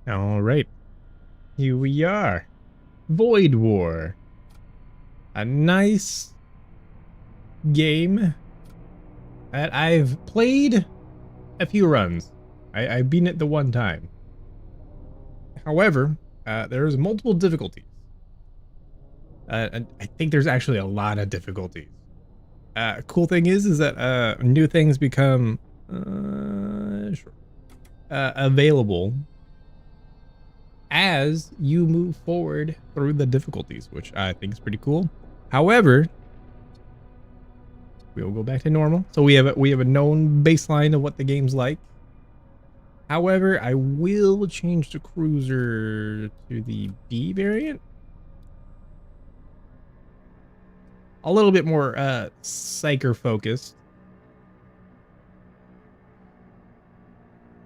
All right, here we are. Void War. A nice game that I've played a few runs. I've beaten it the one time. However, there's multiple difficulties. And I think there's actually a lot of difficulties. Cool thing is that new things become available as you move forward through the difficulties, which I think is pretty cool. However, we'll go back to normal. So we have a known baseline of what the game's like. However, I will change the cruiser to the B variant. A little bit more psyker focused.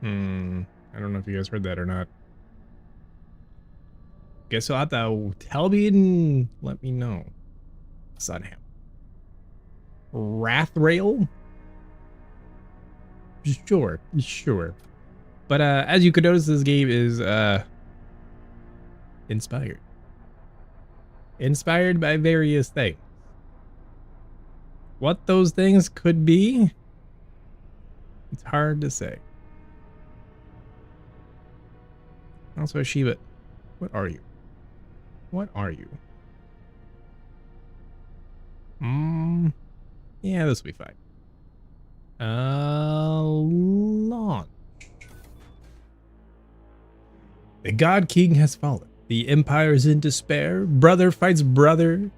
I don't know if you guys heard that or not. Guess you'll have to tell me and let me know. Sunham. Wrathrail? Sure. But as you could notice, this game is inspired. Inspired by various things. What those things could be, it's hard to say. Also, Shiva, what are you? What are you? Yeah, this will be fine. Launch. The God King has fallen. The Empire is in despair. Brother fights brother.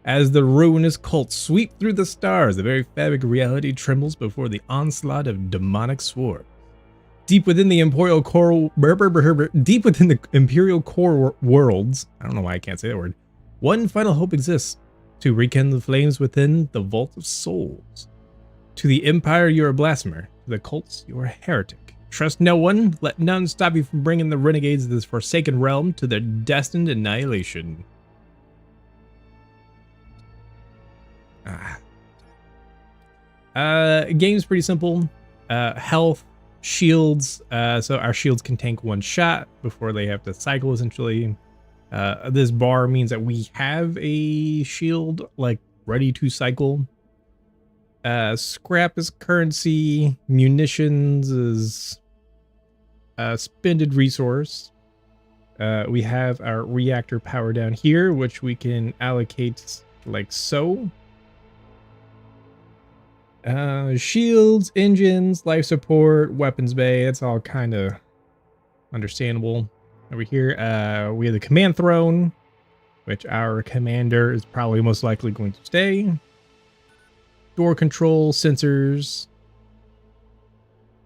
As the ruinous cults sweep through the stars, the very fabric of reality trembles before the onslaught of demonic swords. Deep within the Imperial core, deep within the Imperial core worlds, I don't know why I can't say that word, one final hope exists: to rekindle the flames within the vault of souls. To the Empire, you're a blasphemer. To the cults, you're a heretic. Trust no one. Let none stop you from bringing the renegades of this forsaken realm to their destined annihilation. Game's pretty simple. Health, shields. So our shields can tank one shot before they have to cycle, essentially. This bar means that we have a shield, like, ready to cycle. Scrap is currency. Munitions is spended resource. We have our reactor power down here, which we can allocate like so. Shields, engines, life support, weapons bay, it's all kind of understandable. Over here, we have the command throne, which our commander is probably most likely going to stay. Door control, sensors.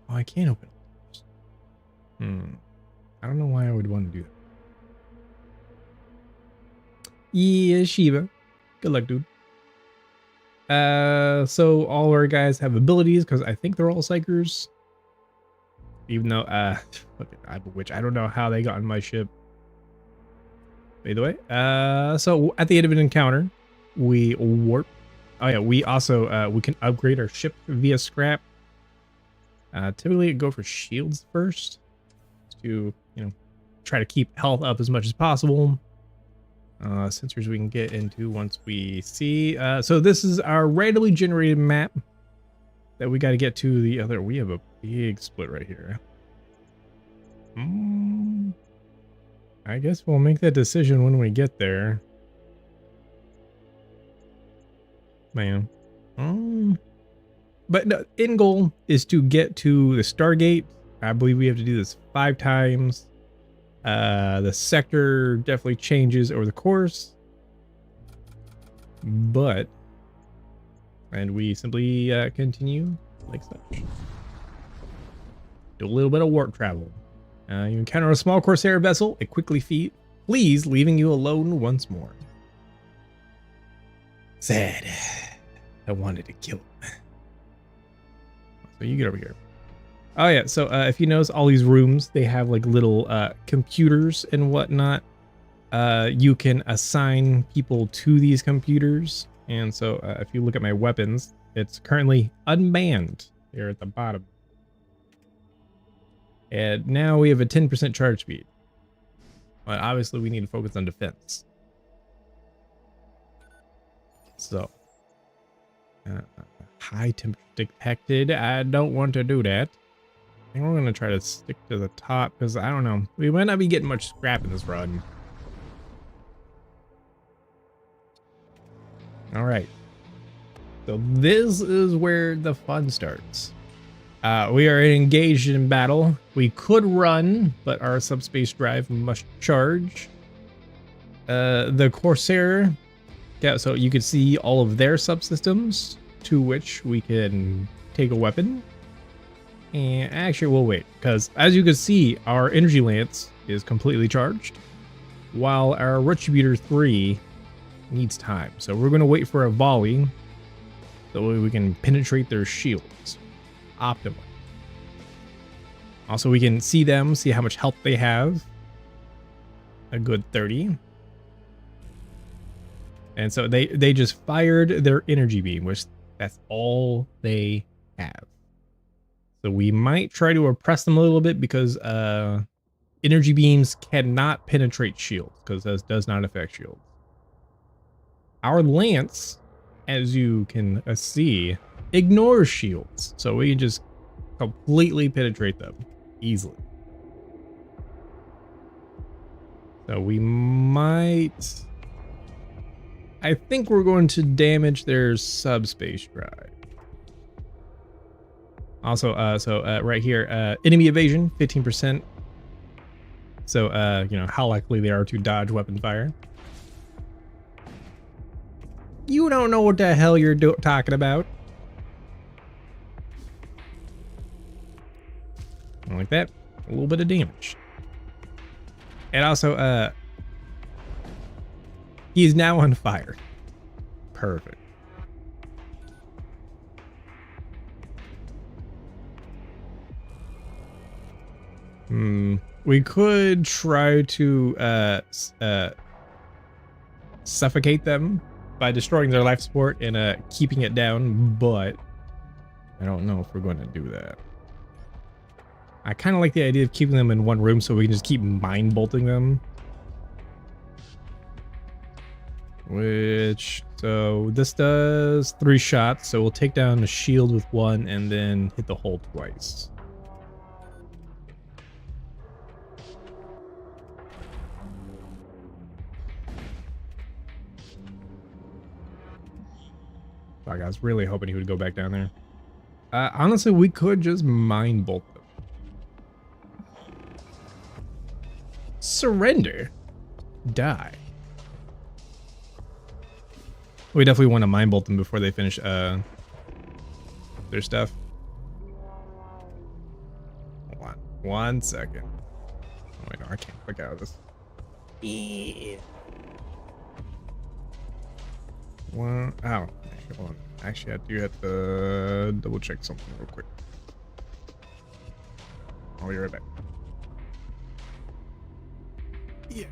Oh, I can't open doors. I don't know why I would want to do that. Yeah, Shiva. Good luck, dude. So all our guys have abilities because I think they're all psychers. Even though, which I don't know how they got on my ship. By the way, so at the end of an encounter, we warp. Oh yeah, we also we can upgrade our ship via scrap. Typically go for shields first to try to keep health up as much as possible. Sensors we can get into once we see. So this is our randomly generated map that we got to get to the other. We have a big split right here. I guess we'll make that decision when we get there. Man. But no, end goal is to get to the Stargate. I believe we have to do this 5 times. The sector definitely changes over the course, and we simply continue like such. Do a little bit of warp travel. You encounter a small Corsair vessel. It quickly flees, leaving you alone once more. Sad. I wanted to kill him. So you get over here. Oh yeah, so if you notice all these rooms, they have like little computers and whatnot. You can assign people to these computers. And so if you look at my weapons, it's currently unmanned here at the bottom. And now we have a 10% charge speed. But obviously we need to focus on defense. So, high temperature detected. I don't want to do that. I think we're going to try to stick to the top because I don't know. We might not be getting much scrap in this run. All right. So this is where the fun starts. We are engaged in battle. We could run, but our subspace drive must charge. The Corsair, yeah, so you can see all of their subsystems to which we can take a weapon. And actually, we'll wait, because as you can see, our energy lance is completely charged, while our Retributor 3 needs time. So we're going to wait for a volley so we can penetrate their shields optimally. Also, we can see them, see how much health they have. A good 30. And so they just fired their energy beam, which that's all they have. So we might try to oppress them a little bit because energy beams cannot penetrate shields because this does not affect shields. Our lance, as you can see, ignores shields. So we can just completely penetrate them easily. So we might... I think we're going to damage their subspace drive. Also, right here, enemy evasion, 15%. So, you know, how likely they are to dodge weapon fire. You don't know what the hell you're talking about. Like that, a little bit of damage. And also, he's now on fire. Perfect. We could try to suffocate them by destroying their life support and keeping it down, but I don't know if we're going to do that. I kind of like the idea of keeping them in one room so we can just keep mind bolting them. Which, so this does 3 shots, so we'll take down the shield with 1 and then hit the hull twice. Fuck, I was really hoping he would go back down there. Honestly, we could just mind bolt them. Surrender. Die. We definitely want to mind bolt them before they finish their stuff. Hold on 1 second. Oh wait, no, I can't click out of this. Yeah. One. Oh, hold on. Actually, I do have to double check something real quick. I'll be right back. Yeah.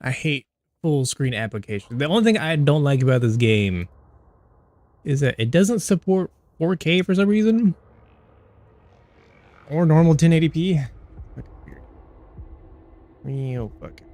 I hate full screen applications. The only thing I don't like about this game is that it doesn't support 4K for some reason. Or normal 1080p. Fucking weird. Real fucking.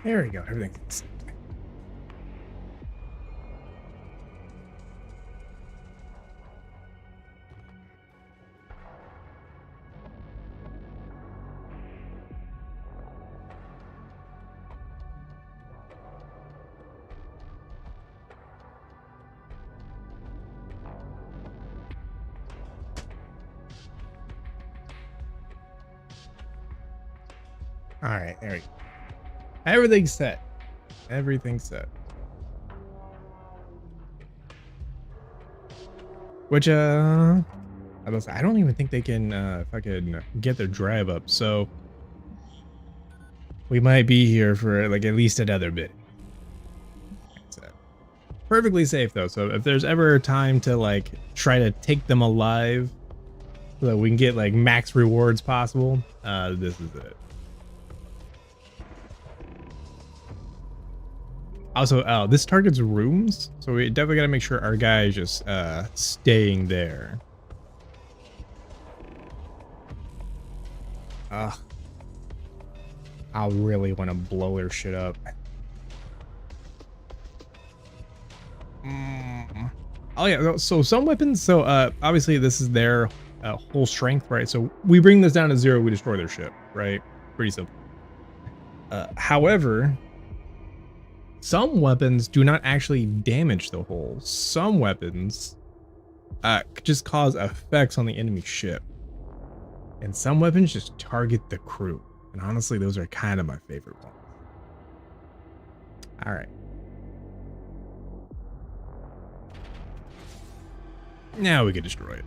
There we go. Everything's all right. There we go. Everything's set. Everything's set. Which I don't even think they can fucking get their drive up. So we might be here for like at least another bit. Perfectly safe though. So if there's ever a time to like try to take them alive so that we can get like max rewards possible, this is it. Also, this targets rooms, so we definitely gotta make sure our guy is just staying there. I really want to blow their shit up. Oh yeah, so some weapons, so obviously this is their whole strength, right? So we bring this down to 0, we destroy their ship, right? Pretty simple. However, some weapons do not actually damage the hull. Some weapons just cause effects on the enemy ship. And some weapons just target the crew. And honestly, those are kind of my favorite ones. All right. Now we can destroy it.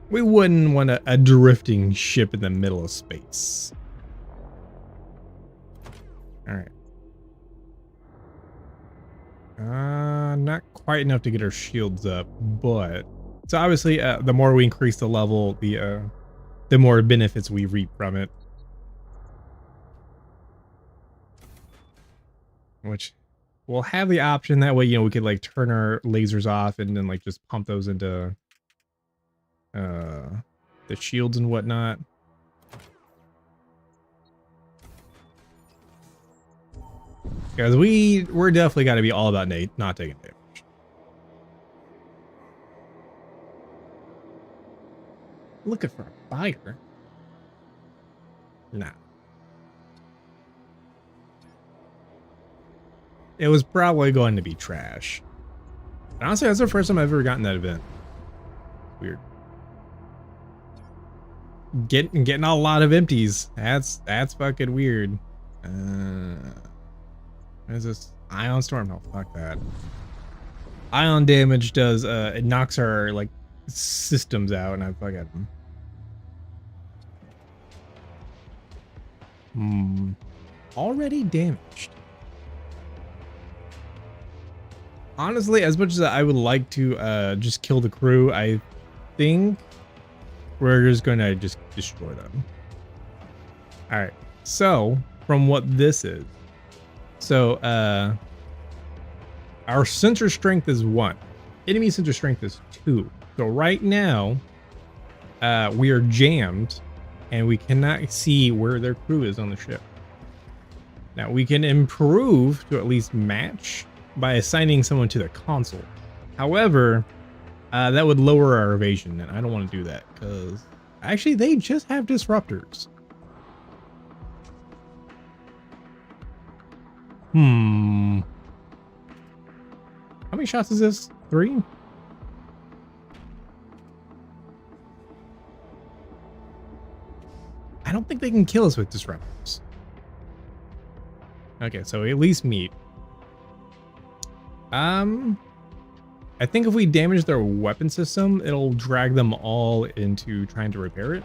We wouldn't want a drifting ship in the middle of space. All right. Not quite enough to get our shields up, but so obviously the more we increase the level, the more benefits we reap from it. Which we'll have the option that way, you know, we could like turn our lasers off and then like just pump those into the shields and whatnot. Because we're definitely got to be all about not taking damage. Looking for a buyer? Nah. It was probably going to be trash. And honestly, that's the first time I've ever gotten that event. Weird. Getting a lot of empties. That's fucking weird. What is this? Ion storm? No, fuck that. Ion damage does it knocks our like systems out, and I fucking already damaged. Honestly, as much as I would like to just kill the crew, I think we're just gonna just destroy them. All right. So from what this is. So, our sensor strength is 1. Enemy sensor strength is 2. So right now, we are jammed, and we cannot see where their crew is on the ship. Now, we can improve to at least match by assigning someone to the console. However, that would lower our evasion, and I don't want to do that, because actually, they just have disruptors. How many shots is this? 3? I don't think they can kill us with disruptors. Okay, so at least meet. I think if we damage their weapon system, it'll drag them all into trying to repair it.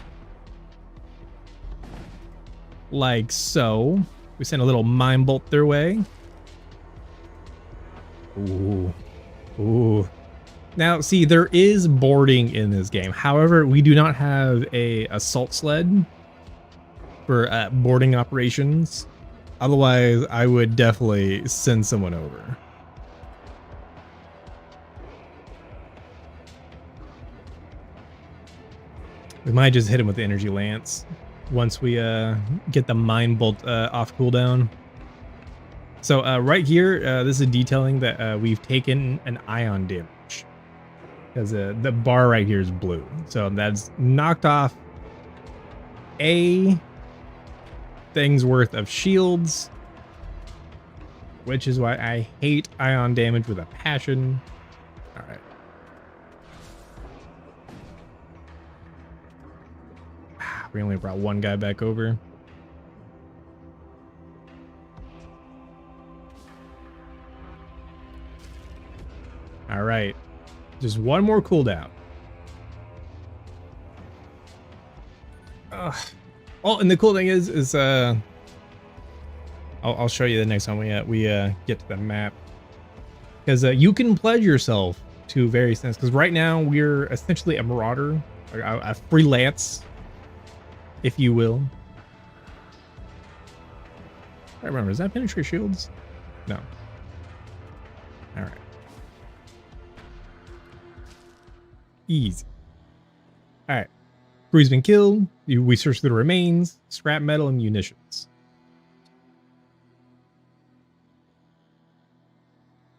Like so. We send a little mine bolt their way. Ooh. Ooh. Now, see, there is boarding in this game. However, we do not have a assault sled for boarding operations. Otherwise, I would definitely send someone over. We might just hit him with the energy lance. once we get the Mind Bolt off cooldown. So right here, this is detailing that we've taken an ion damage, because the bar right here is blue. So that's knocked off a thing's worth of shields, which is why I hate ion damage with a passion. All right. We only brought one guy back over. All right. Just one more cooldown. Oh, and the cool thing is I'll show you the next time we get to the map, because you can pledge yourself to various things. Because right now we're essentially a marauder, a freelance, if you will. I remember, does that penetrate shields? No. All right. Easy. All right. Crew's been killed. We search through the remains, scrap metal, and munitions.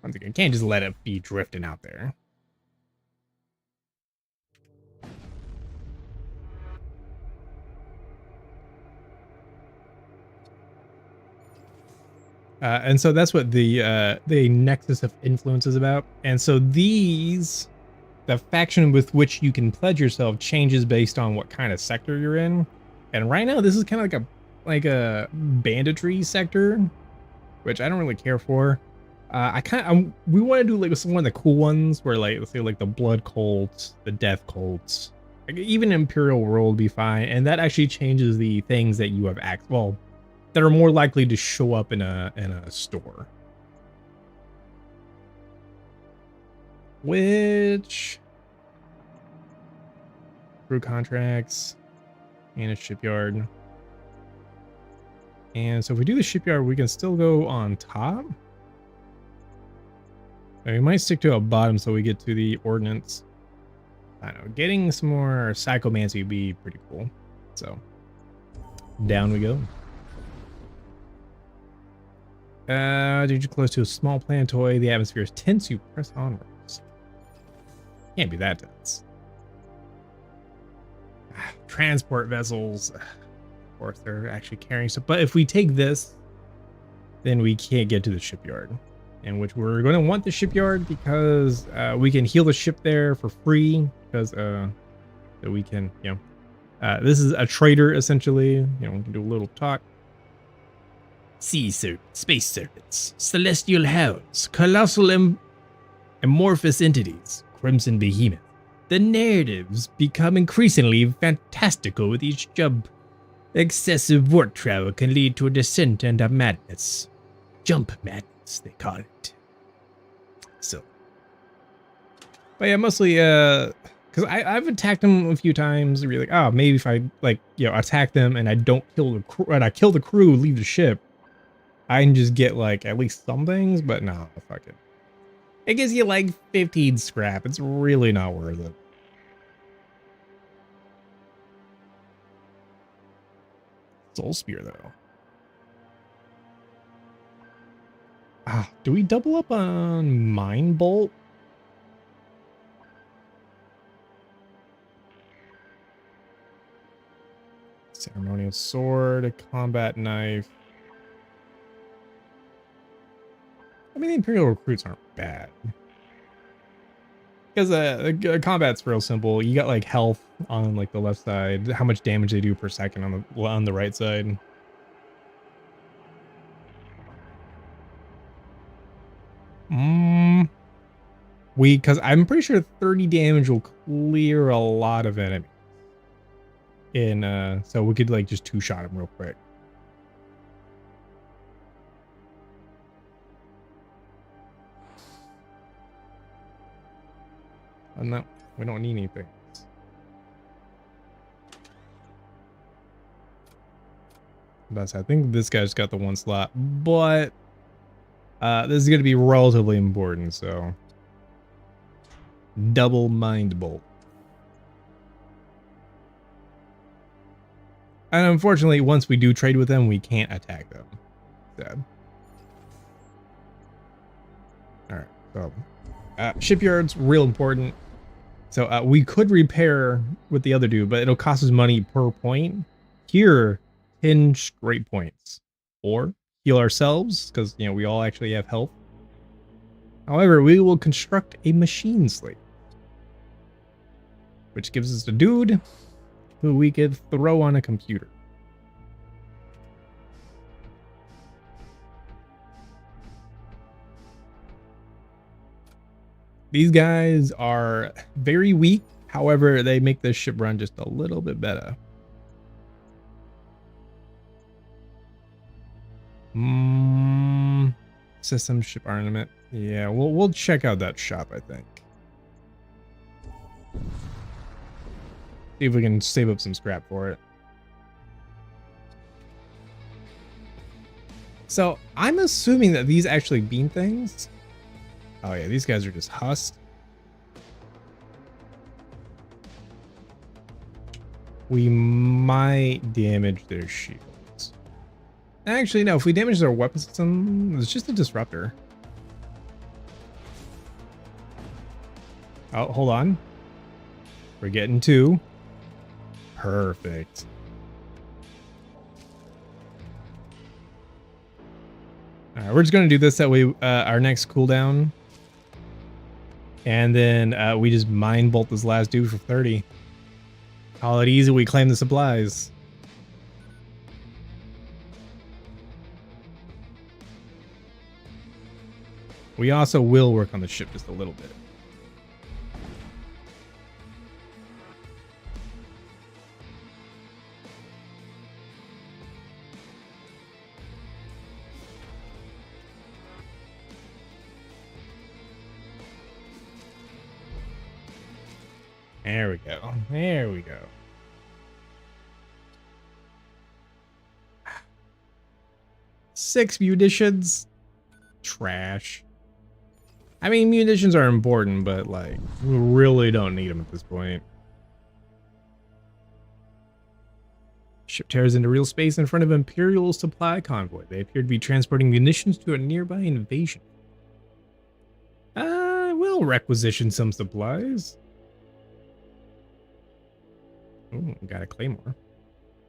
Once again, can't just let it be drifting out there. And so that's what the Nexus of Influence is about. And so these, the faction with which you can pledge yourself changes based on what kind of sector you're in. And right now, this is kind of like a banditry sector, which I don't really care for. We want to do like some of the cool ones where, like, let's say like the Blood Cults, the Death Cults, like even Imperial World would be fine. And that actually changes the things that you have that are more likely to show up in a store. Which crew contracts and a shipyard. And so if we do the shipyard, we can still go on top. And we might stick to a bottom so we get to the ordnance. I don't know, getting some more psychomancy would be pretty cool. So down we go. Due to close to a small planetoid, the atmosphere is tense. You press onwards. Can't be that tense. Transport vessels. Of course, they're actually carrying stuff. But if we take this, then we can't get to the shipyard. In which we're going to want the shipyard because we can heal the ship there for free. Because that we can, this is a trader essentially. We can do a little talk. Sea serpents, space serpents, celestial hounds, colossal amorphous entities, crimson behemoth. The narratives become increasingly fantastical with each jump. Excessive warp travel can lead to a descent into madness. Jump madness, they call it. So, but yeah, mostly because I've attacked them a few times. Really, like, oh, maybe if I attack them and I don't kill the crew, and I kill the crew, leave the ship, I can just get like at least some things. But no, fuck it. It gives you like 15 scrap. It's really not worth it. Soul Spear though. Do we double up on Mind Bolt? Ceremonial Sword, a combat knife. I mean, the Imperial recruits aren't bad. Because the combat's real simple. You got like health on like the left side, how much damage they do per second on the right side. Because I'm pretty sure 30 damage will clear a lot of enemies. So we could like just two-shot him real quick. Oh, no, we don't need anything. I think this guy's got the one slot, but this is going to be relatively important, so double Mind Bolt. And unfortunately, once we do trade with them, we can't attack them. Sad. All right, so shipyards real important. So we could repair with the other dude, but it'll cost us money per point. Here, 10 straight points, or heal ourselves because we all actually have health. However, we will construct a machine slave, which gives us a dude who we could throw on a computer. These guys are very weak. However, they make this ship run just a little bit better. System ship armament. Yeah, we'll check out that shop, I think. See if we can save up some scrap for it. So I'm assuming that these actually beam things. Oh yeah, these guys are just husked. We might damage their shields. Actually, no, if we damage their weapon system, it's just a disruptor. Oh, hold on. We're getting 2. Perfect. All right, we're just going to do this that way our next cooldown. And then we just mine bolt this last dude for 30. Call it easy, we claim the supplies. We also will work on the ship just a little bit. There we go. There we go. Six munitions. Trash. I mean, munitions are important, but like, we really don't need them at this point. Ship tears into real space in front of Imperial supply convoy. They appear to be transporting munitions to a nearby invasion. We'll requisition some supplies. Ooh, got a claymore.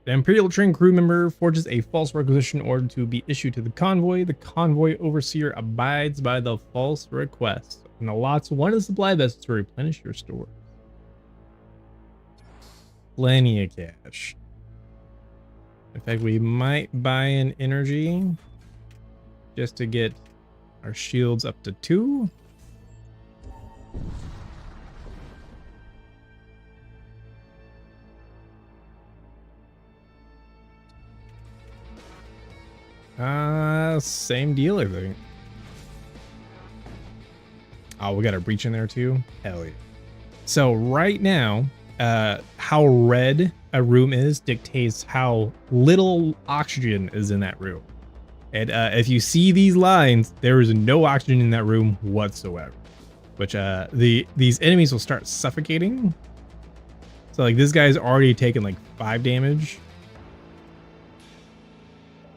The Imperial train crew member forges a false requisition order to be issued to the convoy. The convoy overseer abides by the false request and allots one of the supply vessels to replenish your stores. Plenty of cash. In fact, we might buy an energy just to get our shields up to 2. Same deal, I think. Oh, we got a breach in there too? Hell yeah. So right now, how red a room is dictates how little oxygen is in that room. And if you see these lines, there is no oxygen in that room whatsoever. Which these enemies will start suffocating. So like this guy's already taken like 5 damage.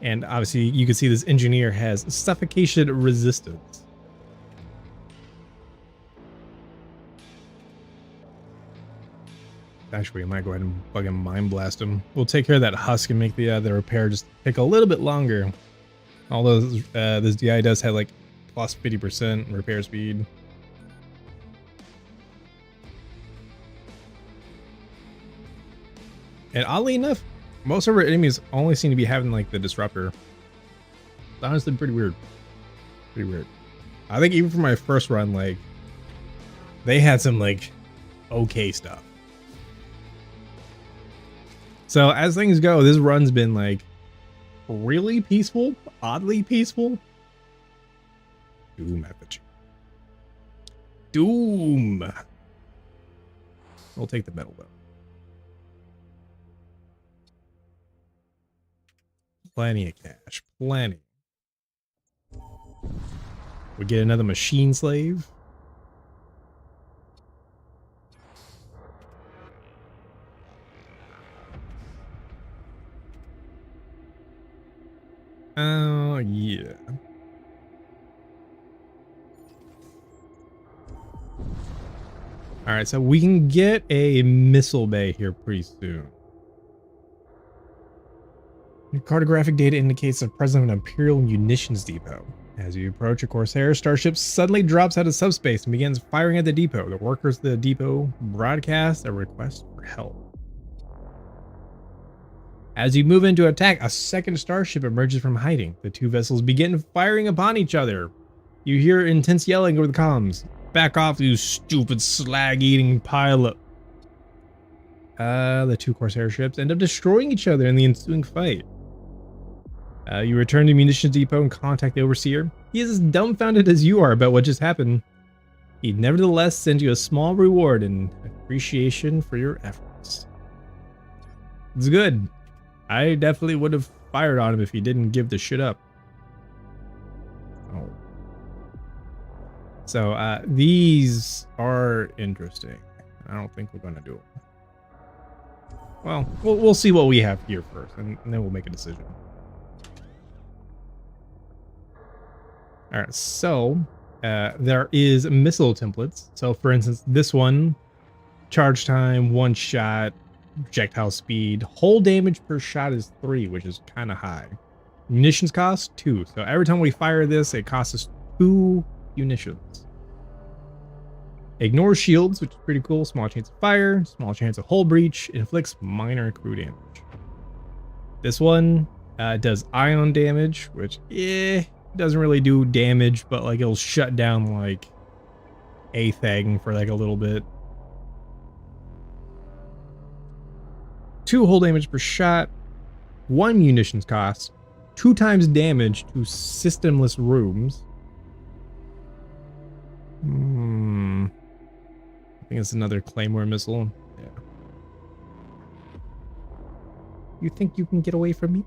And obviously you can see this engineer has suffocation resistance. Actually, we might go ahead and fucking mine blast him. We'll take care of that husk and make the repair just take a little bit longer. Although this guy does have like plus 50% repair speed. And oddly enough, most of our enemies only seem to be having like the disruptor. It's honestly pretty weird. Pretty weird. I think even for my first run, like they had some like okay stuff. So as things go, this run's been like really peaceful, oddly peaceful. Doom effigy. Doom. We'll take the metal though. Plenty of cash, plenty. We get another machine slave. All right, so we can get a missile bay here pretty soon. Your cartographic data indicates the presence of an Imperial munitions depot. As you approach, a Corsair starship suddenly drops out of subspace and begins firing at the depot. The workers of the depot broadcast a request for help. As you move into attack, a second starship emerges from hiding. The two vessels begin firing upon each other. You hear intense yelling over the comms. Back off, you stupid slag-eating pilot. The two Corsair ships end up destroying each other in the ensuing fight. You return to Munitions Depot and contact the Overseer. He is as dumbfounded as you are about what just happened. He nevertheless sends you a small reward in appreciation for your efforts. It's good. I definitely would have fired on him if he didn't give the shit up. Oh. So, these are interesting. I don't think we're going to do it. Well, we'll see what we have here first, and then we'll make a decision. All right, so there is missile templates. So, for instance, this one, charge time, 1 shot, projectile speed, hull damage per shot is 3, which is kind of high. Munitions cost 2. So every time we fire this, it costs us 2 munitions. Ignore shields, which is pretty cool. Small chance of fire, small chance of hull breach, inflicts minor crew damage. This one does ion damage, which doesn't really do damage, but like it'll shut down like A-Thang for like a little bit. 2 hull damage per shot, 1 munitions cost, 2 times damage to systemless rooms. I think it's another Claymore missile. Yeah. You think you can get away from me?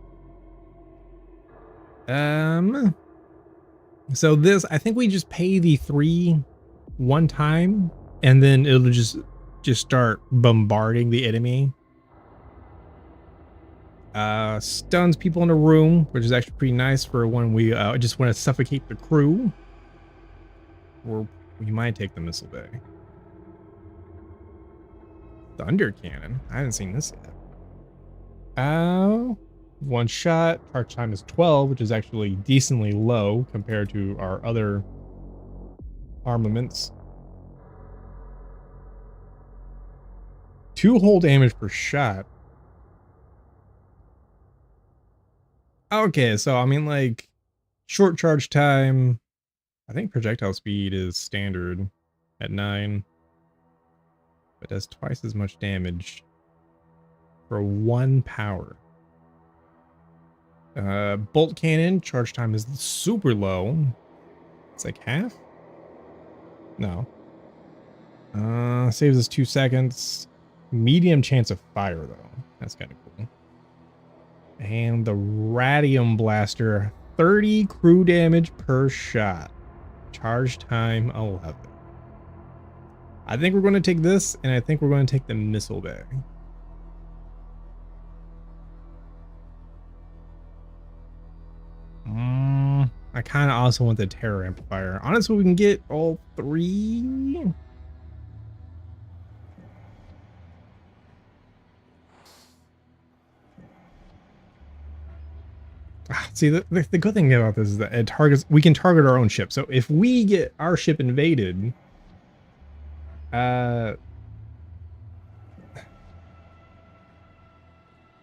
So this, I think we just pay the 3 one time, and then it'll just start bombarding the enemy. Stuns people in a room, which is actually pretty nice for when we just want to suffocate the crew. Or we might take the missile bay. Thunder cannon. I haven't seen this yet. 1 shot. Charge time is 12, which is actually decently low compared to our other armaments. 2 hull damage per shot. Okay, so I mean, like, short charge time. I think projectile speed is standard at 9. But does twice as much damage for 1 power. Bolt cannon, charge time is super low. It's like half? No. Saves us 2 seconds. Medium chance of fire, though. That's kind of cool. And the Radium Blaster, 30 crew damage per shot. Charge time 11. I think we're going to take this, and I think we're going to take the missile bay. I kind of also want the terror amplifier. Honestly, we can get all 3. See, the good thing about this is that it targets. We can target our own ship. So if we get our ship invaded,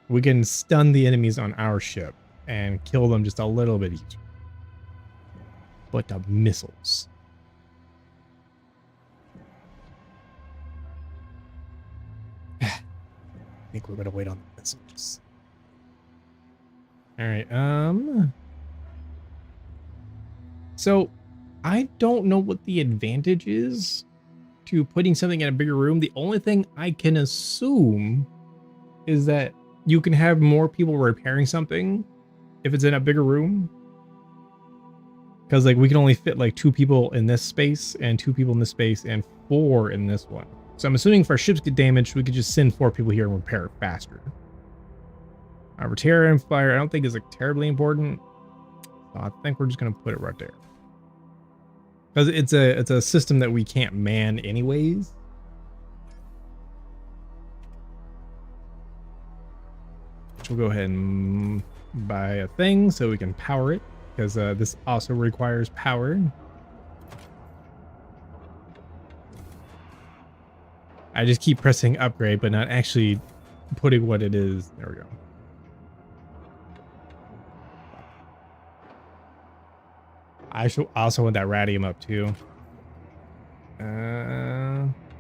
we can stun the enemies on our ship and kill them just a little bit easier. But the missiles. I think we're gonna wait on the missiles. All right. So I don't know what the advantage is to putting something in a bigger room. The only thing I can assume is that you can have more people repairing something if it's in a bigger room. Because like we can only fit like 2 people in this space and 2 people in this space and 4 in this one. So I'm assuming if our ships get damaged, we could just send 4 people here and repair it faster. Our terror and fire, I don't think is like terribly important. So I think we're just gonna put it right there. Because it's a system that we can't man anyways. we'll go ahead and buy a thing so we can power it, because this also requires power. I just keep pressing upgrade, but not actually putting what it is. There we go. I also want that radium up too.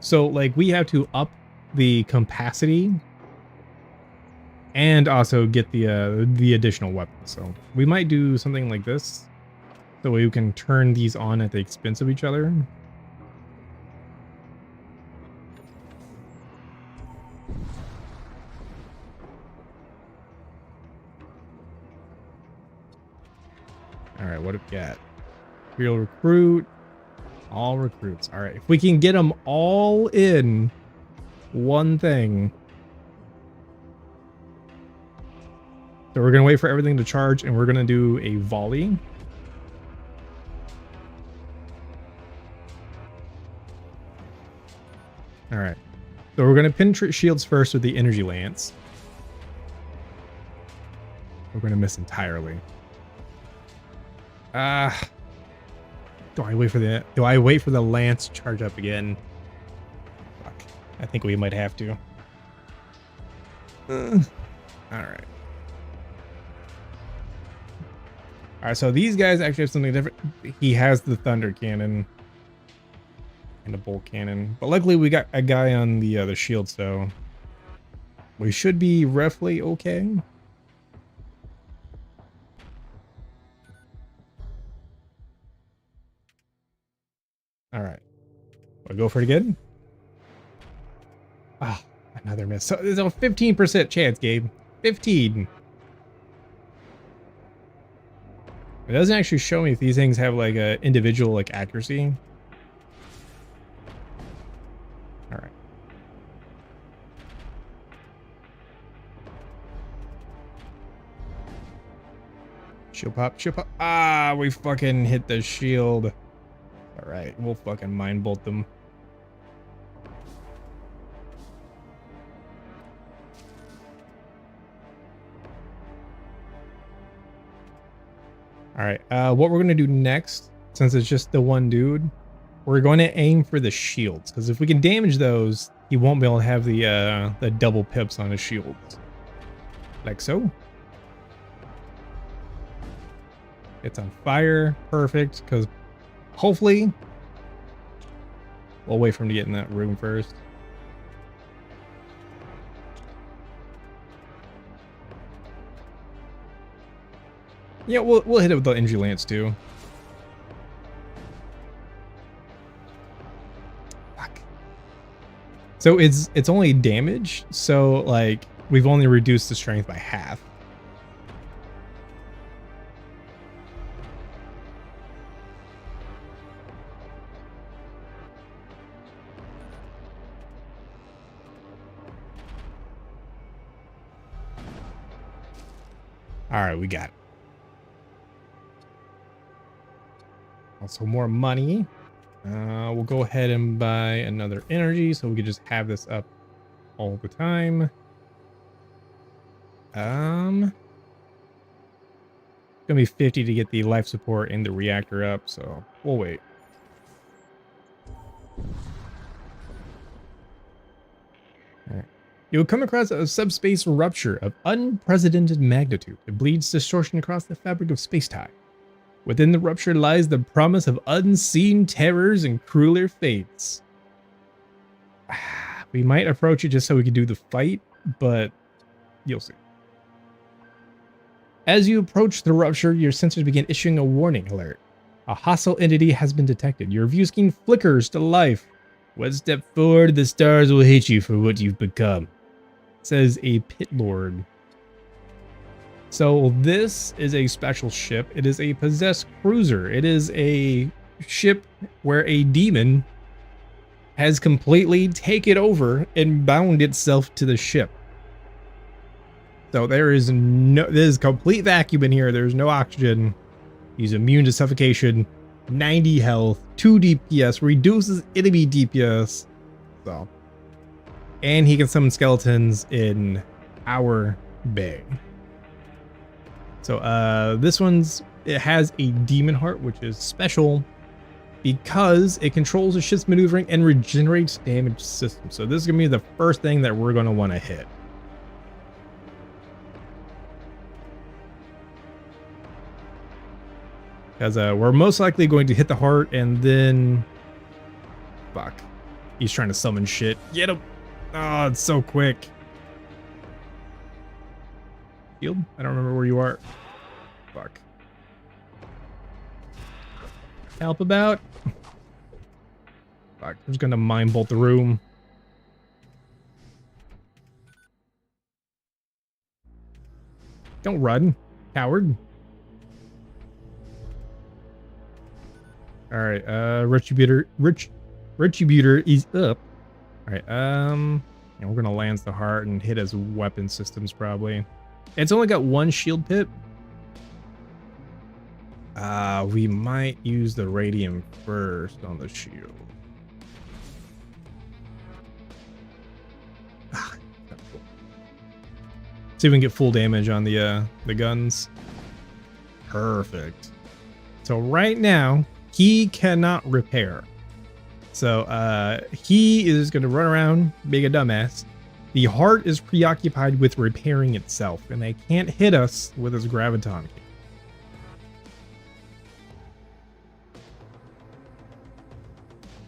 So like we have to up the capacity and also get the additional weapons. So we might do something like this, so we can turn these on at the expense of each other. All right, what have we got? Real recruit, all recruits. All right, if we can get them all in one thing. So we're gonna wait for everything to charge, and we're gonna do a volley. All right, so we're gonna penetrate shields first with the energy lance. We're gonna miss entirely. Do I wait for the lance charge up again? Fuck. I think we might have to. All right. All right, so these guys actually have something different. He has the thunder cannon and a bolt cannon, but luckily we got a guy on the shield, so we should be roughly okay. All right, we'll go for it again. Ah, another miss. So there's a 15% chance, Gabe. 15. It doesn't actually show me if these things have like a individual like accuracy. All right. Shield pop, shield pop. Ah, we fucking hit the shield. All right, we'll fucking mind bolt them. All right, what we're gonna do next, since it's just the one dude, we're going to aim for the shields, because if we can damage those, he won't be able to have the double pips on his shields, like so. It's on fire, perfect. Because hopefully, we'll wait for him to get in that room first. Yeah, we'll hit it with the energy lance too. Fuck. So it's only damage, so like we've only reduced the strength by half. All right, we got it. Also more money. We'll go ahead and buy another energy so we can just have this up all the time. It's gonna be 50 to get the life support and the reactor up, so we'll wait. All right. You'll come across a subspace rupture of unprecedented magnitude. It bleeds distortion across the fabric of space-time. Within the rupture lies the promise of unseen terrors and crueler fates. We might approach it just so we can do the fight, but you'll see. As you approach the rupture, your sensors begin issuing a warning alert. A hostile entity has been detected. Your view screen flickers to life. One step forward, the stars will hate you for what you've become, says a pit lord. So this is a special ship. It is a possessed cruiser. It is a ship where a demon has completely taken over and bound itself to the ship. So there's complete vacuum in here. There's no oxygen. He's immune to suffocation. 90 health, 2 DPS, reduces enemy DPS. So, and he can summon skeletons in our bay. So it has a demon heart, which is special because it controls the ship's maneuvering and regenerates damaged systems. So this is gonna be the first thing that we're gonna want to hit. Because we're most likely going to hit the heart and then... Fuck. He's trying to summon shit. Get him! Oh, it's so quick. Shield? I don't remember where you are. Fuck. Help about. Fuck. I'm just gonna mind bolt the room. Don't run, coward. All right, Retributor is up. All right, and we're gonna lance the heart and hit his weapon systems probably. It's only got one shield pip. We might use the radium first on the shield. Cool. See if we can get full damage on the guns. Perfect. So right now, he cannot repair. So he is going to run around being a dumbass. The heart is preoccupied with repairing itself, and they can't hit us with his graviton.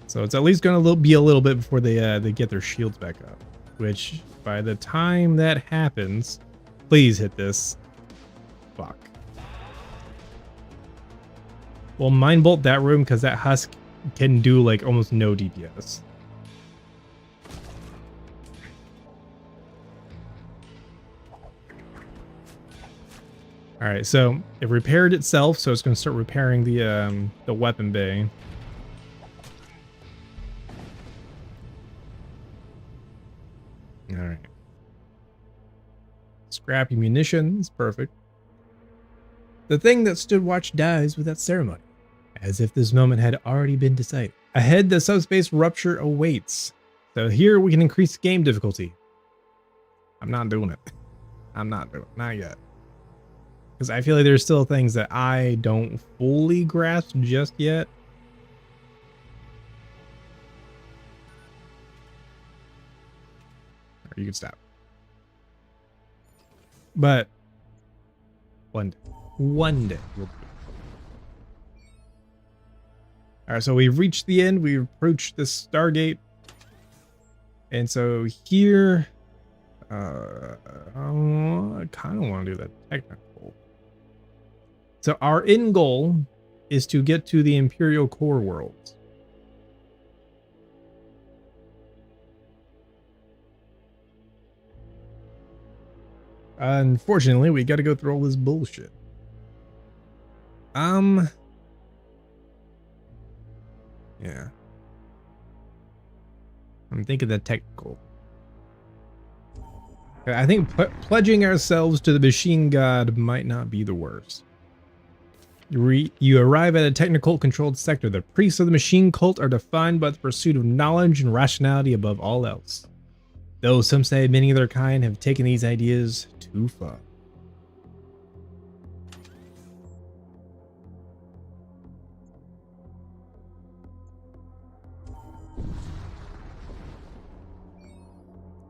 So it's at least going to be a little bit before they get their shields back up. Which, by the time that happens, please hit this. Fuck. Well, Mind Bolt that room because that husk can do like almost no DPS. All right, so it repaired itself, so it's going to start repairing the weapon bay. All right. Scrappy munitions, perfect. The thing that stood watch dies without ceremony, as if this moment had already been decided. Ahead, the subspace rupture awaits. So here we can increase game difficulty. I'm not doing it. I'm not doing it. Not yet. Because I feel like there's still things that I don't fully grasp just yet. Or you can stop. But one day we'll do it. All right, so we've reached the end. We've approached this Stargate. And so here, I kind of want to do that technical. So our end goal is to get to the Imperial core worlds. Unfortunately, we got to go through all this bullshit. Yeah. I'm thinking the technical. I think pledging ourselves to the machine god might not be the worst. You arrive at a technical controlled sector. The priests of the machine cult are defined by the pursuit of knowledge and rationality above all else. Though some say many of their kind have taken these ideas too far.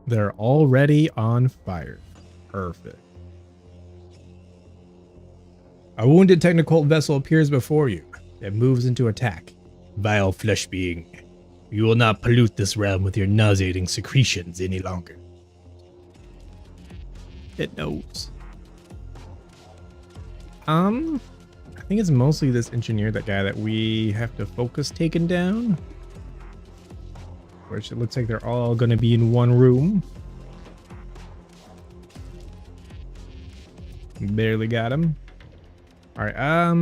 They're already on fire. Perfect. A wounded technical vessel appears before you. It moves into attack. Vile flesh being. You will not pollute this realm with your nauseating secretions any longer. It knows. I think it's mostly this engineer, that guy that we have to focus taking down. Which it looks like they're all going to be in one room. Barely got him. All right,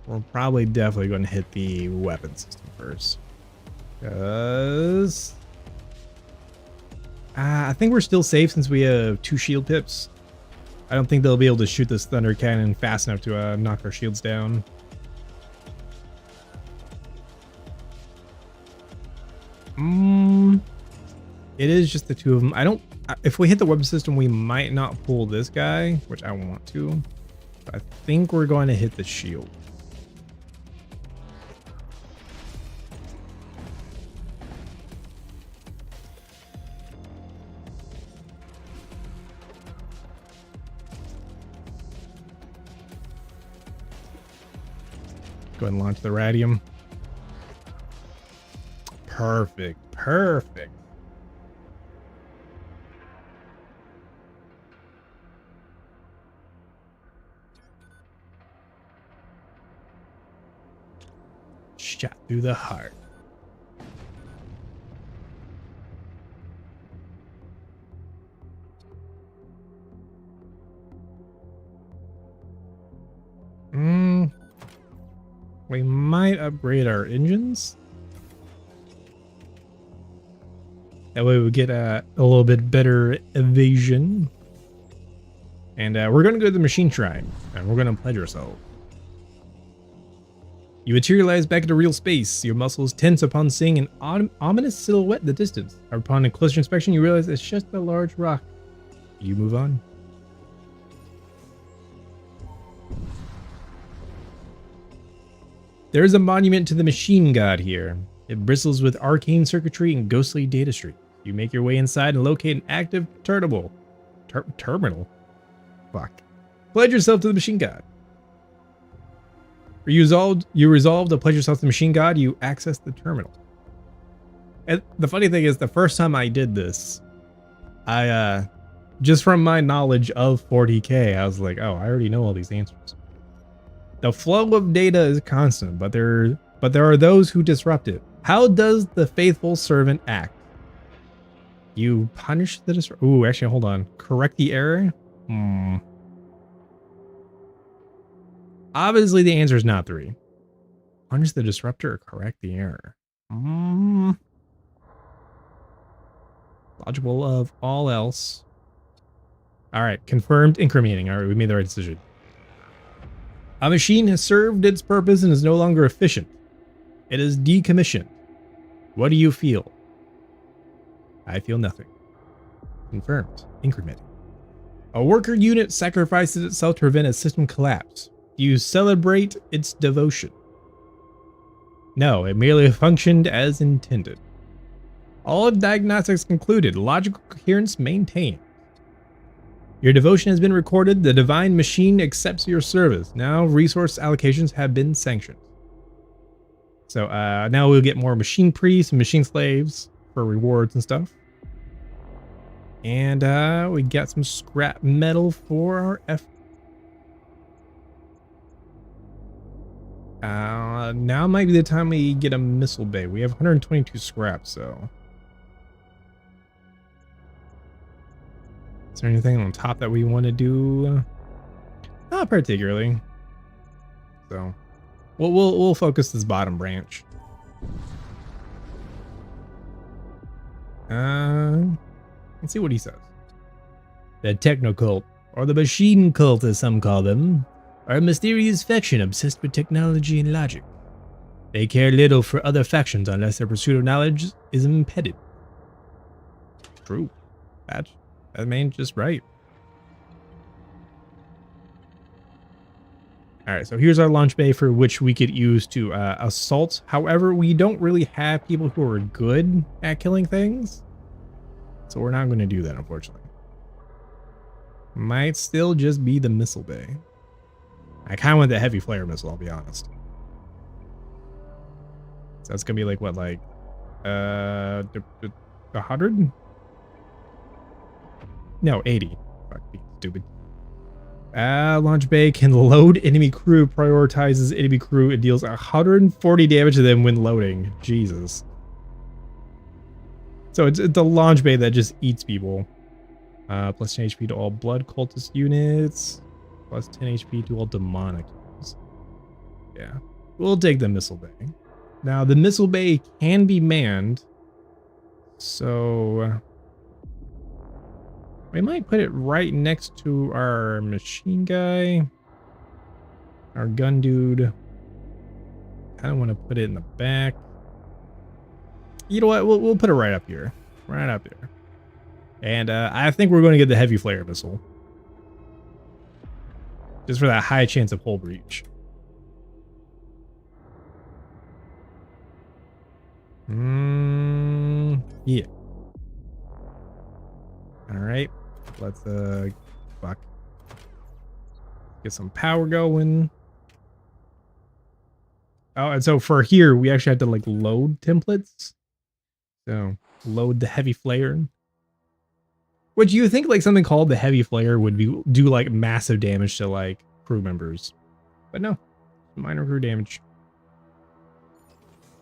we're probably definitely going to hit the weapon system first. Because I think we're still safe since we have 2 shield pips. I don't think they'll be able to shoot this thunder cannon fast enough to knock our shields down. It is just the 2 of them. I don't If we hit the weapon system, we might not pull this guy, which I want to. But I think we're going to hit the shield. Go ahead and launch the radium. Perfect. Perfect. Shot through the heart. We might upgrade our engines. That way we get a little bit better evasion. And we're going to go to the machine shrine. And we're going to pledge ourselves. You materialize back into real space. Your muscles tense upon seeing an ominous silhouette in the distance. Upon a closer inspection, you realize it's just a large rock. You move on. There is a monument to the machine god here. It bristles with arcane circuitry and ghostly data streams. You make your way inside and locate an active terminal. Terminal? Fuck. Pledge yourself to the machine god. You resolve to pledge yourself to the machine god, you access the terminal. And the funny thing is, the first time I did this, I just from my knowledge of 40k, I was like, oh, I already know all these answers. The flow of data is constant, but there are those who disrupt it. How does the faithful servant act? You punish the disrupt. Ooh, actually, hold on. Correct the error? Obviously, the answer is not 3. Punish the disruptor or correct the error? Logical of all else. All right, confirmed incriminating. All right, we made the right decision. A machine has served its purpose and is no longer efficient. It is decommissioned. What do you feel? I feel nothing. Confirmed. Incriminating. A worker unit sacrifices itself to prevent a system collapse. Do you celebrate its devotion? No, it merely functioned as intended. All of diagnostics concluded. Logical coherence maintained. Your devotion has been recorded. The divine machine accepts your service. Now resource allocations have been sanctioned. So now we'll get more machine priests and machine slaves for rewards and stuff. And we got some scrap metal for our now might be the time we get a missile bay. We have 122 scrap, so. Is there anything on top that we want to do? Not particularly. So, we'll focus this bottom branch. Let's see what he says. The technocult, or the machine cult as some call them, are a mysterious faction obsessed with technology and logic. They care little for other factions unless their pursuit of knowledge is impeded. True. That means just right. Alright, so here's our launch bay for which we could use to assault. However, we don't really have people who are good at killing things. So we're not going to do that, unfortunately. Might still just be the missile bay. I kind of want the heavy flare missile, I'll be honest. So that's going to be like, what, like, 100? No, 80. Fuck, being stupid. Launch bay can load enemy crew, prioritizes enemy crew, and deals 140 damage to them when loading. Jesus. So it's the launch bay that just eats people. Plus 10 HP to all blood cultist units. Plus 10 HP to all demonic units. Yeah. We'll take the missile bay. Now, the missile bay can be manned. So we might put it right next to our machine guy. Our gun dude. I don't want to put it in the back. You know what? We'll put it right up here. Right up there. And I think we're going to get the heavy flare missile. Just for that high chance of hull breach. Yeah. Alright. Let's fuck. Get some power going. Oh, and so for here, we actually have to like load templates. So load the heavy flare. Which you think like something called the heavy flare would do like massive damage to like crew members. But no, minor crew damage.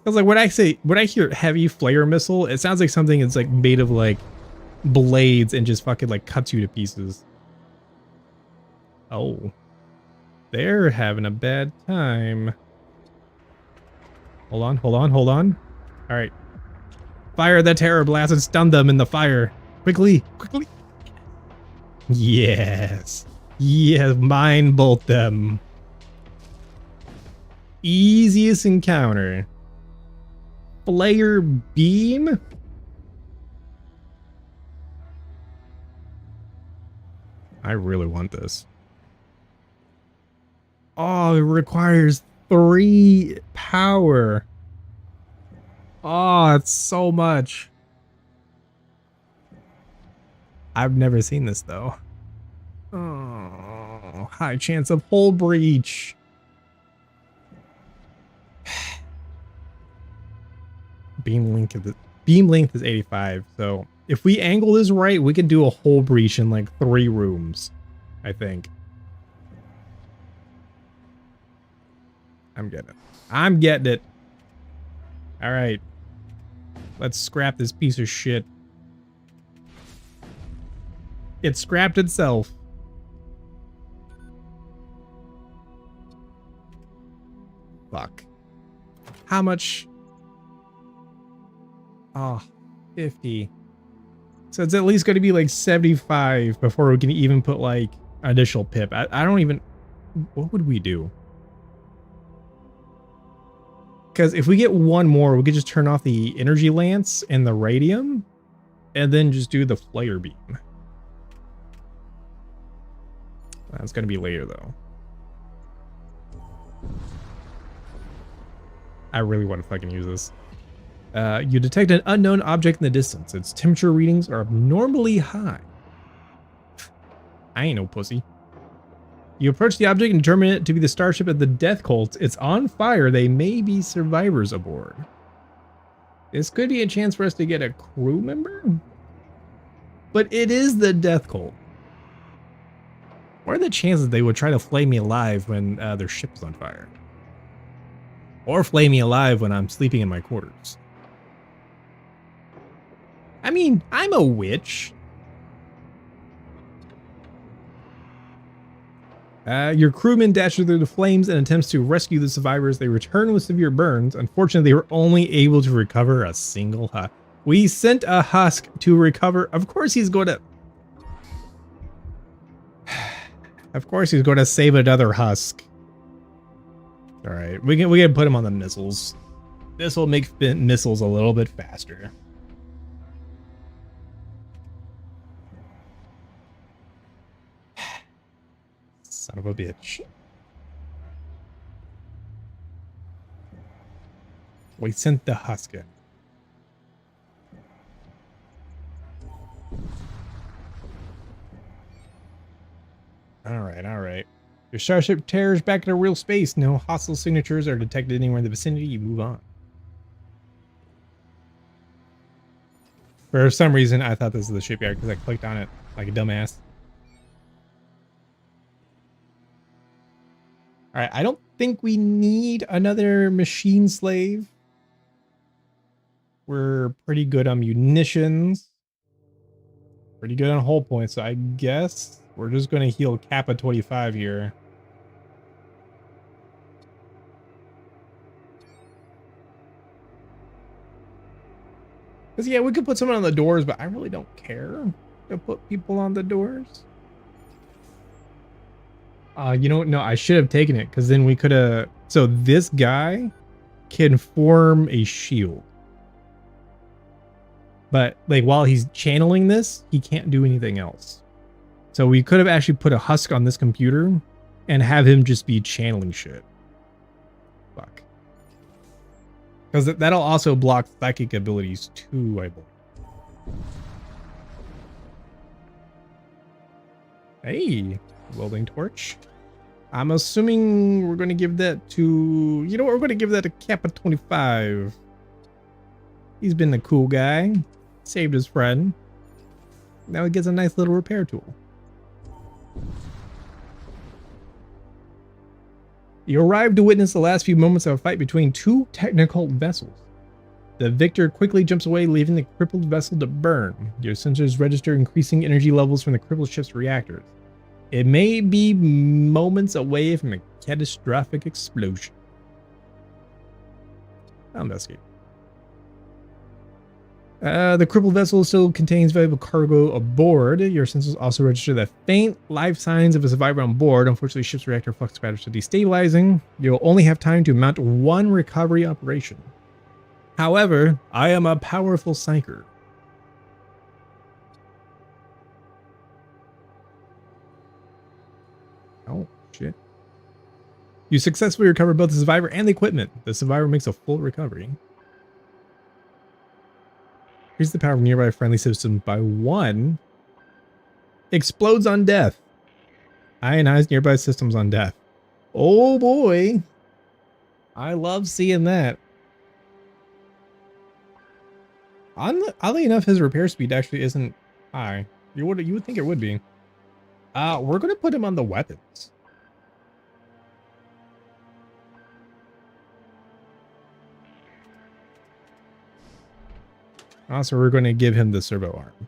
Because like when I hear heavy flare missile, it sounds like something that's like made of like blades and just fucking like cuts you to pieces. Oh. They're having a bad time. Hold on, hold on, hold on. Alright. Fire the terror blast and stun them in the fire. Quickly, quickly. Yes. Yes, mind bolt them. Easiest encounter. Flare beam? I really want this. Oh, it requires 3 power. Oh, it's so much. I've never seen this though. Oh, high chance of hull breach. Beam length is 85. So if we angle this right, we can do a hull breach in like 3 rooms, I think. I'm getting it. I'm getting it. All right. Let's scrap this piece of shit. It scrapped itself. Fuck. How much? Oh, 50. So it's at least going to be like 75 before we can even put like additional pip. I don't even... What would we do? Because if we get one more, we could just turn off the energy lance and the radium and then just do the flare beam. That's going to be later though. I really want to fucking use this. You detect an unknown object in the distance. Its temperature readings are abnormally high. I ain't no pussy. You approach the object and determine it to be the starship of the Death Cult. It's on fire. They may be survivors aboard. This could be a chance for us to get a crew member. But it is the Death Cult. What are the chances they would try to flay me alive when their ship is on fire? Or flay me alive when I'm sleeping in my quarters? I mean, I'm a witch. Your crewman dashes through the flames and attempts to rescue the survivors. They return with severe burns. Unfortunately, they were only able to recover a single husk. We sent a husk to recover. Of course he's going to... Of course he's going to save another husk. All right, we can put him on the missiles. This will make missiles a little bit faster. Son of a bitch. We sent the Husker. All right. Your starship tears back into real space. No hostile signatures are detected anywhere in the vicinity. You move on. For some reason, I thought this was the shipyard because I clicked on it like a dumbass. All right, I don't think we need another machine slave. We're pretty good on munitions. Pretty good on hull points, so I guess we're just going to heal Kappa 25 here. Because, yeah, we could put someone on the doors, but I really don't care to put people on the doors. You know what? No, I should have taken it because then we could have... So this guy can form a shield. But like while he's channeling this, he can't do anything else. So we could have actually put a husk on this computer and have him just be channeling shit. Fuck. Because that'll also block psychic abilities too, I believe. Hey, welding torch. I'm assuming we're going to give that to... You know what? We're going to give that to Kappa 25. He's been a cool guy. Saved his friend. Now he gets a nice little repair tool. You arrive to witness the last few moments of a fight between two technical vessels. The victor quickly jumps away, leaving the crippled vessel to burn. Your sensors register increasing energy levels from the crippled ship's reactors. It may be moments away from a catastrophic explosion. I'll investigate. The crippled vessel still contains valuable cargo aboard. Your sensors also register the faint life signs of a survivor on board. Unfortunately, ship's reactor flux patterns are destabilizing. You'll only have time to mount one recovery operation. However, I am a powerful psyker. Oh, shit. You successfully recover both the survivor and the equipment. The survivor makes a full recovery. Increase the power of nearby friendly systems by 1. Explodes on death. Ionize nearby systems on death. Oh boy. I love seeing that. Oddly enough, his repair speed actually isn't high. You would think it would be. We're gonna put him on the weapons. Also, we're going to give him the servo arm.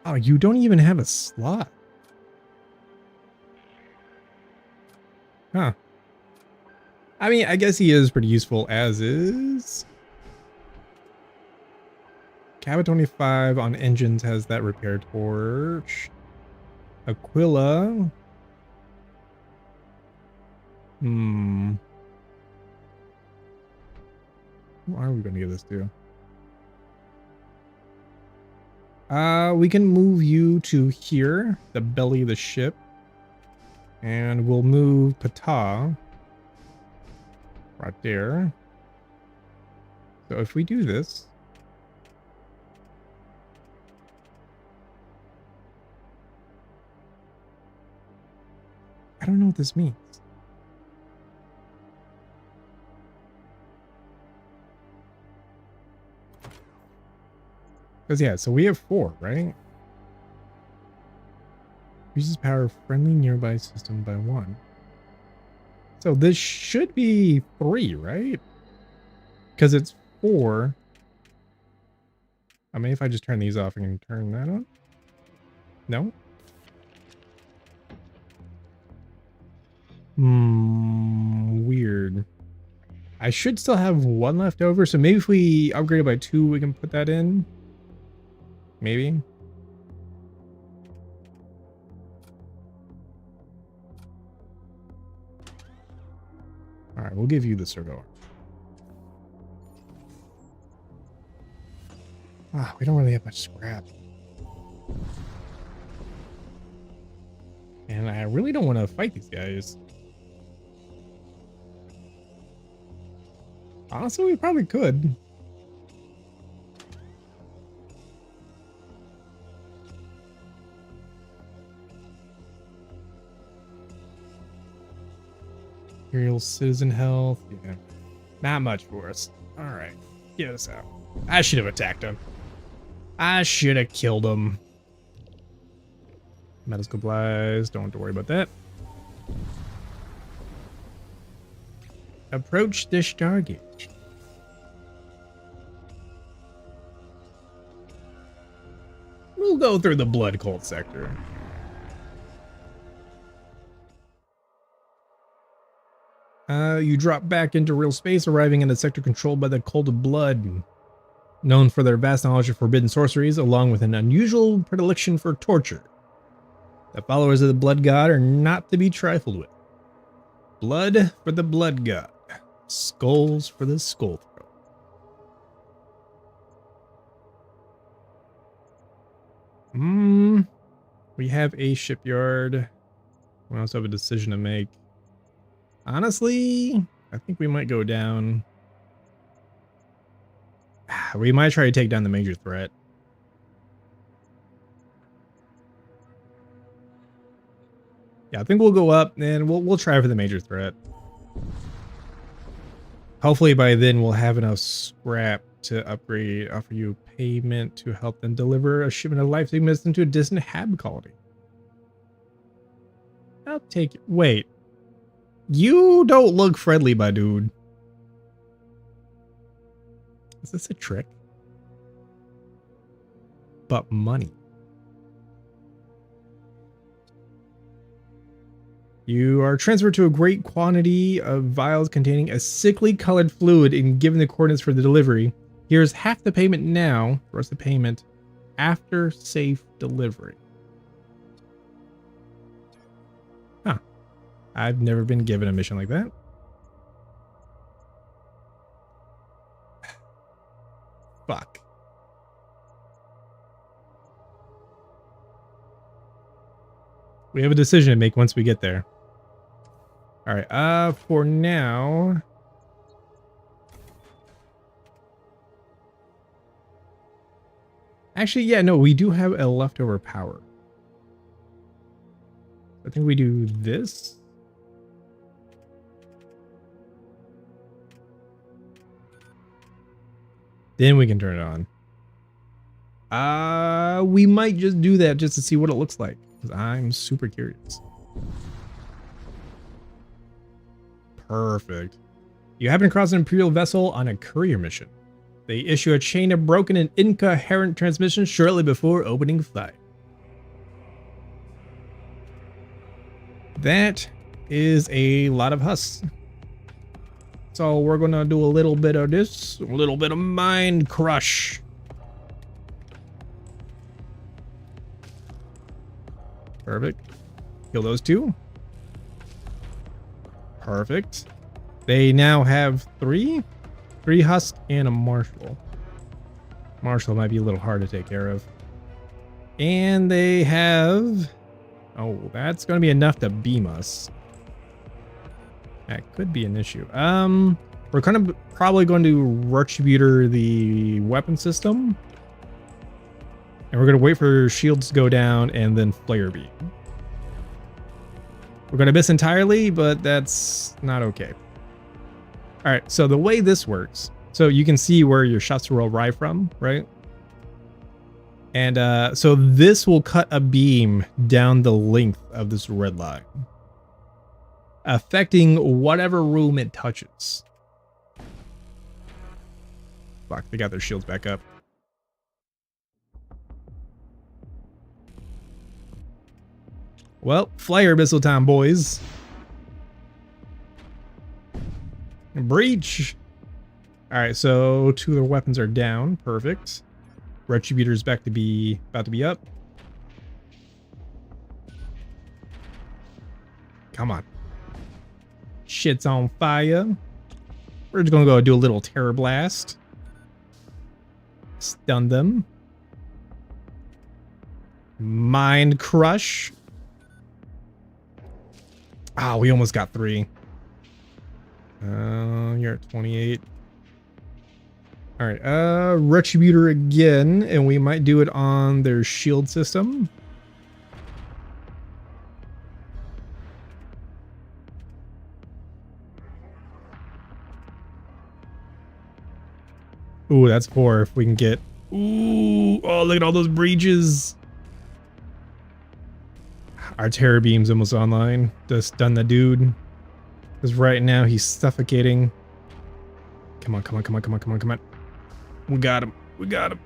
Oh, you don't even have a slot. Huh. I mean, I guess he is pretty useful as is. Kappa 25 on engines has that repair torch. Aquila. Who are we going to give this to? We can move you to here, the belly of the ship. And we'll move Ptah right there. So if we do this, I don't know what this means. Because yeah, so we have 4, right? Uses power of friendly nearby system by 1. So this should be 3, right? Because it's 4. I mean, if I just turn these off, I can turn that on. No? Weird. I should still have 1 left over, so maybe if we upgrade it by 2, we can put that in. Maybe. All right, we'll give you the servo. We don't really have much scrap. And I really don't want to fight these guys. Honestly, we probably could. Imperial citizen health. Yeah. Not much for us. Alright. Get us out. I should have attacked him. I should have killed him. Metal supplies. Don't have to worry about that. Approach the star gauge. We'll go through the blood cult sector. You drop back into real space, arriving in a sector controlled by the Cult of Blood. Known for their vast knowledge of forbidden sorceries, along with an unusual predilection for torture. The followers of the Blood God are not to be trifled with. Blood for the blood god. Skulls for the skull throw. We have a shipyard. We also have a decision to make. Honestly, I think we might go down. We might try to take down the major threat. Yeah, I think we'll go up and we'll try for the major threat. Hopefully by then we'll have enough scrap to upgrade, offer you payment to help them deliver a shipment of life-saving medicine to a distant hab colony. I'll take it. Wait. You don't look friendly, my dude. Is this a trick? But money. You are transferred to a great quantity of vials containing a sickly colored fluid and given the coordinates for the delivery. Here's half the payment now, the rest of the payment after safe delivery. Huh. I've never been given a mission like that. Fuck. We have a decision to make once we get there. All right, for now, actually, yeah, no, we do have a leftover power. I think we do this. Then we can turn it on. We might just do that just to see what it looks like, because I'm super curious. Perfect. You happen to cross an Imperial vessel on a courier mission. They issue a chain of broken and incoherent transmissions shortly before opening fire. That is a lot of husks. So we're going to do a little bit of this, a little bit of mind crush. Perfect. Kill those two. Perfect. They now have three husks and a marshal. Marshal might be a little hard to take care of. And they have... Oh, that's going to be enough to beam us. That could be an issue. We're kind of probably going to retributor the weapon system. And we're going to wait for shields to go down and then flare beam. We're going to miss entirely, but that's not okay. All right, so the way this works, so you can see where your shots will arrive from, right? And so this will cut a beam down the length of this red line, affecting whatever room it touches. Fuck, they got their shields back up. Well, flare missile time, boys. Breach. All right, so two of their weapons are down. Perfect. Retributor's about to be up. Come on. Shit's on fire. We're just gonna go do a little terror blast. Stun them. Mind crush. Ah, we almost got 3. You're at 28. All right, Retributor again, and we might do it on their shield system. Ooh, that's 4 if we can get... Ooh, oh, look at all those breaches. Our terror beam's almost online to stun the dude. Because right now he's suffocating. Come on, come on, come on, come on, come on, come on. We got him. We got him.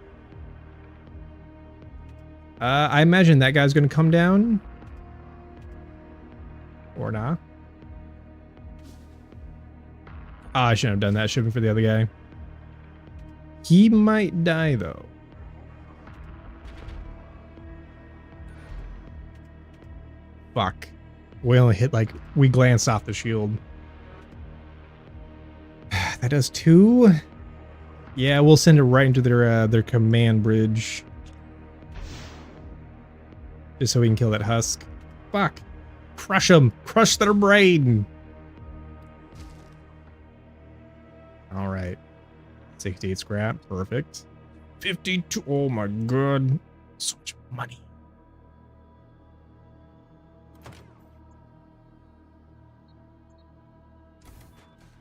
I imagine that guy's going to come down. Or not. Ah, I shouldn't have done that. Should have been for the other guy. He might die, though. Fuck. We only hit like, we glanced off the shield. That does 2. Yeah, we'll send it right into their command bridge. Just so we can kill that husk. Fuck. Crush them. Crush their brain. All right. 68 scrap. Perfect. 52. Oh my god. So much money.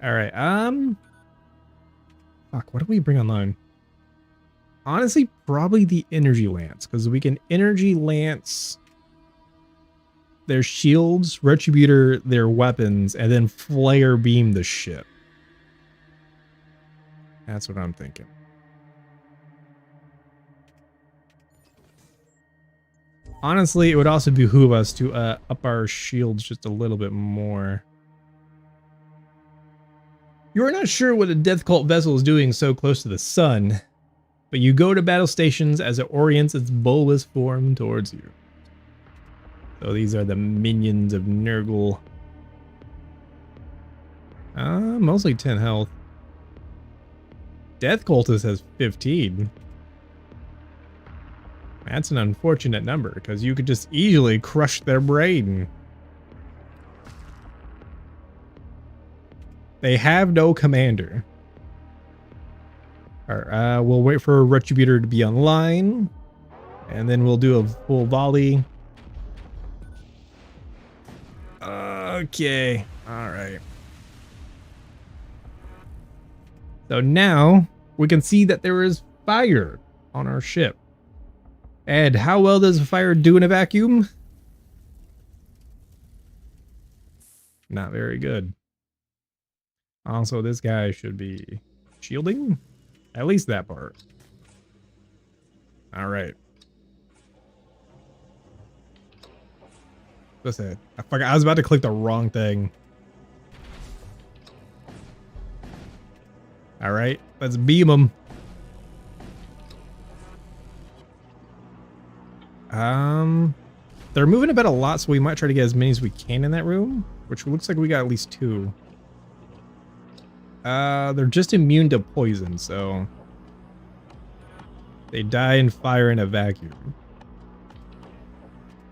All right. Fuck. What do we bring online? Honestly, probably the energy lance, because we can energy lance their shields, retributor their weapons, and then flare beam the ship. That's what I'm thinking. Honestly, it would also behoove us to up our shields just a little bit more. You are not sure what a death cult vessel is doing so close to the sun, but you go to battle stations as it orients its bulbous form towards you. So these are the minions of Nurgle. Mostly 10 health. Death Cultist has 15. That's an unfortunate number, because you could just easily crush their brain. They have no commander. Alright, we'll wait for a Retributor to be online. And then we'll do a full volley. Okay. Alright. So now we can see that there is fire on our ship. Ed, how well does fire do in a vacuum? Not very good. Also, this guy should be shielding. At least that part. Alright. Listen, I was about to click the wrong thing. Alright, let's beam them. They're moving about a lot, so we might try to get as many as we can in that room, which looks like we got at least 2. They're just immune to poison, so they die in fire in a vacuum.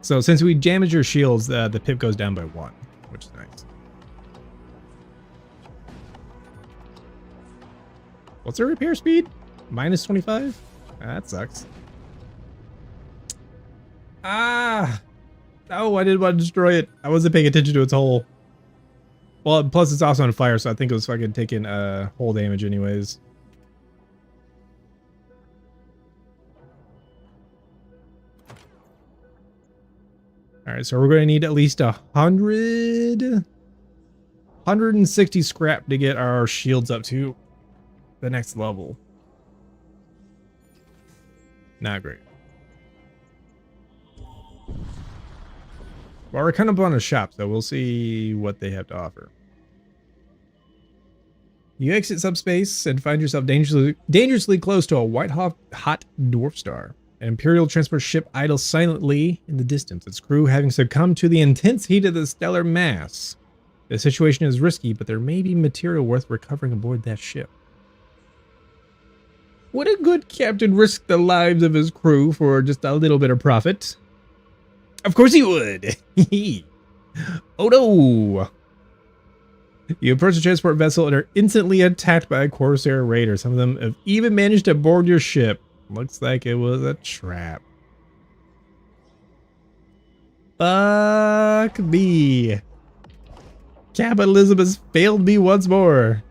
So since we damage your shields, the pip goes down by 1, which is nice. What's their repair speed? Minus 25? That sucks. Ah! Oh, I didn't want to destroy it. I wasn't paying attention to its hull. Well, plus it's also on fire, so I think it was fucking taking hull damage anyways. Alright, so we're going to need at least 160 scrap to get our shields up to the next level. Not great. Well, we're kind of on a shop, so we'll see what they have to offer. You exit subspace and find yourself dangerously close to a white-hot dwarf star. An Imperial transport ship idles silently in the distance, its crew having succumbed to the intense heat of the stellar mass. The situation is risky, but there may be material worth recovering aboard that ship. Would a good captain risk the lives of his crew for just a little bit of profit? Of course he would! Oh no! You approach the transport vessel and are instantly attacked by a Corsair raider. Some of them have even managed to board your ship. Looks like it was a trap. Fuck me. Capitalism has failed me once more.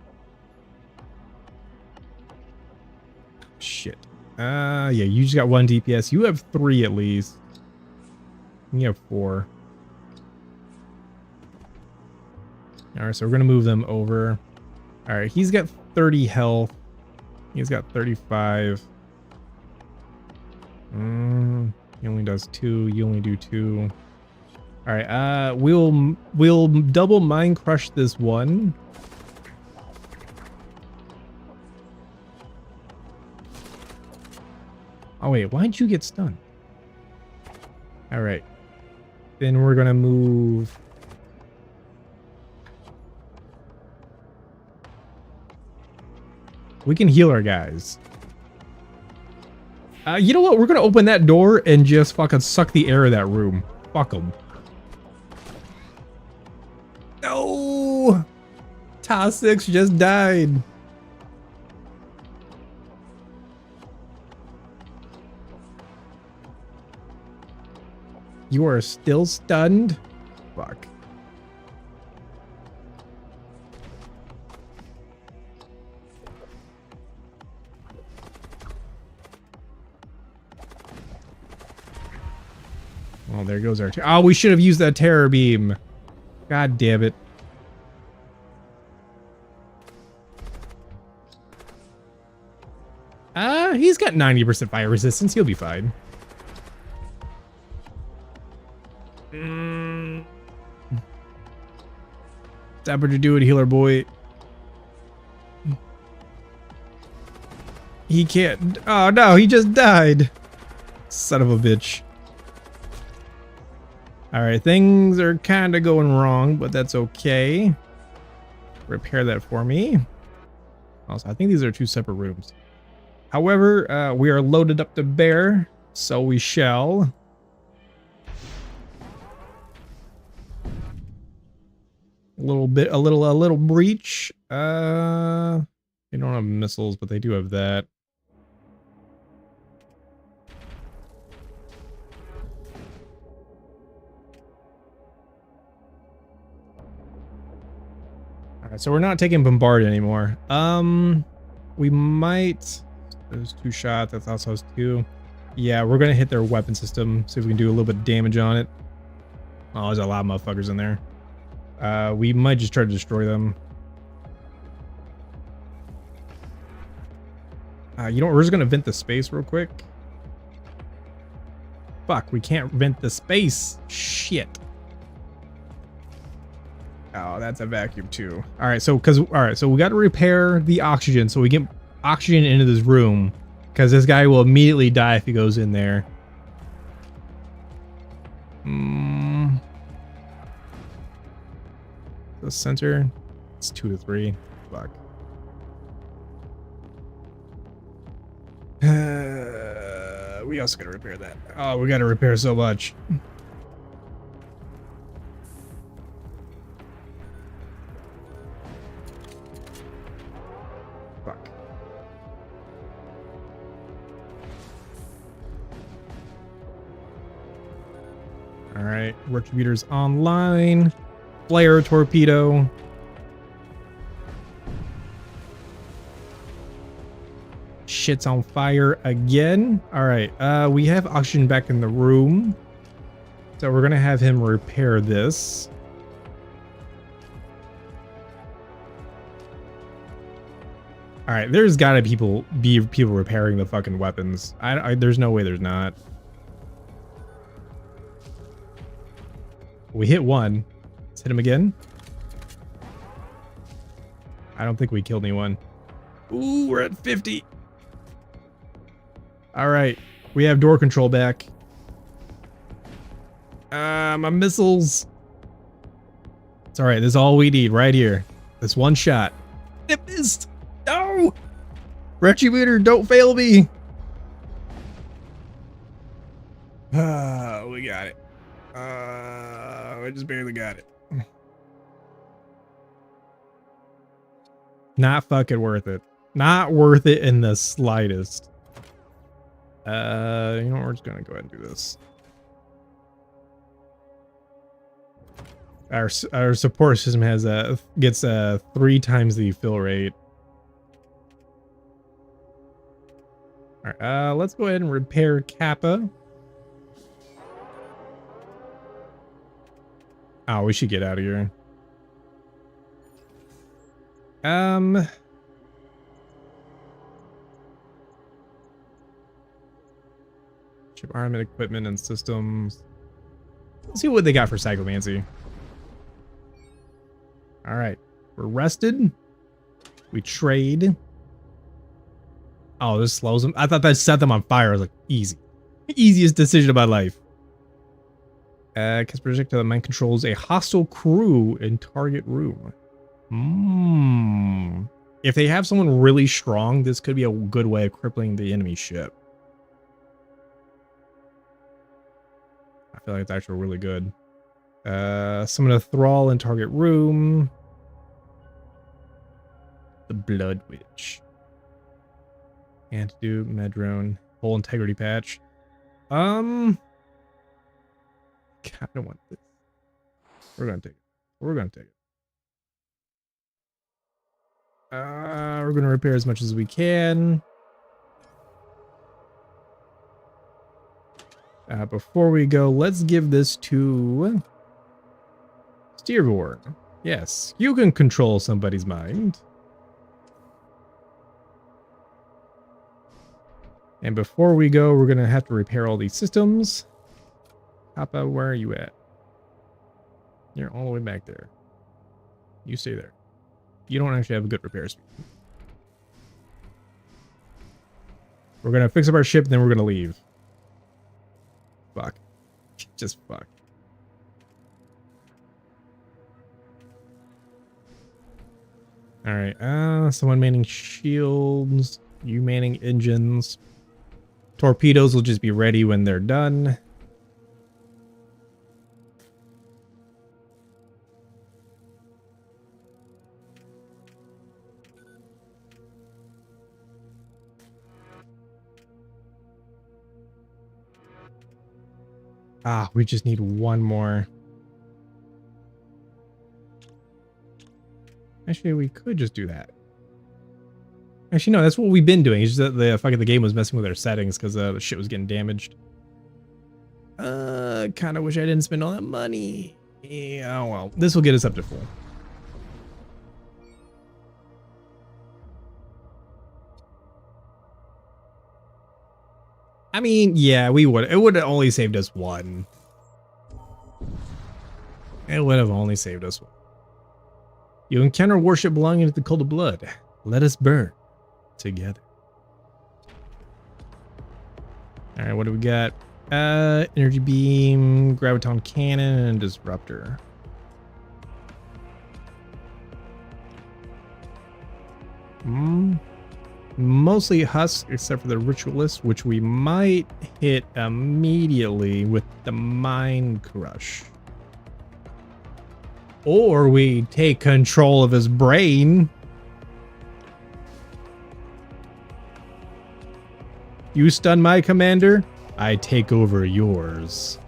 Shit. Yeah, you just got 1 DPS. You have 3 at least. You have 4. Alright, so we're going to move them over. Alright, he's got 30 health. He's got 35. He only does 2. You only do 2. Alright, we'll double mind crush this one. Oh wait, why'd you get stunned? Alright. Then we're gonna move We can heal our guys. You know what? We're gonna open that door and just fucking suck the air of that room. Fuck them. No! Ta-6 just died. You are still stunned? Fuck. Oh, there goes our... Oh, we should have used that terror beam. God damn it. He's got 90% fire resistance. He'll be fine. Stop what you're doing, healer boy. He can't... Oh, no, he just died. Son of a bitch. Alright, things are kind of going wrong, but that's okay. Repair that for me. Also, I think these are two separate rooms. However, we are loaded up to bear, so we shall. A little breach. They don't have missiles, but they do have that. Alright, so we're not taking bombard anymore. We might... There's 2 shots. That's also has 2. Yeah, we're gonna hit their weapon system. See if we can do a little bit of damage on it. Oh, there's a lot of motherfuckers in there. We might just try to destroy them. You know what? We're just gonna vent the space real quick. Fuck, we can't vent the space. Shit. Oh, that's a vacuum too. All right, so we got to repair the oxygen so we get oxygen into this room, because this guy will immediately die if he goes in there. The center, it's 2 to 3. Fuck. We also gotta repair that. Oh, we gotta repair so much. Fuck. All right, Retributor's online. Flare torpedo. Shit's on fire again. All right, we have oxygen back in the room, so we're gonna have him repair this. All right, there's gotta be people repairing the fucking weapons. There's no way there's not. We hit one. Let's hit him again. I don't think we killed anyone. Ooh, we're at 50. All right, we have door control back. My missiles. It's all right. This is all we need right here. This one shot. It missed. No. Retributor, don't fail me. We got it. I just barely got it. Not fucking worth it. Not worth it in the slightest. You know what? We're just gonna go ahead and do this. Our support system has gets 3 times the fill rate. All right, let's go ahead and repair Kappa. Oh, we should get out of here. Ship armament, equipment, and systems. Let's see what they got for psychomancy. All right, we're rested. We trade. Oh, this slows them. I thought that set them on fire. I was like, easy. Easiest decision of my life. Cast projectile mind controls a hostile crew in target room. If they have someone really strong, this could be a good way of crippling the enemy ship. I feel like it's actually really good. Summon a thrall in target room. The Blood Witch. Antidote, Medrone, whole integrity patch. God, I don't want this. We're gonna take it. We're gonna take it. We're gonna repair as much as we can. Before we go, let's give this to Steerborn. Yes, you can control somebody's mind. And before we go, we're gonna have to repair all these systems. Papa, where are you at? You're all the way back there. You stay there. You don't actually have a good repair speed. We're gonna fix up our ship, then we're gonna leave. Fuck. Just fuck. Alright, someone manning shields. You manning engines. Torpedoes will just be ready when they're done. Ah, we just need one more. Actually, we could just do that. Actually, no, that's what we've been doing. It's just that the game was messing with our settings because the shit was getting damaged. Kind of wish I didn't spend all that money. Yeah, well, this will get us up to full. I mean, yeah, we would. It would have only saved us one. It would have only saved us one. You encounter warship belonging to the Cult of Blood. Let us burn together. All right, what do we got? Energy beam, graviton cannon, and disruptor. Mostly husks, except for the ritualist, which we might hit immediately with the mind crush. Or we take control of his brain. You stun my commander, I take over yours.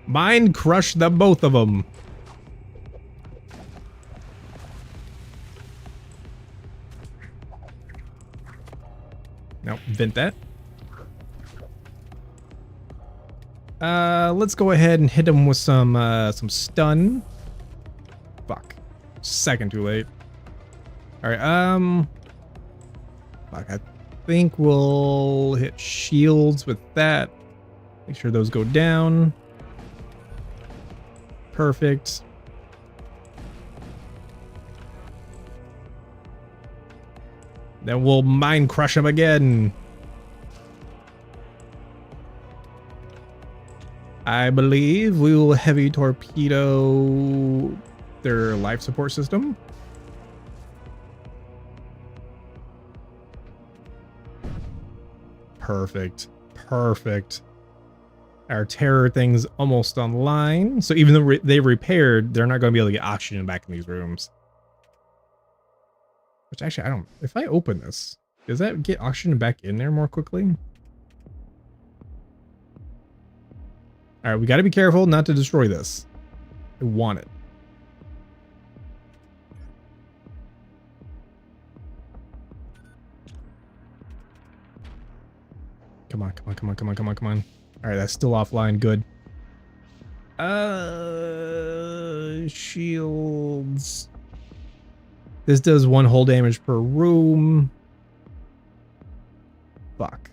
Mind crush the both of them. Now, vent that. Let's go ahead and hit him with some stun. Fuck. Second too late. Alright, fuck, I think we'll hit shields with that. Make sure those go down. Perfect. Then we'll mind crush him again. I believe we will heavy torpedo their life support system. Perfect. Perfect. Our terror thing's almost online. So even though they repaired, they're not going to be able to get oxygen back in these rooms. Which actually, I don't... If I open this, does that get oxygen back in there more quickly? Alright, we got to be careful not to destroy this. I want it. Come on, come on, come on, come on, come on, come on. Alright, that's still offline. Good. Shields. This does 1 hull damage per room. Fuck.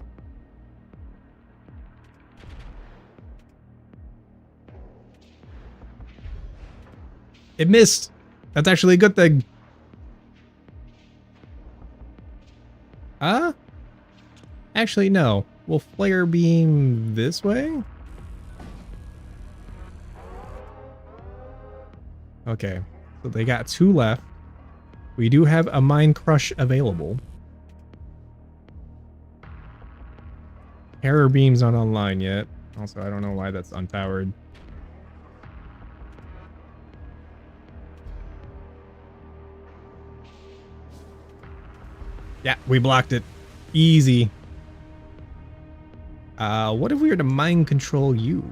It missed. That's actually a good thing. Actually, no. We'll flare beam this way. Okay, so they got 2 left. We do have a Mind Crush available. Terror Beam's not online yet. Also, I don't know why that's unpowered. Yeah, we blocked it. Easy. What if we were to mind control you?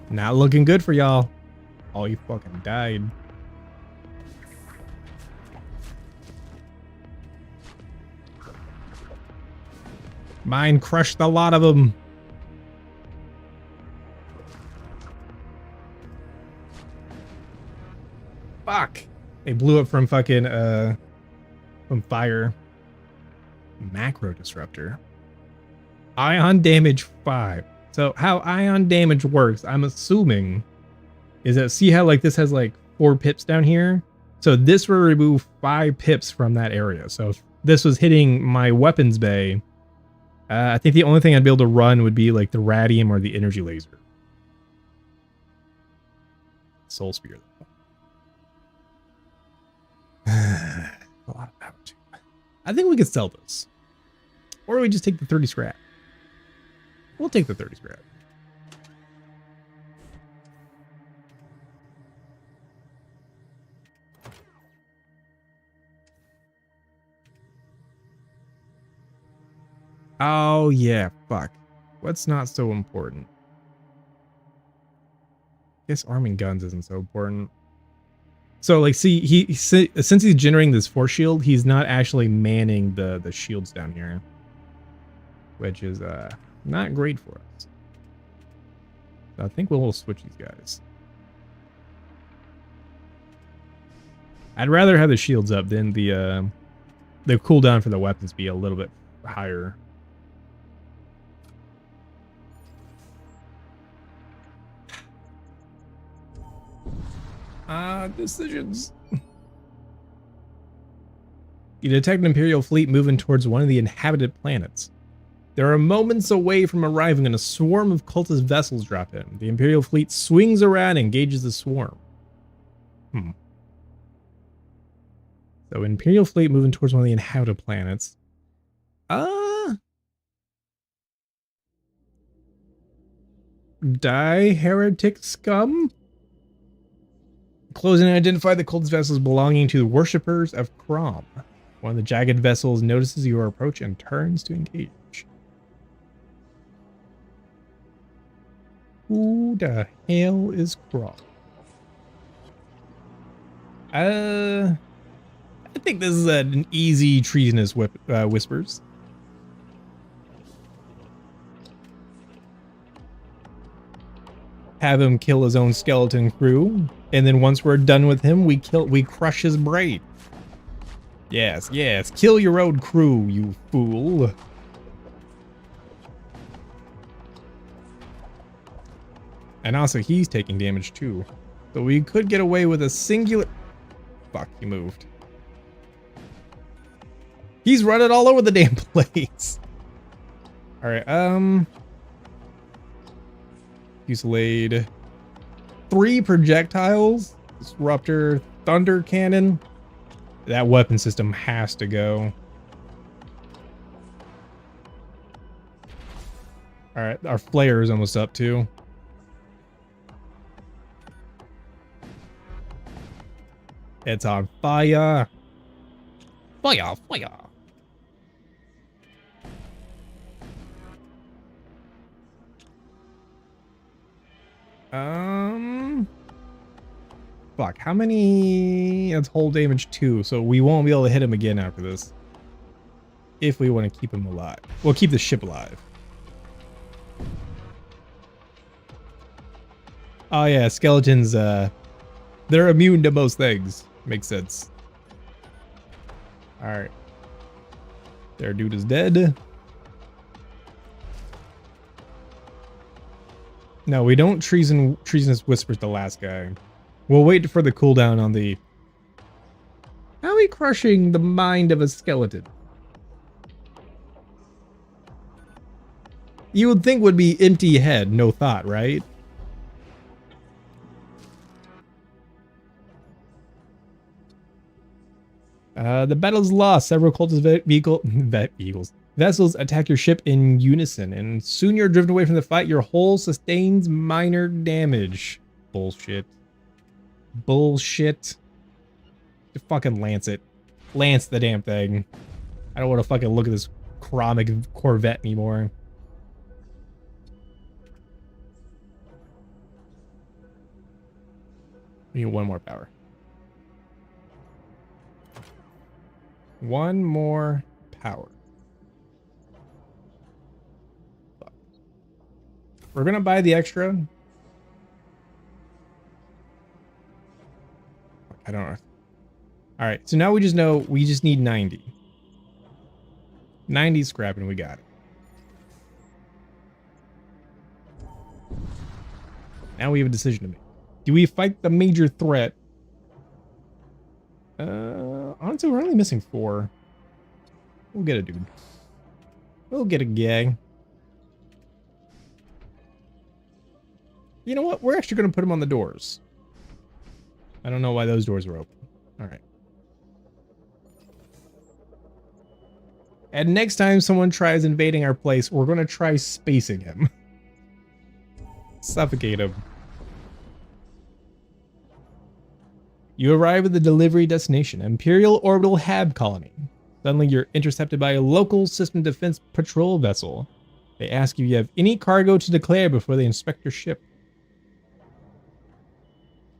Not looking good for y'all. Oh, you fucking died. Mine crushed a lot of them. Fuck. They blew up from fucking, from fire. Macro disruptor. Ion damage 5. So how ion damage works, I'm assuming, is that see how like this has like 4 pips down here? So this will remove 5 pips from that area. So if this was hitting my weapons bay, I think the only thing I'd be able to run would be like the radium or the energy laser. Soul spear. A lot of power too. I think we could sell this. Or we just take the 30 scrap. We'll take the 30 scrap. Oh yeah, fuck. What's not so important? I guess arming guns isn't so important. So like, see, since he's generating this force shield, he's not actually manning the shields down here, which is not great for us. So I think we'll switch these guys. I'd rather have the shields up than the cooldown for the weapons be a little bit higher. Decisions. You detect an Imperial fleet moving towards one of the inhabited planets. They are moments away from arriving and a swarm of cultist vessels drop in. The Imperial fleet swings around and engages the swarm. So Imperial fleet moving towards one of the inhabited planets. Die, heretic scum? Close and identify the cultist vessels belonging to the worshippers of Crom. One of the jagged vessels notices your approach and turns to engage. Who the hell is Crom? I think this is an easy treasonous whispers. Have him kill his own skeleton crew, and then once we're done with him, we crush his brain. Yes, kill your own crew, you fool. And also, he's taking damage too. So we could get away with a singular... Fuck, he moved. He's running all over the damn place. Alright, Fusillade. 3 projectiles. Disruptor. Thunder cannon. That weapon system has to go. Alright, our flare is almost up too. It's on fire. Fire, fire. Fuck, how many? That's whole damage 2, so we won't be able to hit him again after this. If we want to keep him alive. We'll keep the ship alive. Oh yeah, skeletons, they're immune to most things. Makes sense. Alright. Their dude is dead. No, we don't treasonous whispers the last guy. We'll wait for the cooldown on the... How are we crushing the mind of a skeleton? You would think would be empty head, no thought, right? The battle's lost. Several cultist vessels attack your ship in unison, and soon you're driven away from the fight. Your hull sustains minor damage. Bullshit. Bullshit. Just fucking lance it. Lance the damn thing. I don't want to fucking look at this chromic Corvette anymore. We need one more power. One more power. Fuck. We're gonna buy the extra. I don't know. All right, so now we just know we just need 90. 90 scrap and we got it. Now we have a decision to make. Do we fight the major threat? Honestly, we're only missing 4. We'll get a dude. We'll get a gang. You know what? We're actually going to put him on the doors. I don't know why those doors were open. All right. And next time someone tries invading our place, we're going to try spacing him. Suffocate him. You arrive at the delivery destination, Imperial Orbital Hab Colony. Suddenly, you're intercepted by a local system defense patrol vessel. They ask you if you have any cargo to declare before they inspect your ship.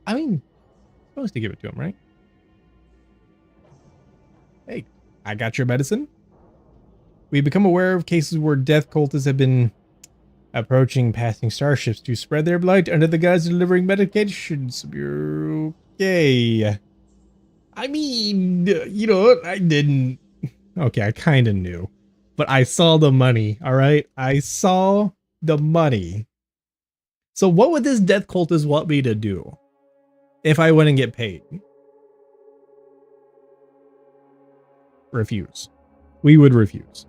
I mean, supposed to give it to him, right? Hey, I got your medicine. We've become aware of cases where death cultists have been approaching passing starships to spread their blight under the guise of delivering medications. You're okay. I mean, you know, I didn't. Okay, I kind of knew. But I saw the money, all right? I saw the money. So what would this death cultist want me to do if I wouldn't get paid? Refuse. We would refuse.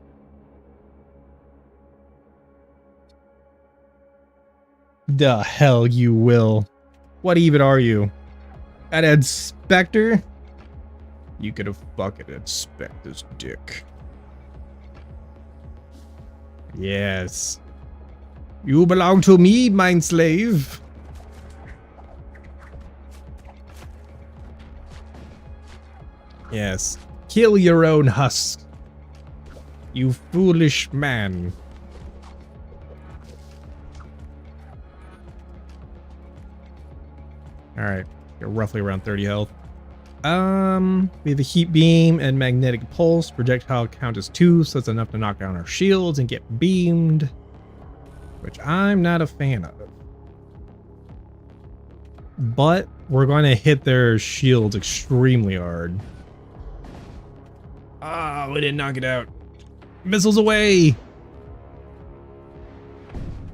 The hell you will. What even are you? An inspector? You could have fucking inspect this dick. Yes. You belong to me, mind slave. Yes. Kill your own husk. You foolish man. Alright. You're roughly around 30 health. We have a heat beam and magnetic pulse. Projectile count is 2, so it's enough to knock down our shields and get beamed. Which I'm not a fan of. But we're going to hit their shields extremely hard. Ah, we didn't knock it out. Missiles away!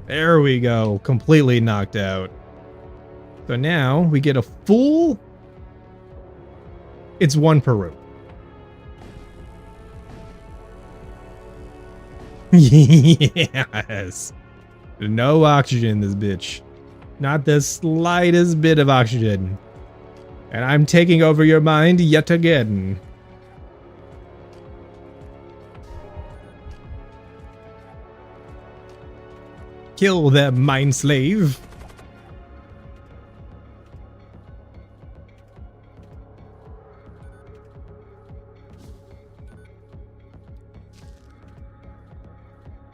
There we go. Completely knocked out. So now we get a full... It's 1 per room. Yes. No oxygen in this bitch. Not the slightest bit of oxygen. And I'm taking over your mind yet again. Kill that mind slave.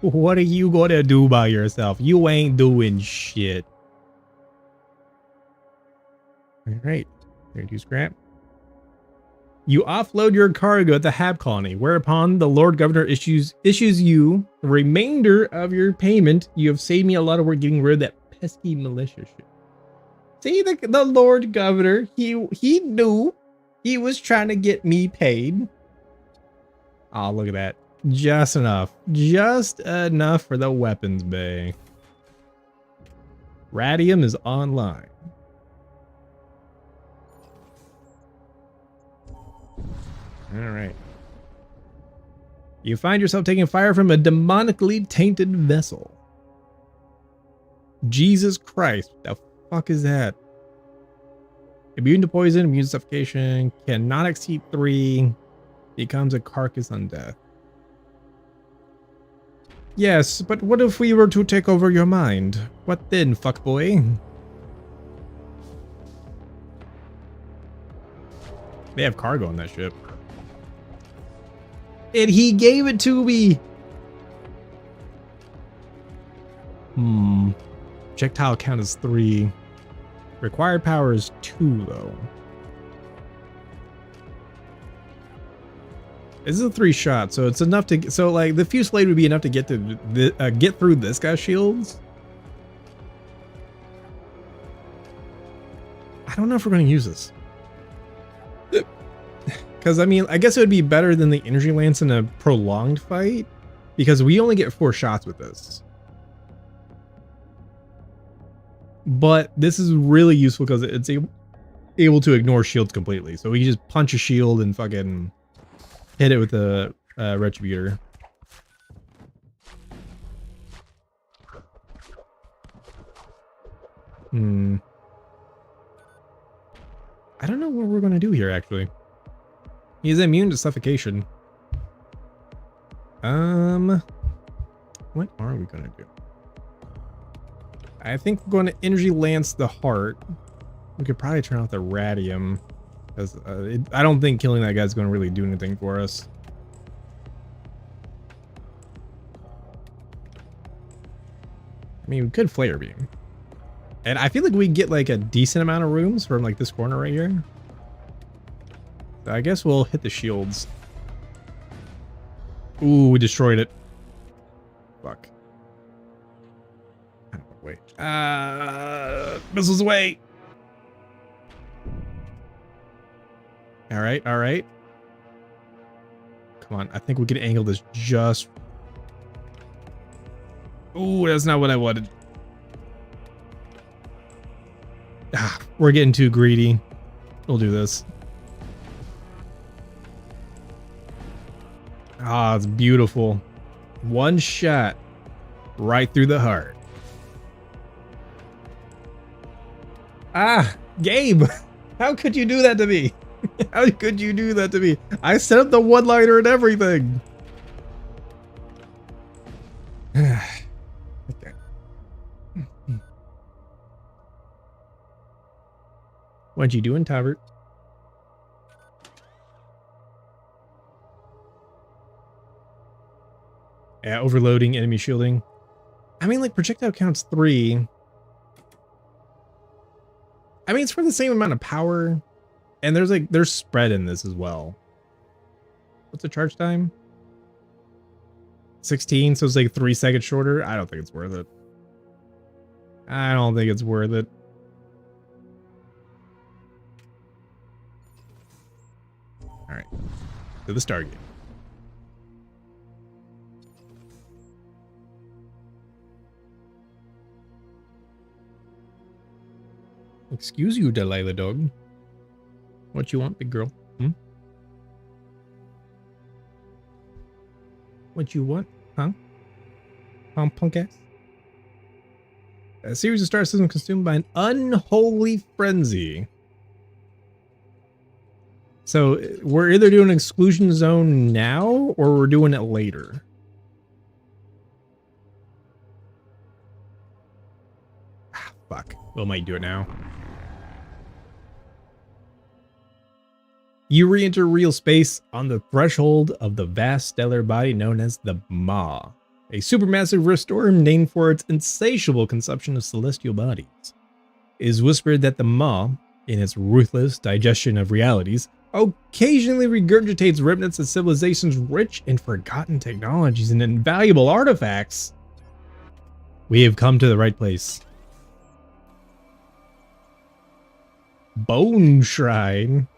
What are you gonna do by yourself? You ain't doing shit. Alright, 32 scrap. You offload your cargo at the Hab Colony, whereupon the Lord Governor issues you the remainder of your payment. You have saved me a lot of work getting rid of that pesky militia shit. See, the Lord Governor, he knew he was trying to get me paid. Oh, look at that. Just enough. Just enough for the weapons bay. Radium is online. Alright. You find yourself taking fire from a demonically tainted vessel. Jesus Christ. What the fuck is that? Immune to poison, immune to suffocation, cannot exceed 3, becomes a carcass on death. Yes, but what if we were to take over your mind? What then, fuckboy? They have cargo on that ship. And he gave it to me! Projectile count is 3. Required power is 2, though. This is a 3-shot, so it's enough to... So, like, the Fusillade would be enough to get to get through this guy's shields. I don't know if we're going to use this. Because, I mean, I guess it would be better than the Energy Lance in a prolonged fight. Because we only get 4 shots with this. But this is really useful because it's able to ignore shields completely. So we can just punch a shield and fucking hit it with a Retributor. I don't know what we're going to do here, actually. He's immune to suffocation. What are we going to do? I think we're going to Energy Lance the heart. We could probably turn off the radium. Because I don't think killing that guy is going to really do anything for us. I mean, we could Flare Beam. And I feel like we get like a decent amount of rooms from like this corner right here. So I guess we'll hit the shields. Ooh, we destroyed it. Fuck. Wait. Missiles away. All right, all right. Come on, I think we can angle this just... Ooh, that's not what I wanted. Ah, we're getting too greedy. We'll do this. Ah, it's beautiful. One shot right through the heart. Ah, Gabe, how could you do that to me? How could you do that to me? I set up the one-liner and everything. Okay. What you doing, Talbert? Yeah, overloading, enemy shielding. I mean, like, projectile counts 3. I mean, it's for the same amount of power. And there's spread in this as well. What's the charge time? 16, so it's like 3 seconds shorter. I don't think it's worth it. I don't think it's worth it. Alright. To the Stargate. Excuse you, Delilah dog. What you want, big girl? What you want? Huh? Punk ass? A series of star systems consumed by an unholy frenzy. So we're either doing exclusion zone now or we're doing it later. Ah, fuck. We might do it now. You re-enter real space on the threshold of the vast stellar body known as the Maw, a supermassive rift storm named for its insatiable consumption of celestial bodies. It is whispered that the Maw, in its ruthless digestion of realities, occasionally regurgitates remnants of civilization's rich and forgotten technologies and invaluable artifacts. We have come to the right place. Bone Shrine.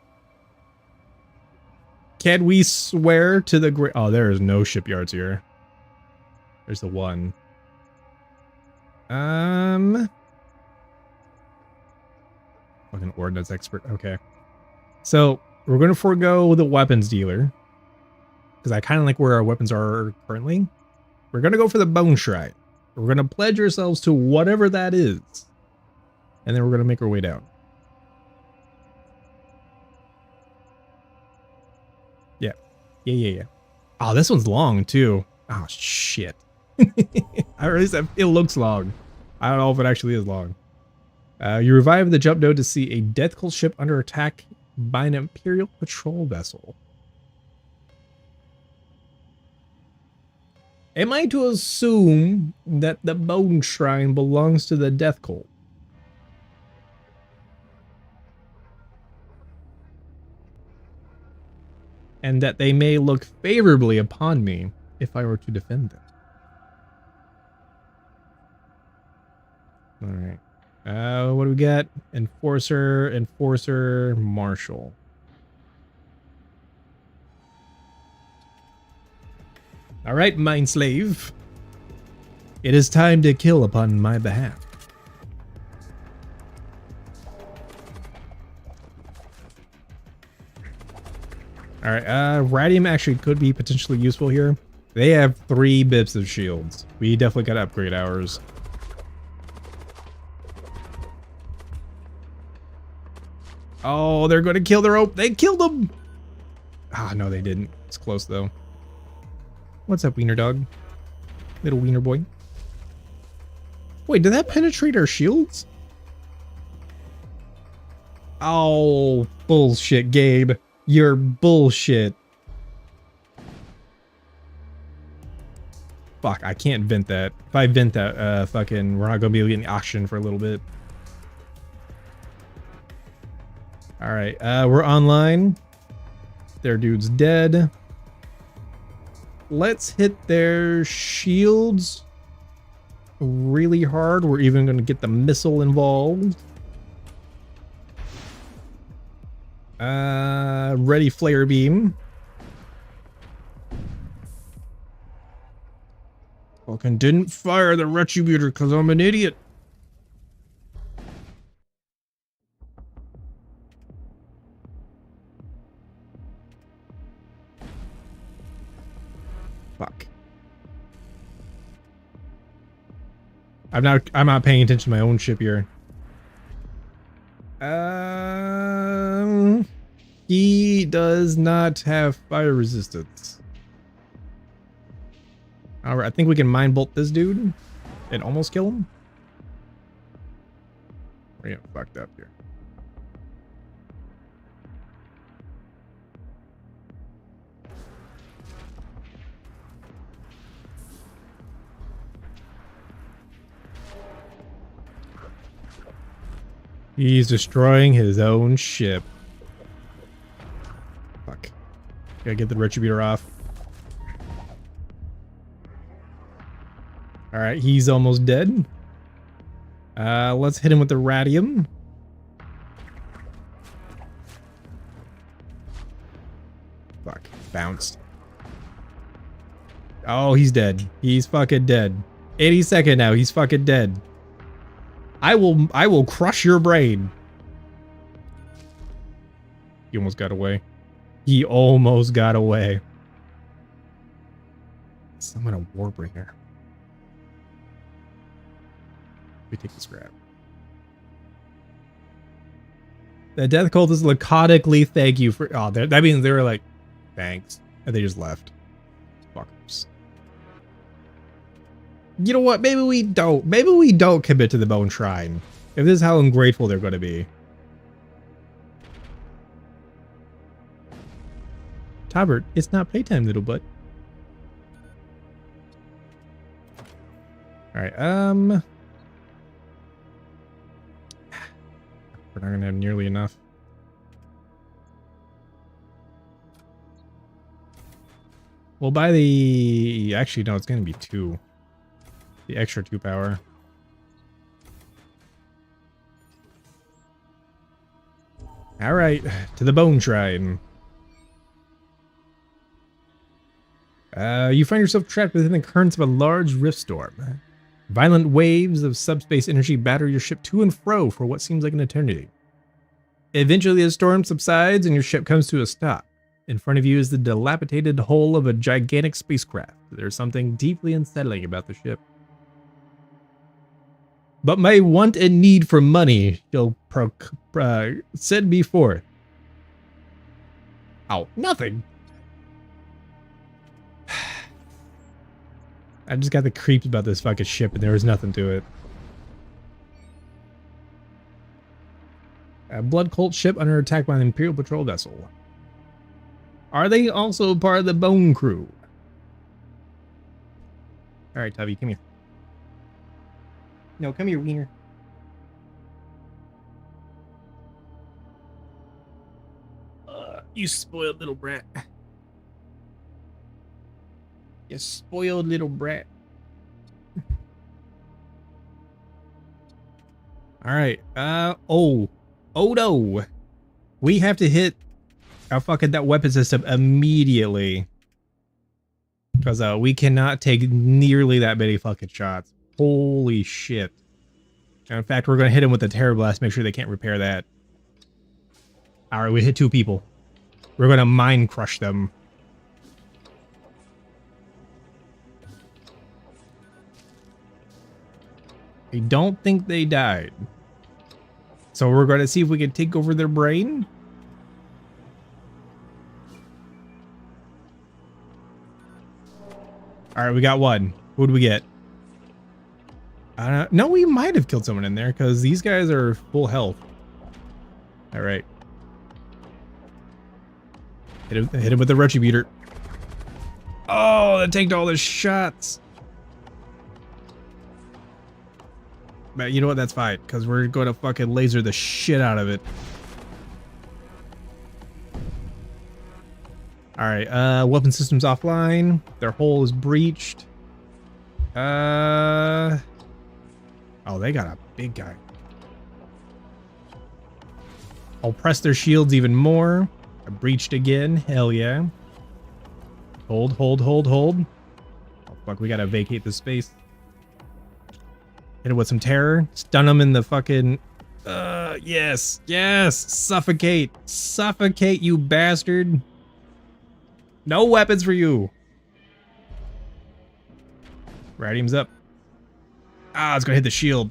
Can we swear to the great... Oh, there is no shipyards here. There's the one. Fucking ordnance expert. Okay. So, we're going to forego the weapons dealer. Because I kind of like where our weapons are currently. We're going to go for the Bone Shrine. We're going to pledge ourselves to whatever that is. And then we're going to make our way down. Yeah. Yeah. Oh, this one's long too. Oh, shit. I realize that it looks long. I don't know if it actually is long. You revive the jump node to see a Death Cult ship under attack by an Imperial patrol vessel. Am I to assume that the Bone Shrine belongs to the Death Cult? And that they may look favorably upon me if I were to defend them. Alright. What do we got? Enforcer, Marshal. Alright, Mind Slave. It is time to kill upon my behalf. Alright, Radium actually could be potentially useful here. They have 3 bips of shields. We definitely gotta upgrade ours. Oh, they're gonna kill their own. They killed them! Ah, no, they didn't. It's close, though. What's up, wiener dog? Little wiener boy. Wait, did that penetrate our shields? Oh, bullshit, Gabe. You're bullshit. Fuck, I can't vent that. If I vent that, fucking, we're not gonna be able to get any oxygen for a little bit. Alright, we're online. Their dude's dead. Let's hit their shields really hard. We're even gonna get the missile involved. Ready flare beam. Fucking didn't fire the retributor because I'm an idiot. Fuck. I'm not paying attention to my own ship here. He does not have fire resistance. Alright, I think we can mind bolt this dude and almost kill him. We're getting fucked up here. He's destroying his own ship. Fuck. Gotta get the retributor off. Alright, he's almost dead. Let's hit him with the radium. Fuck. Bounced. Oh, he's dead. He's fucking dead. 82nd now. He's fucking dead. I will crush your brain. He almost got away. He almost got away. Summon a Warbringer. We take the scrap. The Death Cult is laconically thank you for. Oh, that means they were like, thanks, and they just left. Fuckers. You know what? Maybe we don't. Maybe we don't commit to the Bone Shrine. If this is how ungrateful they're going to be. Tobert, it's not playtime, little butt. All right. We're not gonna have nearly enough. We'll buy the. Actually, no, it's gonna be 2. The extra 2 power. All right, to the Bone Shrine. You find yourself trapped within the currents of a large rift storm. Violent waves of subspace energy batter your ship to and fro for what seems like an eternity. Eventually, the storm subsides and your ship comes to a stop. In front of you is the dilapidated hull of a gigantic spacecraft. There's something deeply unsettling about the ship. But my want and need for money shall send me forth. Oh, nothing. I just got the creeps about this fucking ship and there was nothing to it. A blood cult ship under attack by an Imperial patrol vessel. Are they also part of the Bone Crew? Alright, Tubby, come here. No, come here, Wiener. You spoiled little brat. You spoiled little brat. Alright, oh no. We have to hit our fucking that weapon system immediately. Because we cannot take nearly that many fucking shots. Holy shit. And in fact, we're going to hit him with the Terror Blast, make sure they can't repair that. Alright, we hit 2 people. We're going to mind crush them. I don't think they died. So we're going to see if we can take over their brain. Alright, we got 1. Who do we get? No, we might have killed someone in there because these guys are full health. Alright. Hit him with the Retributor. Oh, that tanked all the shots. But you know what? That's fine, because we're going to fucking laser the shit out of it. Alright, weapon systems offline. Their hull is breached. Oh, they got a big guy. I'll press their shields even more. I breached again. Hell yeah. Hold. Oh, fuck, we gotta vacate this space. Hit it with some terror. Stun them in the fucking... yes. Suffocate. Suffocate, you bastard. No weapons for you. Radium's up. Ah, it's gonna hit the shield.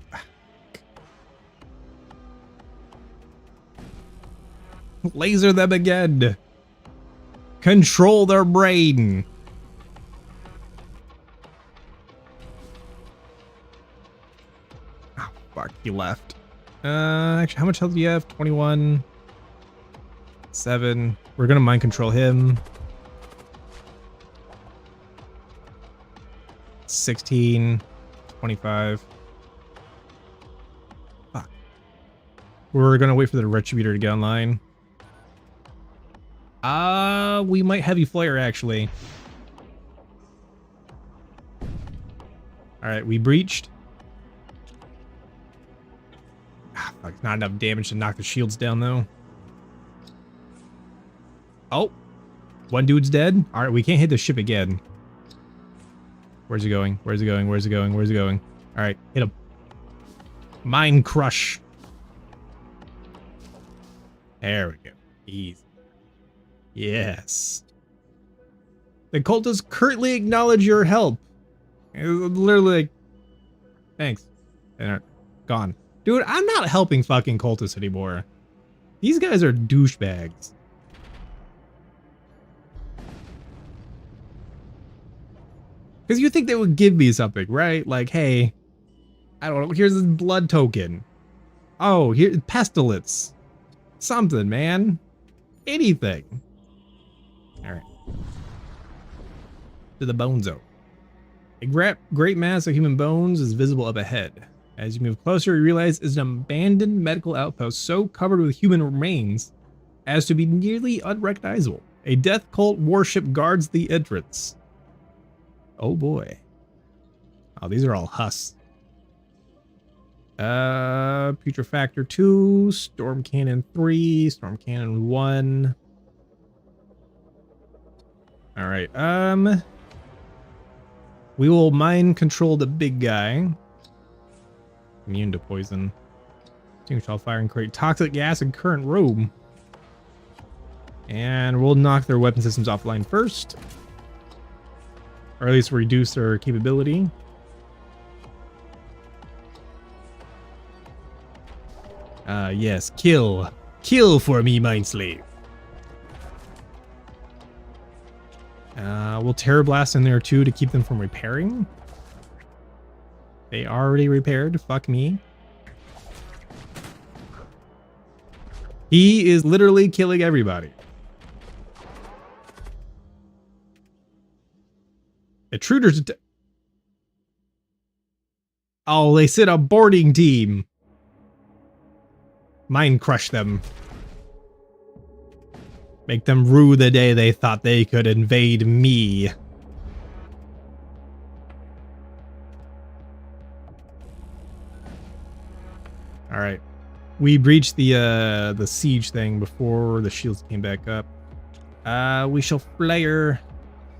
Laser them again. Control their brain. Oh, fuck, he left. Actually, how much health do you have? 21. 7. We're gonna mind control him. 16. 25. Fuck. We're gonna wait for the Retributor to get online. We might heavy flare actually. Alright, we breached. Ah, fuck, not enough damage to knock the shields down though. Oh, 1 dude's dead. Alright, we can't hit the ship again. Where's he going? Where's he going? Where's he going? Where's he going? Alright, hit him. Mind crush. There we go. Easy. Yes. The cultists currently acknowledge your help. Literally like, thanks. And are gone. Dude, I'm not helping fucking cultists anymore. These guys are douchebags. Because you think they would give me something, right? Like, hey, I don't know, here's this blood token. Oh, here, pestilence. Something, man. Anything. Alright. To the bone zone. A great mass of human bones is visible up ahead. As you move closer, you realize it's an abandoned medical outpost so covered with human remains as to be nearly unrecognizable. A death cult warship guards the entrance. Oh boy. Oh, these are all husks. Putrefactor 2, Storm Cannon 3, Storm Cannon 1. Alright, we will mind control the big guy. Immune to poison. Extinguish all fire and create toxic gas in current room. And we'll knock their weapon systems offline first. Or at least reduce their capability. Yes, kill. Kill for me, Mind Slave. We'll Terror Blast in there too to keep them from repairing. They already repaired. Fuck me. He is literally killing everybody. Intruders. Oh, they sent a boarding team. Mind crush them. Make them rue the day they thought they could invade me. All right. We breached the siege thing before the shields came back up. We shall flare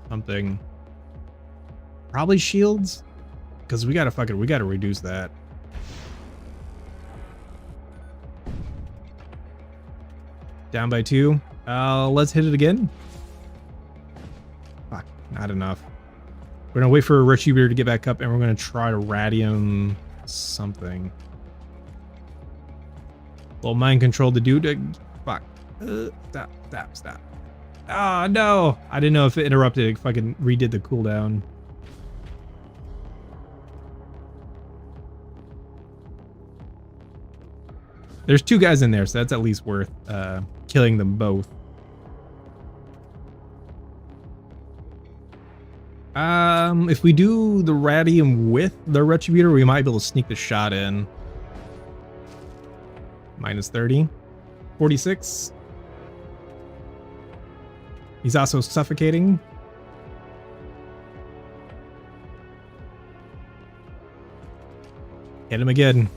something. Probably shields, because we gotta reduce that. Down by 2. Let's hit it again. Fuck, not enough. We're gonna wait for a Retributor to get back up, and we're gonna try to radium something. Little mind control the dude. Fuck. Stop. Oh, no. I didn't know if it interrupted. It fucking redid the cooldown. There's 2 guys in there, so that's at least worth killing them both. If we do the radium with the Retributor, we might be able to sneak the shot in. Minus 30. 46. He's also suffocating. Hit him again.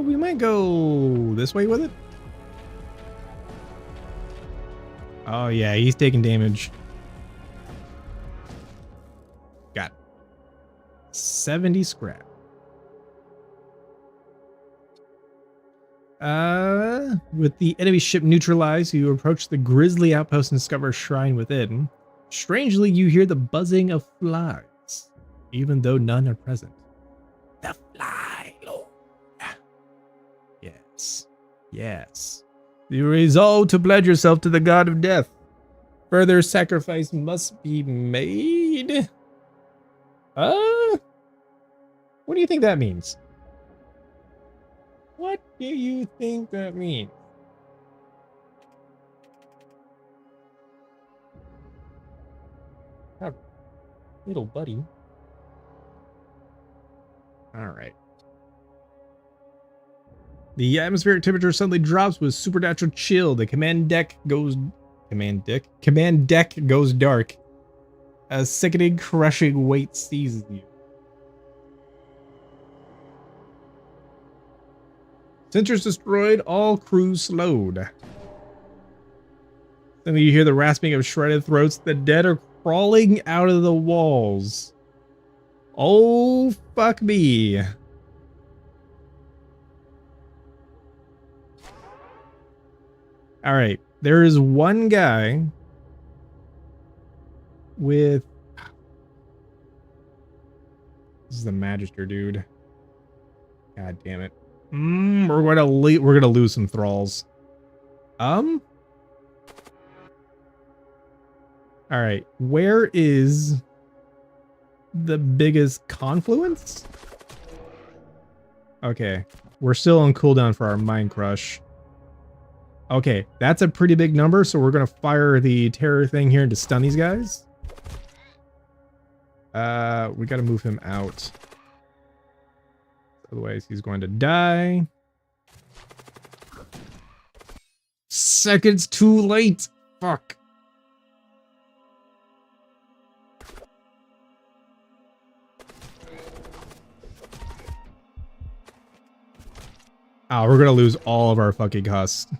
We might go this way with it. Oh yeah, he's taking damage. Got 70 scrap. With the enemy ship neutralized, you approach the grisly outpost and discover a shrine within. Strangely, you hear the buzzing of flies, even though none are present. The fly lord. Yes. Yes. You resolve to pledge yourself to the god of death. Further sacrifice must be made. What do you think that means? What do you think that means? Oh, little buddy. All right. The atmospheric temperature suddenly drops with supernatural chill. The command deck goes dark. A sickening, crushing weight seizes you. Sensors destroyed, all crews slowed. Then you hear the rasping of shredded throats. The dead are crawling out of the walls. Oh, fuck me. All right, there is one guy with... This is the Magister dude. God damn it. We're gonna lose some thralls. All right, where is the biggest confluence? Okay, we're still on cooldown for our Mind Crush. Okay, that's a pretty big number, so we're gonna fire the terror thing here to stun these guys. We gotta move him out. Otherwise, he's going to die. Seconds too late. Fuck. Oh, we're gonna lose all of our fucking husks.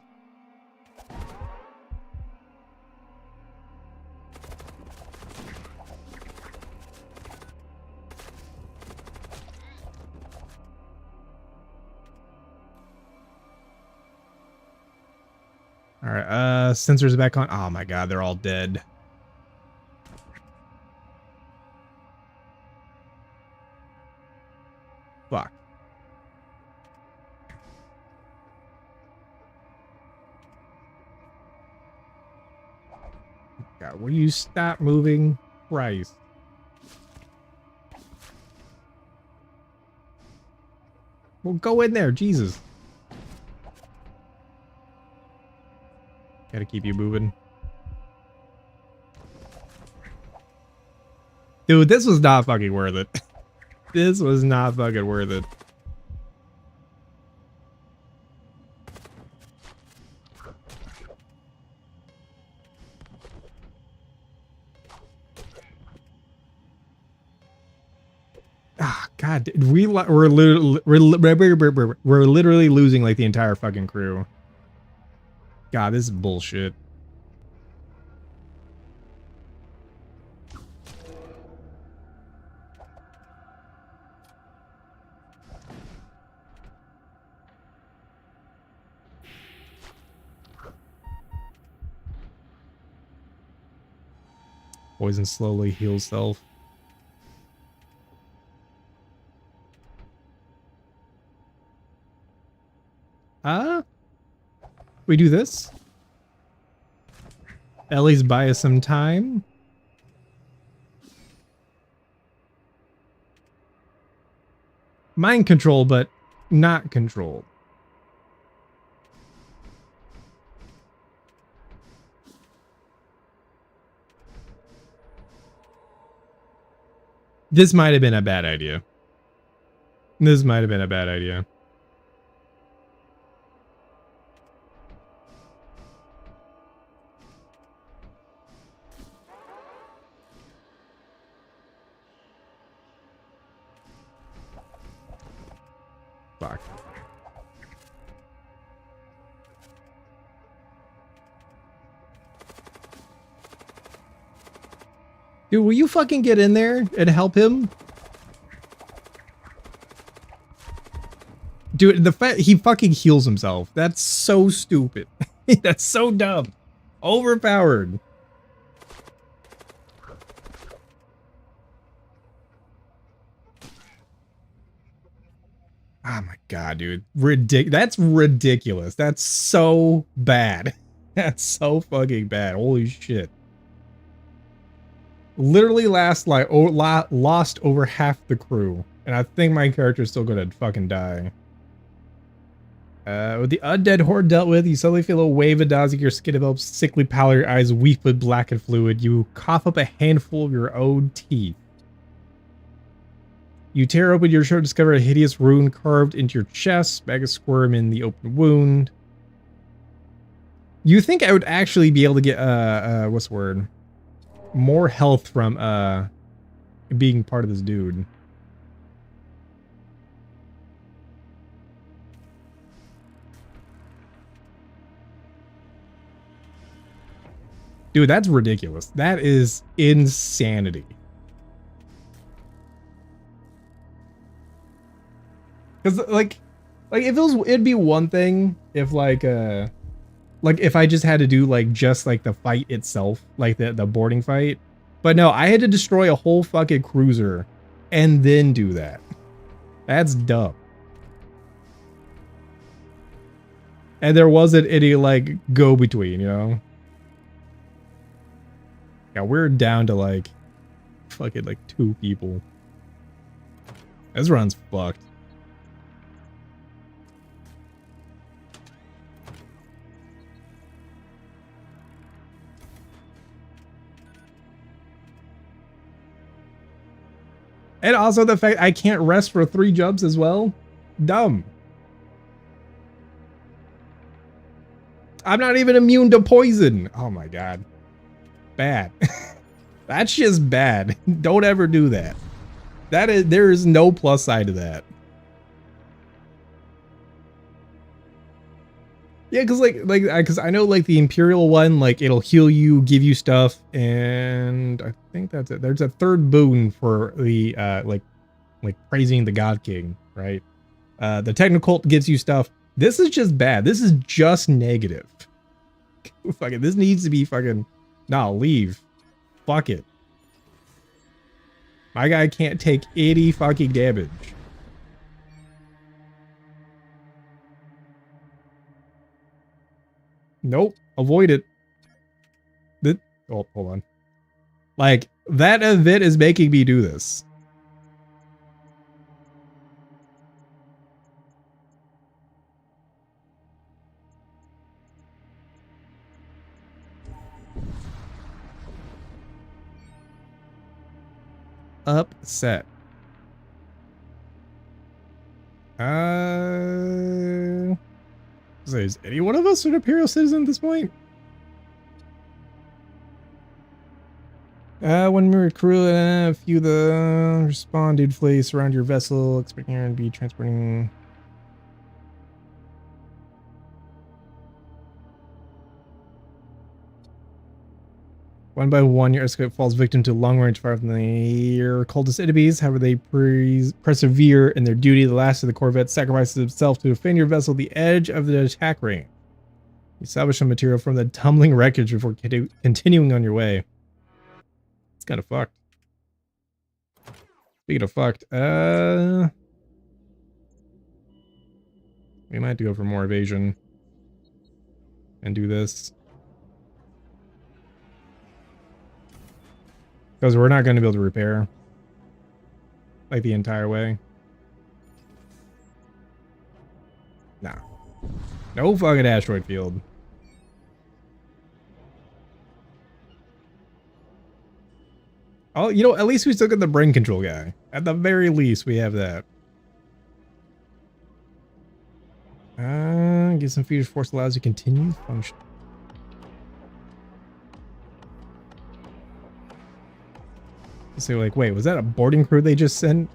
All right, sensors back on. Oh my god, they're all dead. God, will you stop moving? Christ. Well, go in there, Jesus. Gotta keep you moving. Dude, this was not fucking worth it. This was not fucking worth it. Ah, God, we're literally losing like the entire fucking crew. God, this is bullshit. Poison slowly heals self. We do this. At least buy us some time. Mind control, but not controlled. This might have been a bad idea. This might have been a bad idea. Fuck. Dude, will you fucking get in there and help him? Dude, the fact he fucking heals himself. That's so stupid. That's so dumb. Overpowered. Oh my God, dude. That's ridiculous. That's so bad. That's so fucking bad. Holy shit. Literally lost over half the crew. And I think my character's still gonna fucking die. With the undead horde dealt with, you suddenly feel a wave of nausea, your skin develops sickly pallor, your eyes weak with blackened fluid. You cough up a handful of your own teeth. You tear open your shirt, discover a hideous rune carved into your chest. Maggots squirm in the open wound. You think I would actually be able to get what's the word? More health from being part of this dude. Dude, that's ridiculous. That is insanity. Cause like if it'd be one thing if like if I just had to do like just like the fight itself, like the boarding fight. But no, I had to destroy a whole fucking cruiser and then do that. That's dumb. And there wasn't any like go between, you know? Yeah, we're down to like fucking like 2 people. This run's fucked. And also the fact I can't rest for 3 jumps as well. Dumb. I'm not even immune to poison. Oh my God. Bad. That's just bad. Don't ever do that. There is no plus side to that. Yeah, because I know like the Imperial one, like it'll heal you, give you stuff, and I think that's it. There's a 3rd boon for the like praising the God King, right? The Technicult gives you stuff. This is just bad. This is just negative. Fucking, this needs to be fucking. Nah, leave. Fuck it. My guy can't take any fucking damage. Nope. Avoid it. Oh, hold on. Like, that event is making me do this. Upset. So is any one of us an Imperial citizen at this point? When we recruit, a few of the respond, dude, flee, surround your vessel, expecting her to be transporting. One by one, your escort falls victim to long-range fire from your cultist enemies. However, they persevere in their duty. The last of the corvette sacrifices himself to defend your vessel at the edge of the attack range. You salvage some material from the tumbling wreckage before continuing on your way. It's kind of fucked. Speaking of fucked, we might have to go for more evasion and do this. Because we're not going to be able to repair. Like the entire way. Nah. No fucking asteroid field. Oh, you know, at least we still got the brain control guy. At the very least, we have that. Get some feeder force allows you to continue function. So like, wait, was that a boarding crew they just sent?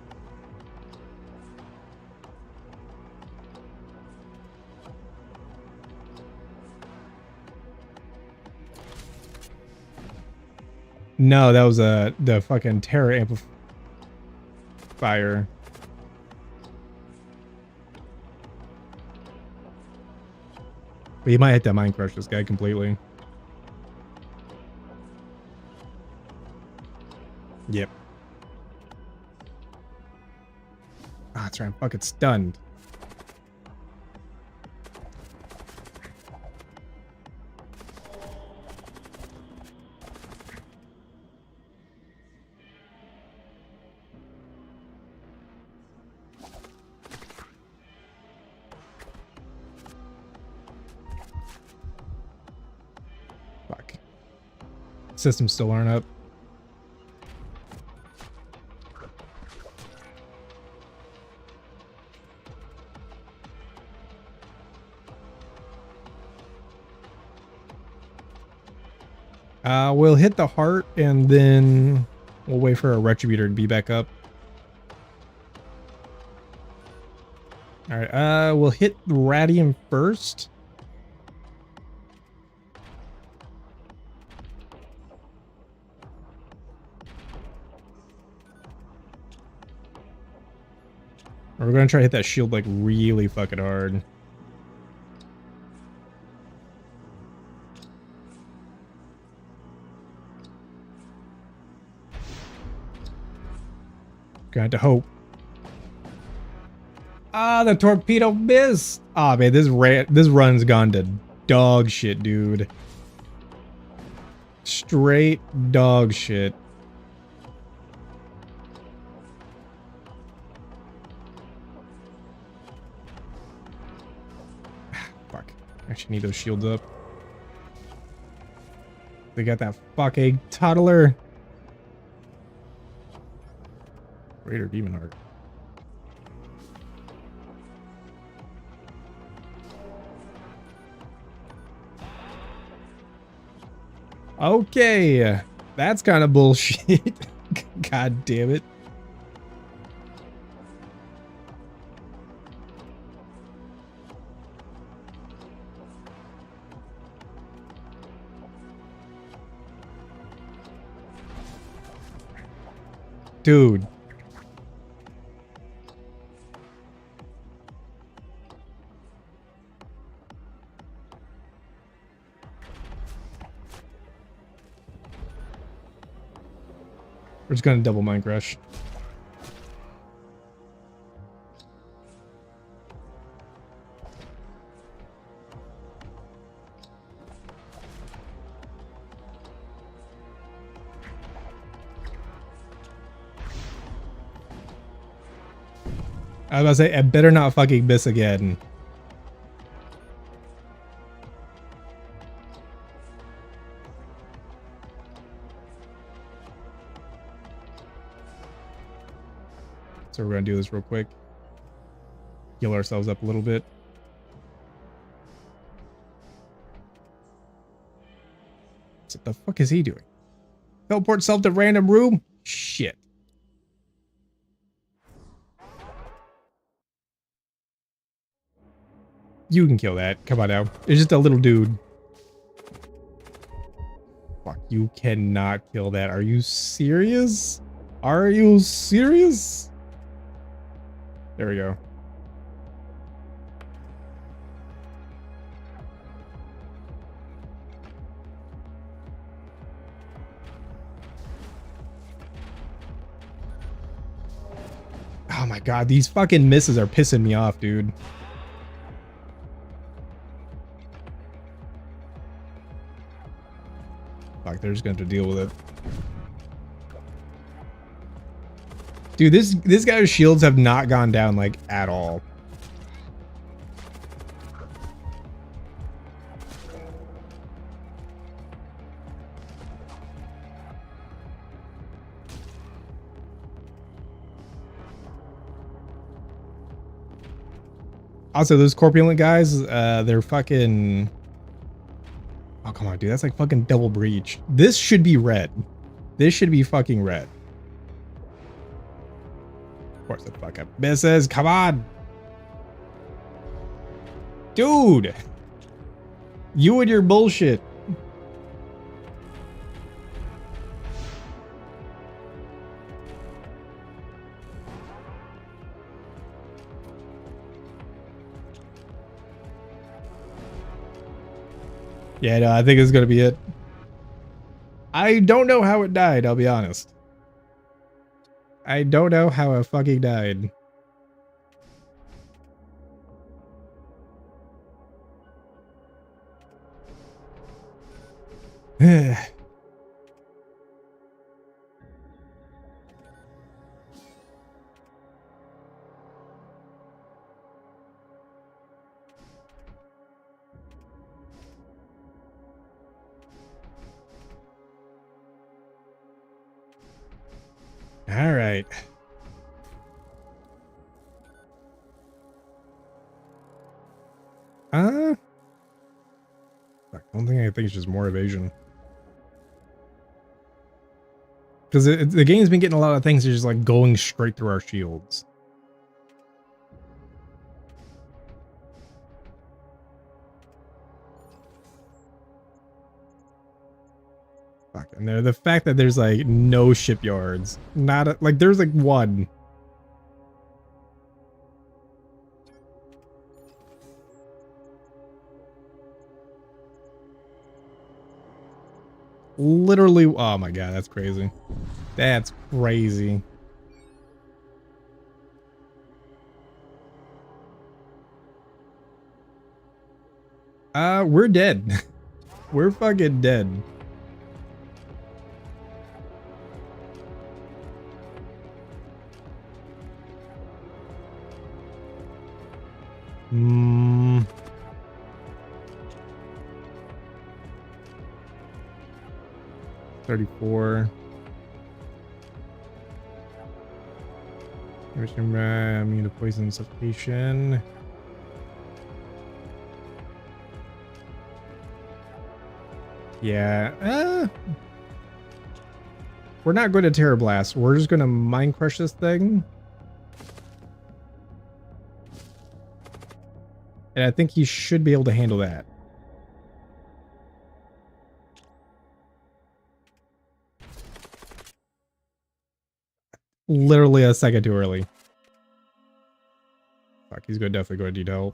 No, that was the fucking terror amplifier. But you might have to mind crush this guy completely. Yep. Ah, that's right. I'm fucking stunned. Fuck. Systems still aren't up. We'll hit the heart and then we'll wait for our retributor to be back up. All right, we'll hit the radium first. We're gonna try to hit that shield like really fucking hard. Gonna have to hope. Ah, the torpedo missed. Ah, man, this run's gone to dog shit, dude. Straight dog shit. Fuck. Actually need those shields up. They got that fucking toddler. Raider Demon Heart. Okay, that's kind of bullshit. God damn it. Dude. We're just gonna double mind crush. I was about to say, I better not fucking miss again. So we're gonna do this real quick. Heal ourselves up a little bit. What the fuck is he doing? Teleport self to random room? Shit. You can kill that. Come on now. It's just a little dude. Fuck, you cannot kill that. Are you serious? Are you serious? There we go. Oh my god, these fucking misses are pissing me off, dude. Fuck, they're just gonna have to deal with it. Dude, this guy's shields have not gone down, like, at all. Also, those corpulent guys, they're fucking... Oh, come on, dude. That's like fucking double breach. This should be red. This should be fucking red. Of course the fuck up misses. Come on. Dude. You and your bullshit. Yeah, no, I think it's gonna be it. I don't know how it died, I'll be honest. I don't know how it fucking died. All right. I don't think it's just more evasion. Because the game's been getting a lot of things that are just like going straight through our shields. Fuck, and the fact that there's like no shipyards, like there's like one. Literally, oh my god, that's crazy. That's crazy. We're dead. We're fucking dead. Hmm. $34. Immune to poison and suffocation. Yeah. We're not going to Terror Blast. We're just going to Mind Crush this thing. And I think he should be able to handle that. Literally a second too early. Fuck, he's gonna definitely go to detail.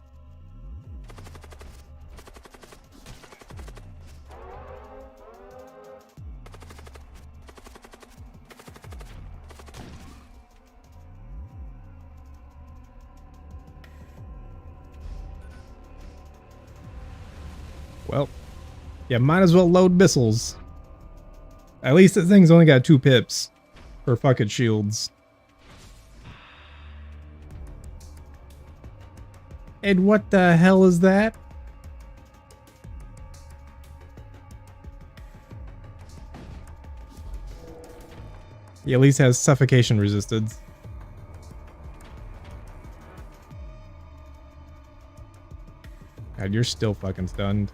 Well, yeah, might as well load missiles. At least this thing's only got 2 pips for fucking shields. And what the hell is that? He at least has suffocation resistance. God, you're still fucking stunned.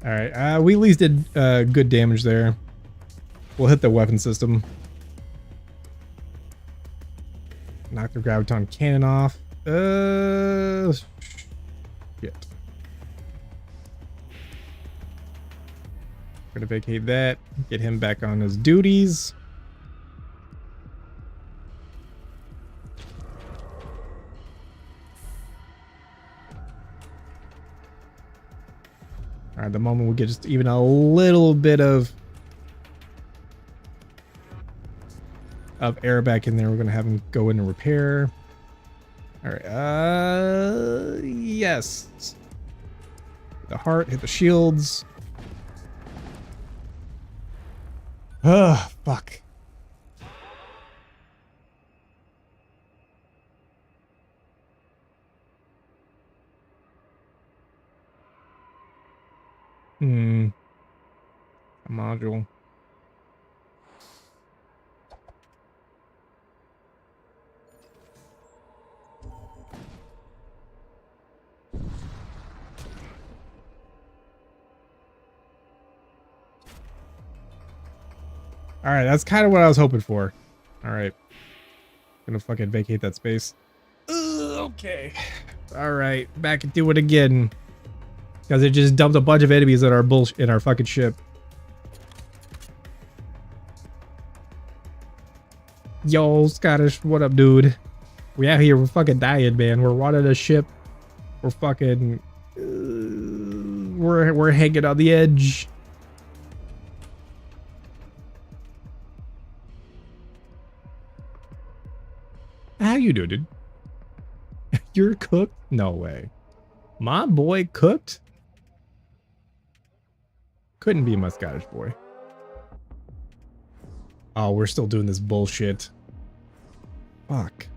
Alright, we at least did good damage there. We'll hit the weapon system. Knock the graviton cannon off. Shit. We're gonna vacate that. Get him back on his duties. Alright, the moment we get just even a little bit of air back in there, we're gonna have him go in and repair. Alright, yes. Hit the heart, hit the shields. Ugh, fuck. A module. All right, that's kind of what I was hoping for. All right, gonna fucking vacate that space. Okay. All right, back and do it again. Because it just dumped a bunch of enemies in our fucking ship. Yo, Scottish, what up, dude? We out here, we're fucking dying, man. We're wanting a ship. We're fucking... we're hanging on the edge. How you doing, dude? You're cooked? No way. My boy cooked? Couldn't be my Scottish boy. Oh, we're still doing this bullshit. Fuck.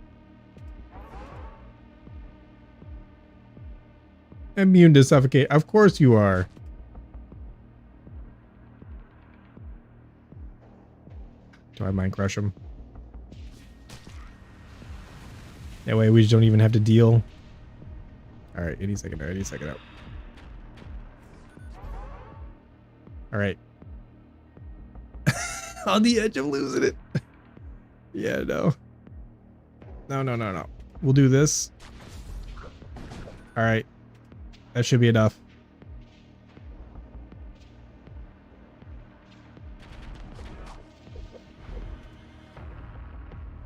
Immune to suffocate. Of course you are. Do I mind crush him? That way we just don't even have to deal. Alright, any second out, any second out. Alright. On the edge of losing it. Yeah, no. No. We'll do this. Alright. That should be enough.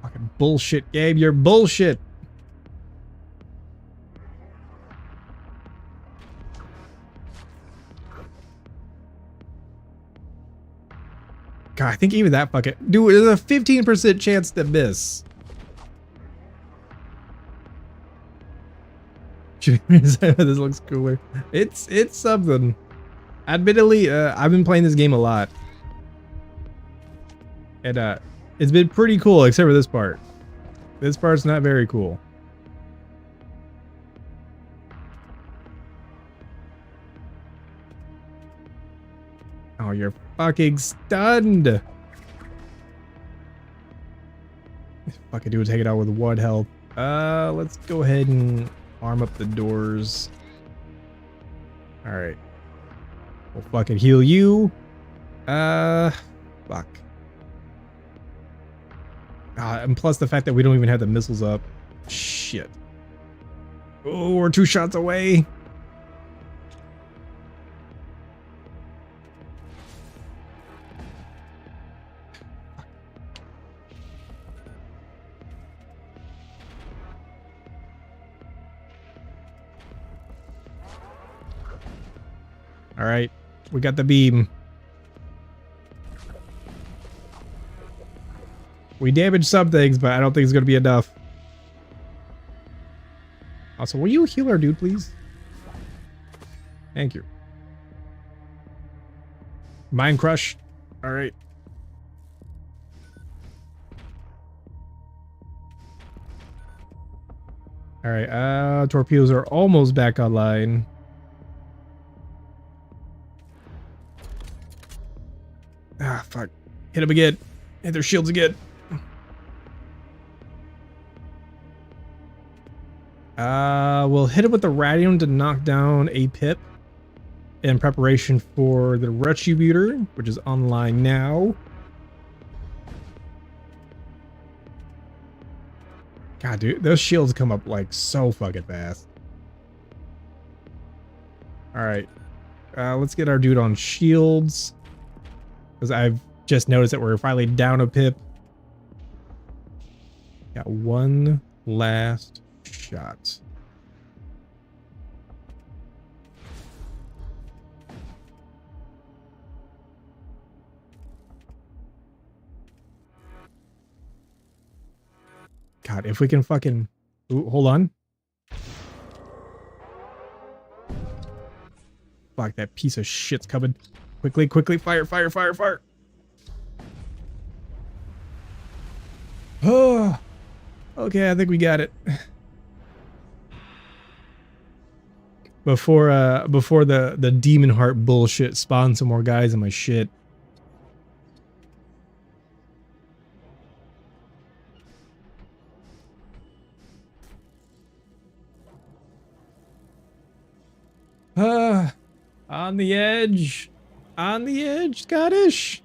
Fucking bullshit, Gabe. You're bullshit. God, I think even that fucking... Dude, there's a 15% chance to miss. This looks cooler. It's something. Admittedly, I've been playing this game a lot. And it's been pretty cool, except for this part. This part's not very cool. Oh, you're fucking stunned. Fucking dude, take it out with 1 health. Let's go ahead and arm up the doors. Alright. We'll fucking heal you. Fuck. And plus the fact that we don't even have the missiles up. Shit. Oh, we're 2 shots away. All right, we got the beam. We damaged some things, but I don't think it's going to be enough. Also, will you heal our dude, please? Thank you. Mind crush. All right. All right. Torpedoes are almost back online. Ah, fuck. Hit them again. Hit their shields again. We'll hit it with the radium to knock down a pip in preparation for the retributor, which is online now. God, dude, those shields come up like so fucking fast. All right, let's get our dude on shields, because I've just noticed that we're finally down a pip. Got one last shot. God, if we can fucking... Ooh, hold on. Fuck, that piece of shit's coming. Quickly, quickly, fire, fire, fire, fire. Oh, okay, I think we got it. Before the demon heart bullshit spawned some more guys in my shit. On the edge. On the edge, Scottish.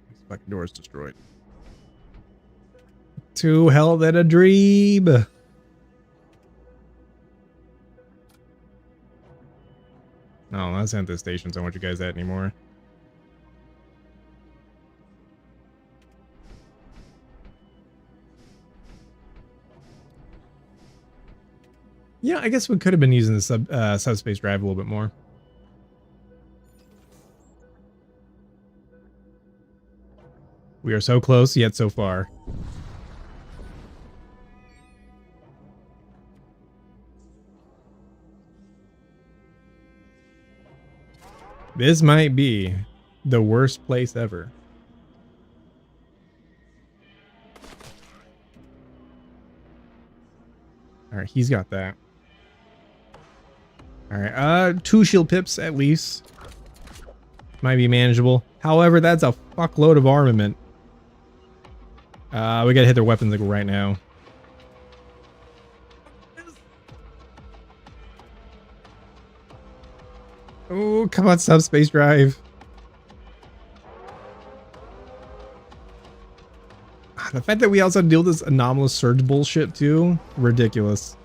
This fucking door is destroyed. To hell than a dream. No, that's not the stations. I don't want you guys at anymore. Yeah, I guess we could have been using the subspace drive a little bit more. We are so close, yet so far. This might be the worst place ever. All right, he's got that. All right, 2 shield pips at least. Might be manageable. However, that's a fuckload of armament. We gotta hit their weapons like right now. Oh, come on, subspace drive. The fact that we also deal this anomalous surge bullshit too, ridiculous.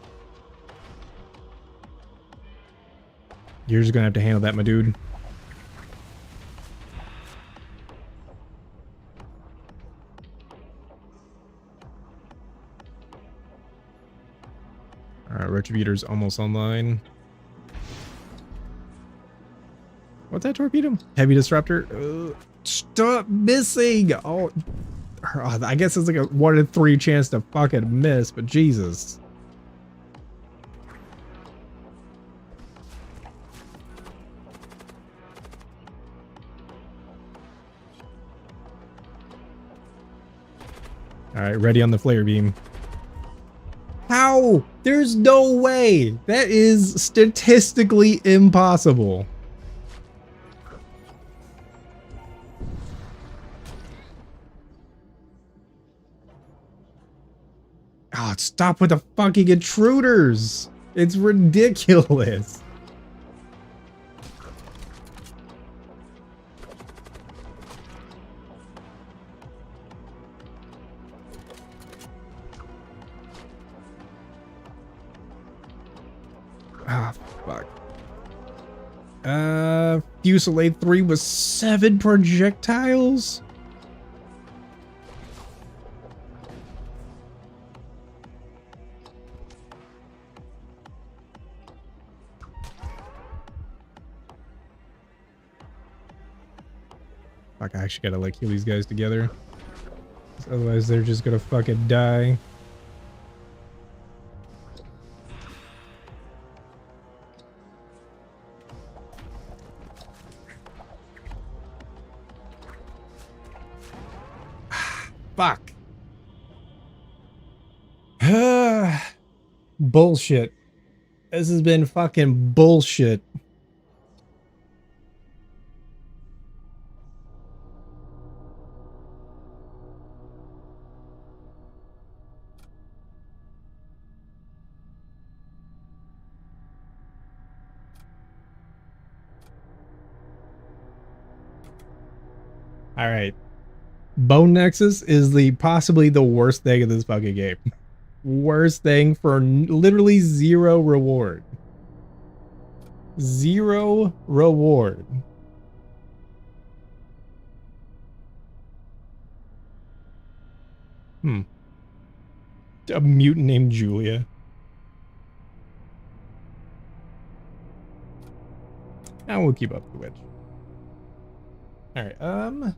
You're just gonna have to handle that, my dude. Alright, Retributor's almost online. What's that torpedo? Heavy disruptor? Stop missing! Oh, I guess it's like a 1 in 3 chance to fucking miss, but Jesus. Alright, ready on the flare beam. How? There's no way! That is statistically impossible. Oh, stop with the fucking intruders! It's ridiculous. Ah, fuck. Fusillade 3 was 7 projectiles? Fuck, I actually gotta like heal these guys together. guys. Otherwise, they're just gonna fucking die. Fuck. Bullshit. This has been fucking bullshit. All right. Bone Nexus is possibly the worst thing in this fucking game. Worst thing for literally zero reward. Zero reward. A mutant named Julia. And we'll keep up the witch. All right.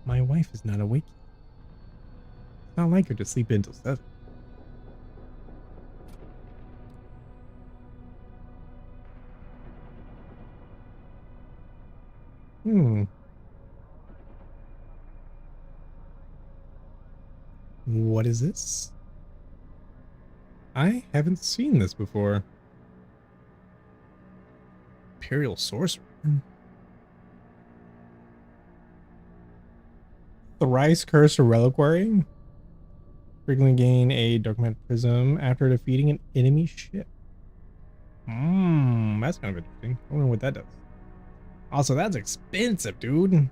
My wife is not awake. It's not like her to sleep until 7. What is this? I haven't seen this before. Imperial Sorcerer. Thrice Cursed Reliquary. Frequently gain a Dark Matter Prism after defeating an enemy ship. That's kind of interesting. I wonder what that does. Also, that's expensive, dude.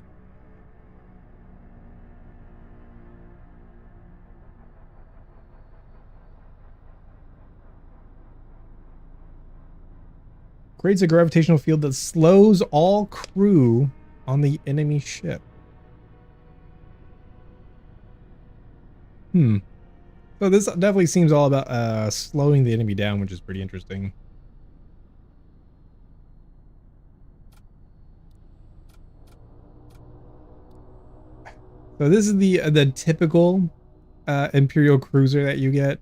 Creates a gravitational field that slows all crew on the enemy ship. So this definitely seems all about slowing the enemy down, which is pretty interesting. So this is the typical Imperial cruiser that you get.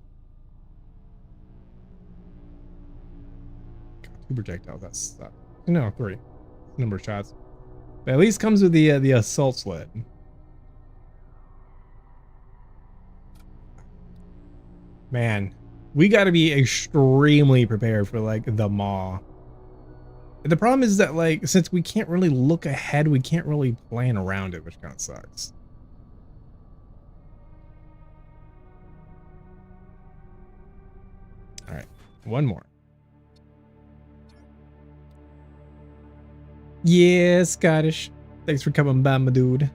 God, 2 projectiles, that sucks. No, 3. Number of shots. But at least comes with the assault sled. Man, we got to be extremely prepared for like the maw. The problem is that like since we can't really look ahead, we can't really plan around it, which kind of sucks. All right, one more. Yeah, Scottish. Thanks for coming by, my dude.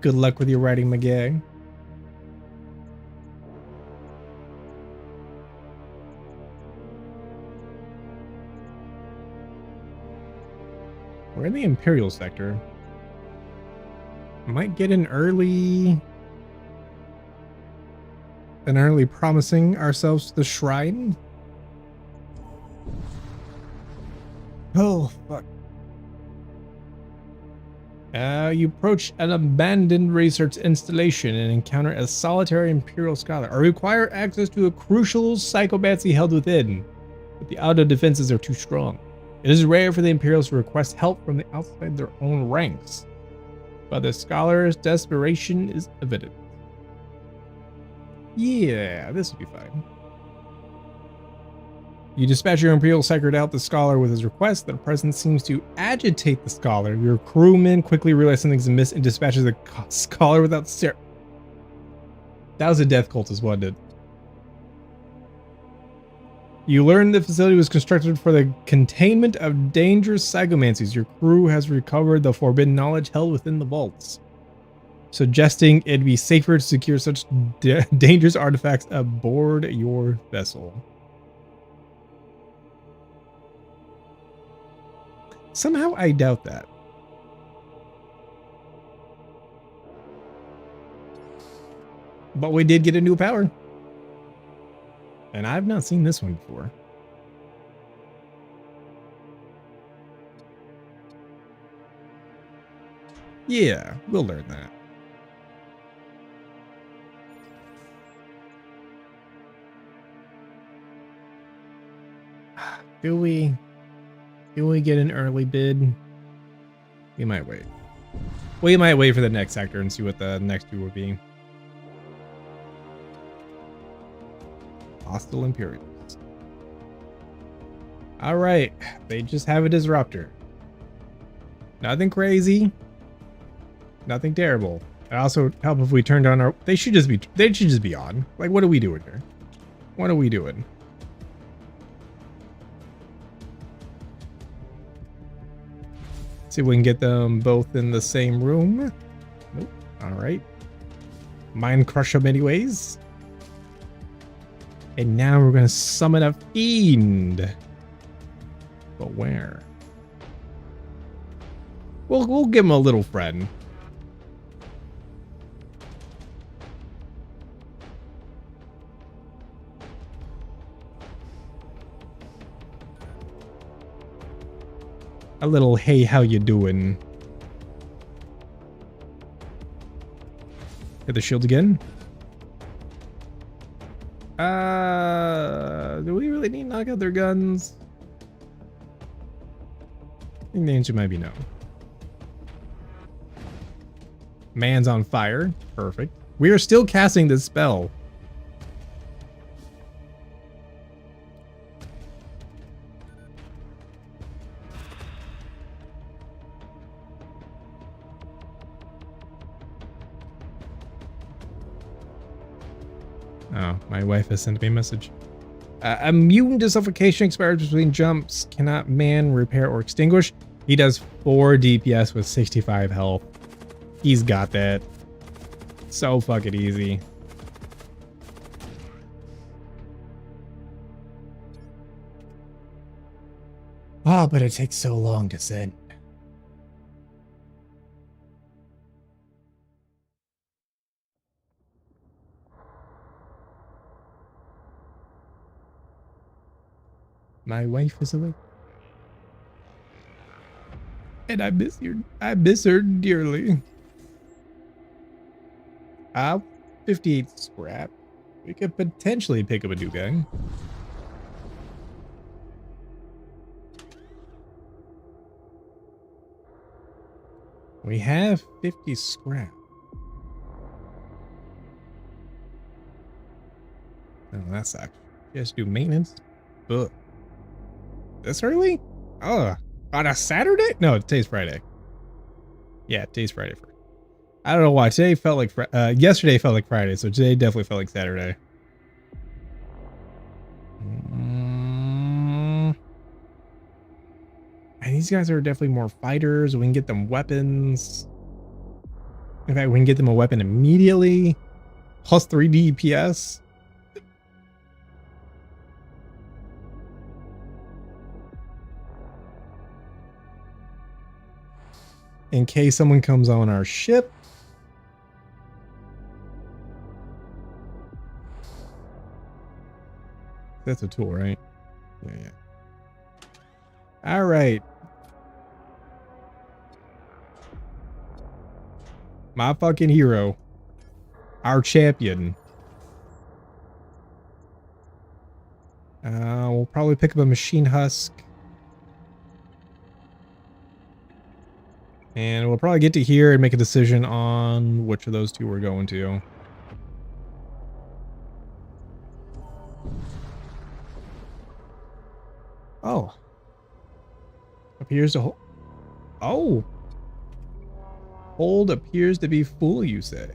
Good luck with your writing, my guy. We're in the Imperial sector. Might get an early promising ourselves to the shrine. Oh, fuck. You approach an abandoned research installation and encounter a solitary Imperial scholar, or require access to a crucial psychomancy held within, but the outer defenses are too strong. It is rare for the Imperials to request help from the outside their own ranks, but the scholar's desperation is evident. Yeah, this will be fine. You dispatch your Imperial Psyker to help the scholar with his request. Their presence seems to agitate the scholar. Your crewmen quickly realize something's amiss and dispatches the scholar without stare. That was a death cultist, wasn't it? You learn the facility was constructed for the containment of dangerous psychomancies. Your crew has recovered the forbidden knowledge held within the vaults, suggesting it'd be safer to secure such dangerous artifacts aboard your vessel. Somehow I doubt that. But we did get a new power. And I've not seen this one before. Yeah, we'll learn that. Do we get an early bid? We might wait. We might wait for the next sector and see what the next two will be. Hostile Imperials. All right, they just have a disruptor. Nothing crazy. Nothing terrible. It also help if we turned on our. They should just be on. Like, what are we doing here? What are we doing? See if we can get them both in the same room. Nope. All right. Mind crush them anyways. And now we're gonna summon a fiend. But where? We'll give him a little friend. A little hey, how you doing? Hit the shield again. Do we really need to knock out their guns? I think the answer might be no. Man's on fire. Perfect. We are still casting this spell. Oh, my wife has sent me a message. Immune to suffocation, expires between jumps, cannot man, repair, or extinguish. He does 4 DPS with 65 health. He's got that. So fucking easy. Oh, but it takes so long to send. My wife is away. And I miss her dearly. 58 scrap. We could potentially pick up a new guy. We have 50 scrap. Oh, that sucks. Just do maintenance. Ugh. This early? Oh, on a Saturday? No, today's Friday. Yeah, today's Friday. I don't know why. Today felt like yesterday felt like Friday, so today definitely felt like Saturday. And these guys are definitely more fighters. We can get them weapons. In fact, we can get them a weapon immediately. Plus 3 DPS. In case someone comes on our ship. That's a tool, right? Yeah. All right. My fucking hero. Our champion. We'll probably pick up a machine husk. And we'll probably get to here and make a decision on which of those two we're going to. Oh. Appears to hold. Oh. Hold appears to be full, you say.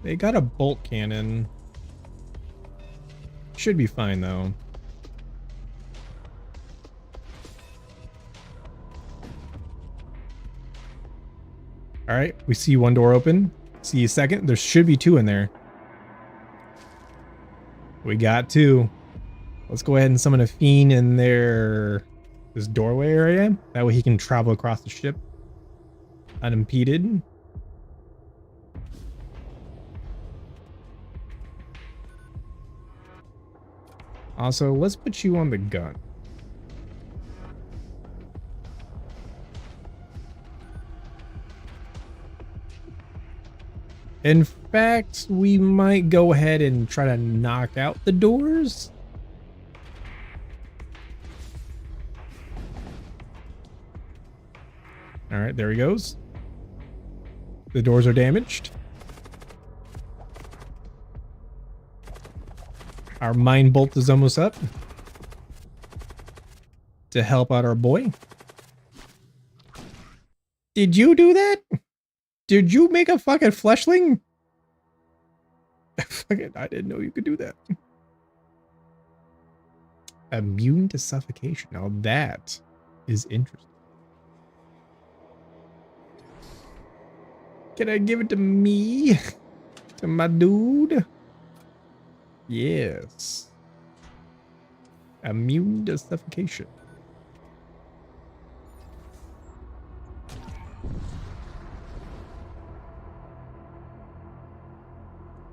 They got a bolt cannon. Should be fine though. All right, we see one door open. See a second. There should be 2 in there. We got 2. Let's go ahead and summon a fiend in this doorway area. That way he can travel across the ship. unimpeded. Also, let's put you on the gun. In fact, we might go ahead and try to knock out the doors. All right, there he goes. The doors are damaged. Our mine bolt is almost up to help out our boy. Did you do that? Did you make a fucking fleshling? I didn't know you could do that. Immune to suffocation. Now that is interesting. Can I give it to me? To my dude? Yes. Immune to suffocation.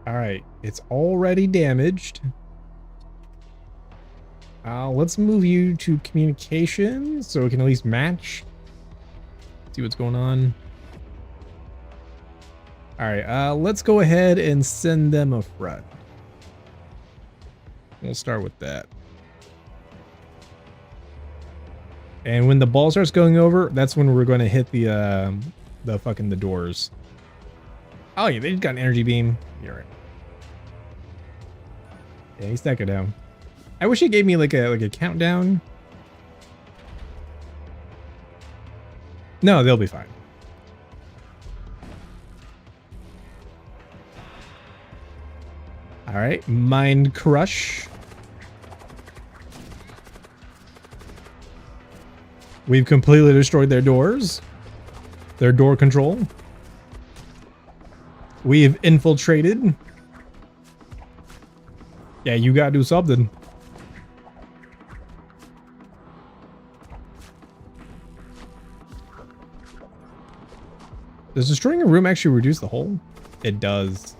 All right, it's already damaged. Let's move you to communications so we can at least match. See what's going on. All right, let's go ahead and send them a friend. We'll start with that. And when the ball starts going over, that's when we're going to hit the doors. Oh yeah, they just got an energy beam. You're right. Yeah, he's stuck it down. I wish it gave me like a countdown. No, they'll be fine. All right, Mind Crush. We've completely destroyed their doors. Their door control. We've infiltrated. Yeah, you gotta do something. Does destroying a room actually reduce the hole? It does.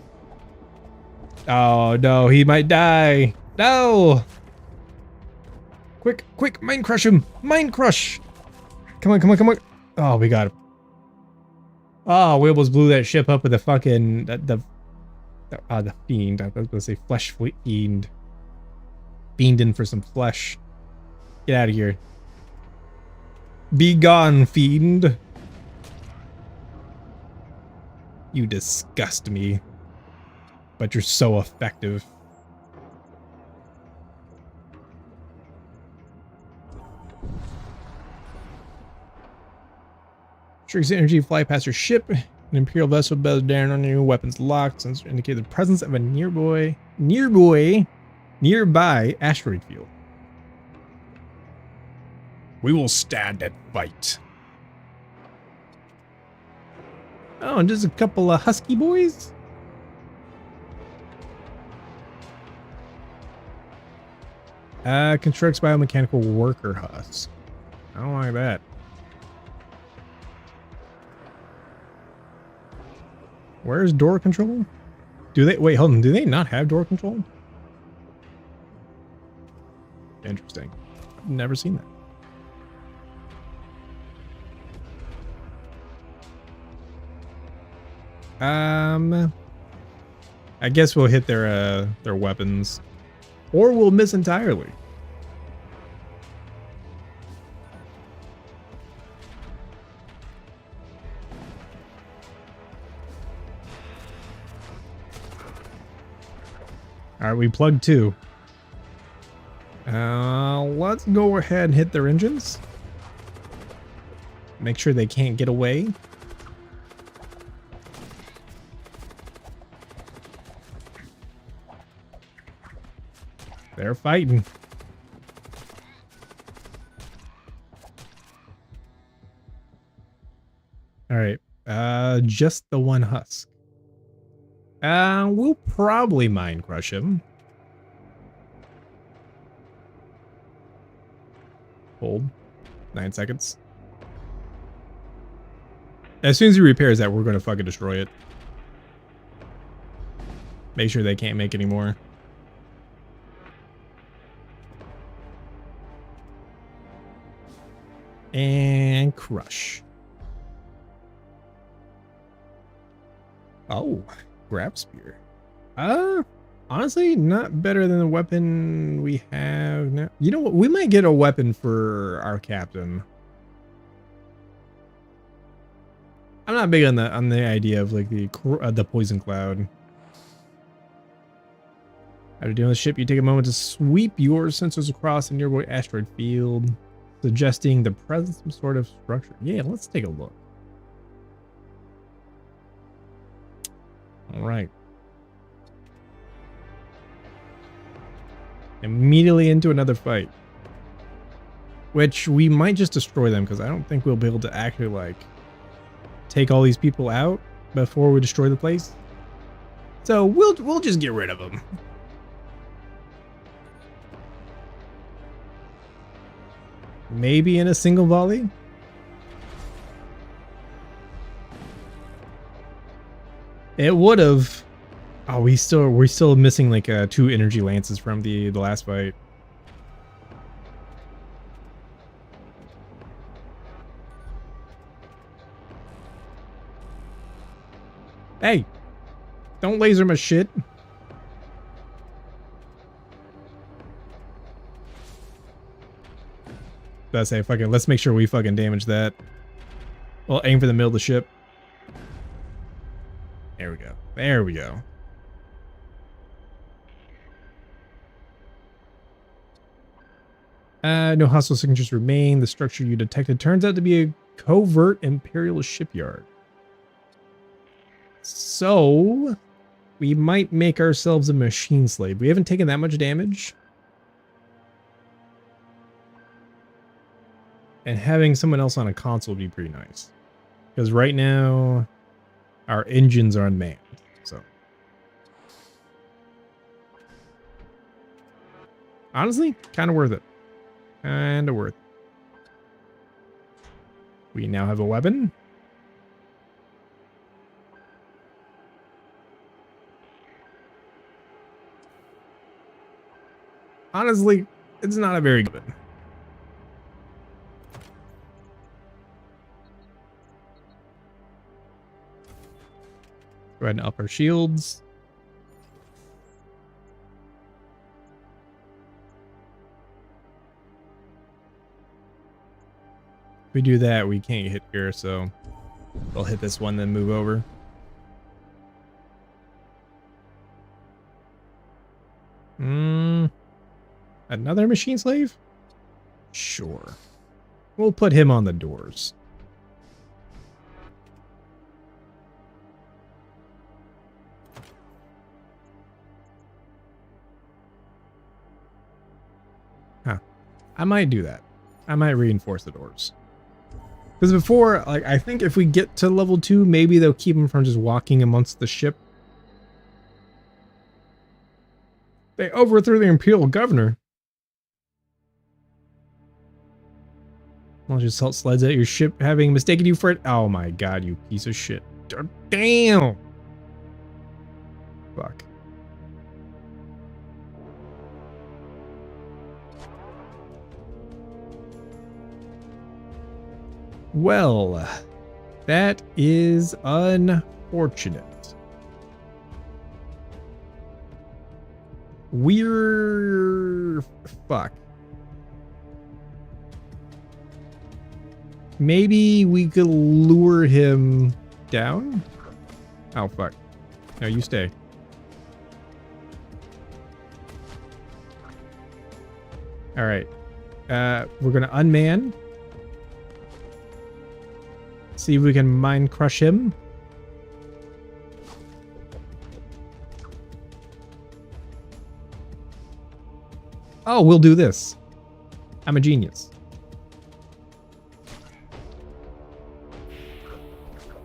Oh no, he might die. No! Quick, quick, Mind Crush him! Mind Crush! Come on, come on, come on. Oh, we got him. Oh, we almost blew that ship up with the fucking the fiend. I was gonna say flesh fiend. Fiending for some flesh. Get out of here. Be gone, fiend. You disgust me. But you're so effective. Shriek's energy fly past your ship. An Imperial vessel bears down on your weapons locked. Sensor indicate the presence of a nearby asteroid field. We will stand and fight. Oh, and just a couple of husky boys. Constructs biomechanical worker husk. I don't like that. Where's door control? Do they wait? Hold on. Do they not have door control? Interesting. I've never seen that. I guess we'll hit their weapons, or we'll miss entirely. All right, we plugged two. Let's go ahead and hit their engines. Make sure they can't get away. They're fighting. All right. Just the one husk. We'll probably Mind Crush him. Hold. 9 seconds. As soon as he repairs that, we're gonna fucking destroy it. Make sure they can't make any more. And crush. Oh, grab spear. Honestly, not better than the weapon we have now. You know what? We might get a weapon for our captain. I'm not big on the idea of like the poison cloud. After dealing with the ship, you take a moment to sweep your sensors across a nearby asteroid field, suggesting the presence of some sort of structure. Yeah, let's take a look. All right. Immediately into another fight. Which we might just destroy them because I don't think we'll be able to actually like take all these people out before we destroy the place. So we'll just get rid of them. Maybe in a single volley. It would have. Oh, we're still missing like 2 energy lances from the last fight. Hey, don't laser my shit. That's say fucking. Let's make sure we fucking damage that. Well, aim for the middle of the ship. There we go. There we go. No hostile signatures remain. The structure you detected turns out to be a covert Imperial shipyard. So, we might make ourselves a machine slave. We haven't taken that much damage. And having someone else on a console would be pretty nice. Because right now, our engines are unmanned. So, honestly, kind of worth it. Kind of worth it. We now have a weapon. Honestly, it's not a very good one. Go ahead and up our shields. If we do that, we can't hit here, so we'll hit this one, then move over. Another machine slave? Sure. We'll put him on the doors. Huh. I might do that. I might reinforce the doors. Because before, like, I think if we get to level 2, maybe they'll keep him from just walking amongst the ship. They overthrew the Imperial Governor. Launch assault sleds at your ship, having mistaken you for it. Oh my god, you piece of shit. Damn! Fuck. Well, that is unfortunate. We're... fuck. Maybe we could lure him down? Oh, fuck. No, you stay. Alright. We're gonna unman. See if we can mind crush him. Oh, we'll do this. I'm a genius.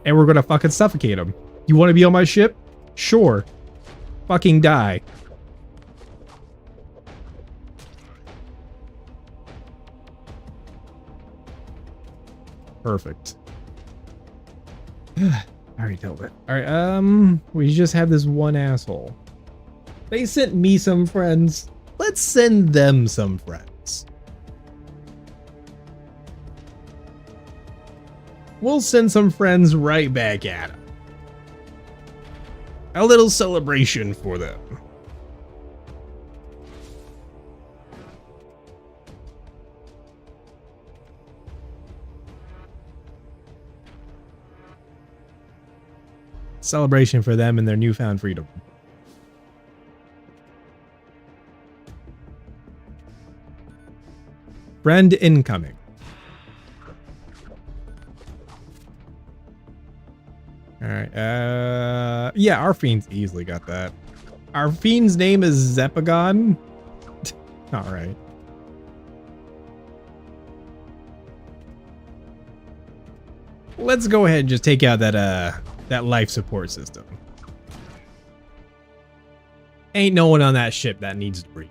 And we're gonna fucking suffocate him. You want to be on my ship? Sure. Fucking die. Perfect. I already dealt with it. Alright, we just have this one asshole. They sent me some friends. Let's send them some friends. We'll send some friends right back at them. A little celebration for them. Celebration for them and their newfound freedom. Friend incoming. Alright, yeah, our fiend's easily got that. Our fiend's name is Zepagon. Alright. Let's go ahead and just take out that life support system. Ain't no one on that ship that needs to breathe.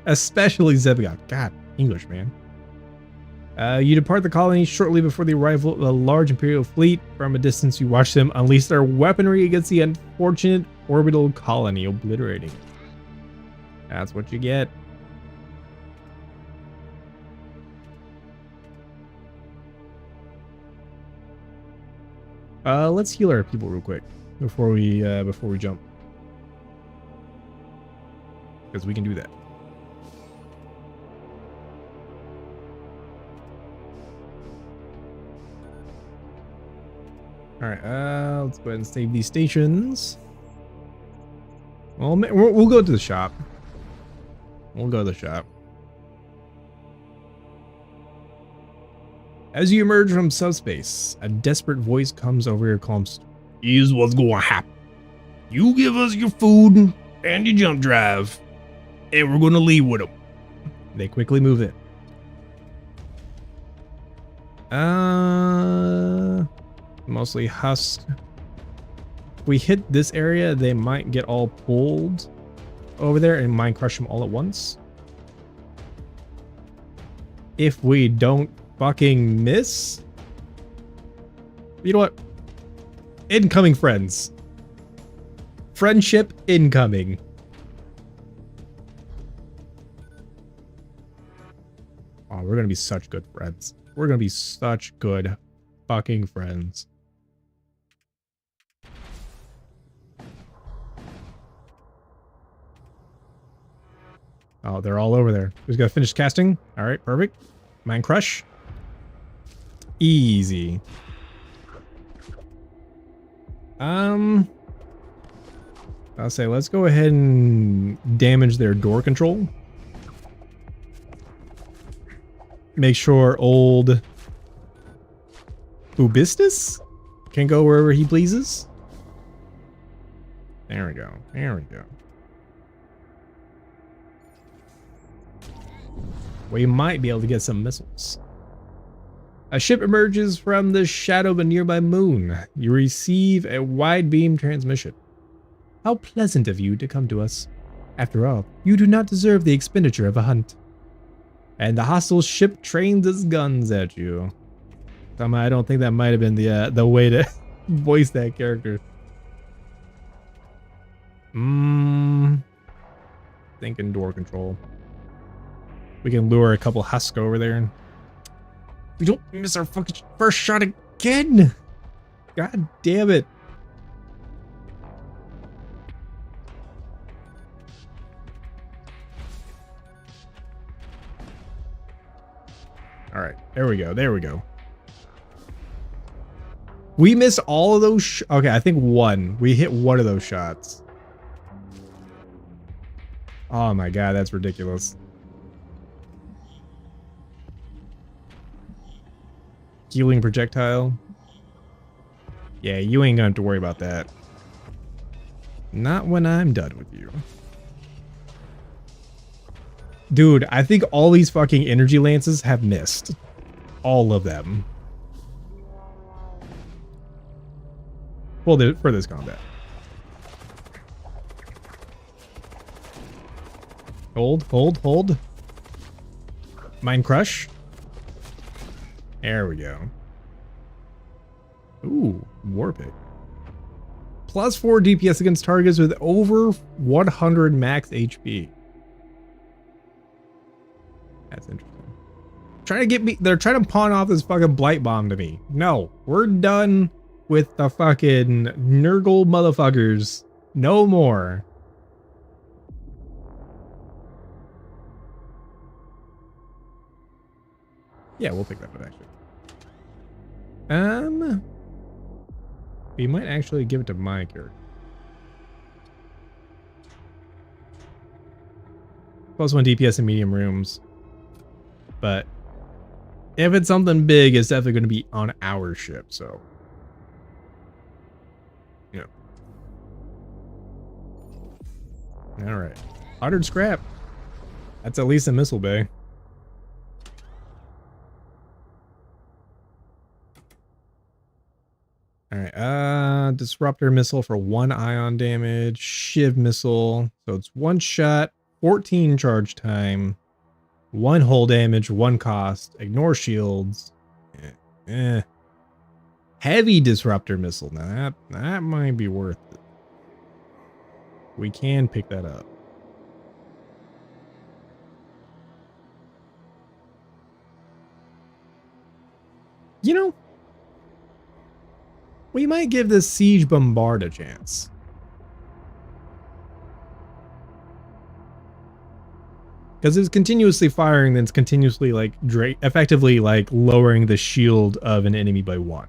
Especially Zepagon. God, English, man. You depart the colony shortly before the arrival of a large Imperial fleet. From a distance, you watch them unleash their weaponry against the unfortunate orbital colony, obliterating it. That's what you get. Let's heal our people real quick before we jump, because we can do that. All right, let's go ahead and save these stations. Well, we'll go to the shop. We'll go to the shop. As you emerge from subspace, a desperate voice comes over your comms. Here's what's going to happen. You give us your food and your jump drive, and we're going to leave with them. They quickly move in. Mostly husk. If we hit this area, they might get all pulled over there and might crush them all at once. If we don't fucking miss. You know what? Incoming friends. Friendship incoming. Oh, we're gonna be such good friends. We're gonna be such good fucking friends. Oh, they're all over there. Who's got to finish casting? All right, perfect. Mind crush. Easy. I'll say let's go ahead and damage their door control. Make sure old Ubistus can go wherever he pleases. There we go. There we go. We might be able to get some missiles. A ship emerges from the shadow of a nearby moon. You receive a wide beam transmission. How pleasant of you to come to us. After all, you do not deserve the expenditure of a hunt. And the hostile ship trains its guns at you. Somehow I don't think that might have been the way to voice that character. Thinking door control. We can lure a couple husks over there. We don't miss our fucking first shot again. God damn it. All right, there we go. There we go. We missed all of those. Okay, I think one. We hit one of those shots. Oh my God, that's ridiculous. Healing projectile. Yeah, you ain't gonna have to worry about that. Not when I'm done with you. Dude, I think all these fucking energy lances have missed. All of them. Well, for this combat. Hold, hold, hold. Mind crush. There we go. Ooh, Warpick. Plus 4 DPS against targets with over 100 max HP. That's interesting. Trying to get me, they're trying to pawn off this fucking blight bomb to me. No, we're done with the fucking Nurgle motherfuckers. No more. Yeah, we'll pick that up actually. We might actually give it to my character. Plus 1 DPS in medium rooms. But if it's something big, it's definitely going to be on our ship, so. Yeah. Alright. 100 scrap. That's at least a missile bay. Alright, disruptor missile for 1 ion damage, shiv missile, so it's 1 shot, 14 charge time, 1 hull damage, 1 cost, ignore shields. Heavy disruptor missile, now that might be worth it. We can pick that up. You know, we might give this Siege Bombard a chance. Because it's continuously firing, then it's continuously like effectively like lowering the shield of an enemy by 1.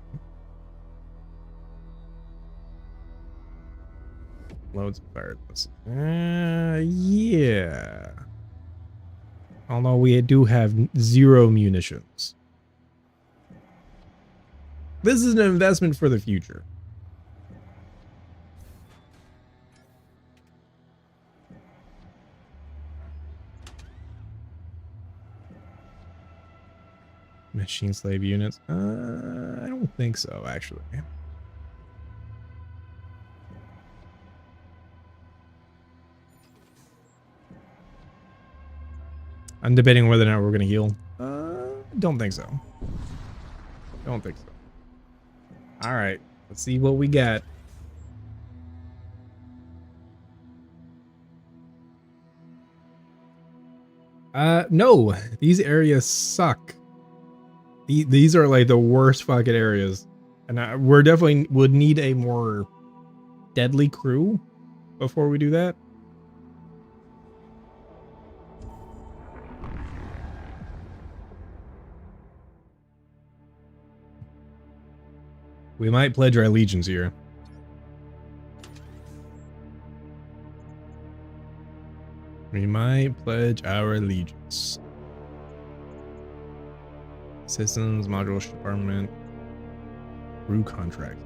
Loads of fire. Yeah. Although we do have 0 munitions. This is an investment for the future. Machine slave units? I don't think so, actually. I'm debating whether or not we're going to heal. Don't think so. Don't think so. All right, let's see what we got. No, these areas suck. These are like the worst fucking areas. And we're definitely would need a more deadly crew before we do that. We might pledge our allegiance here. We might pledge our allegiance. Systems, module department, crew contract.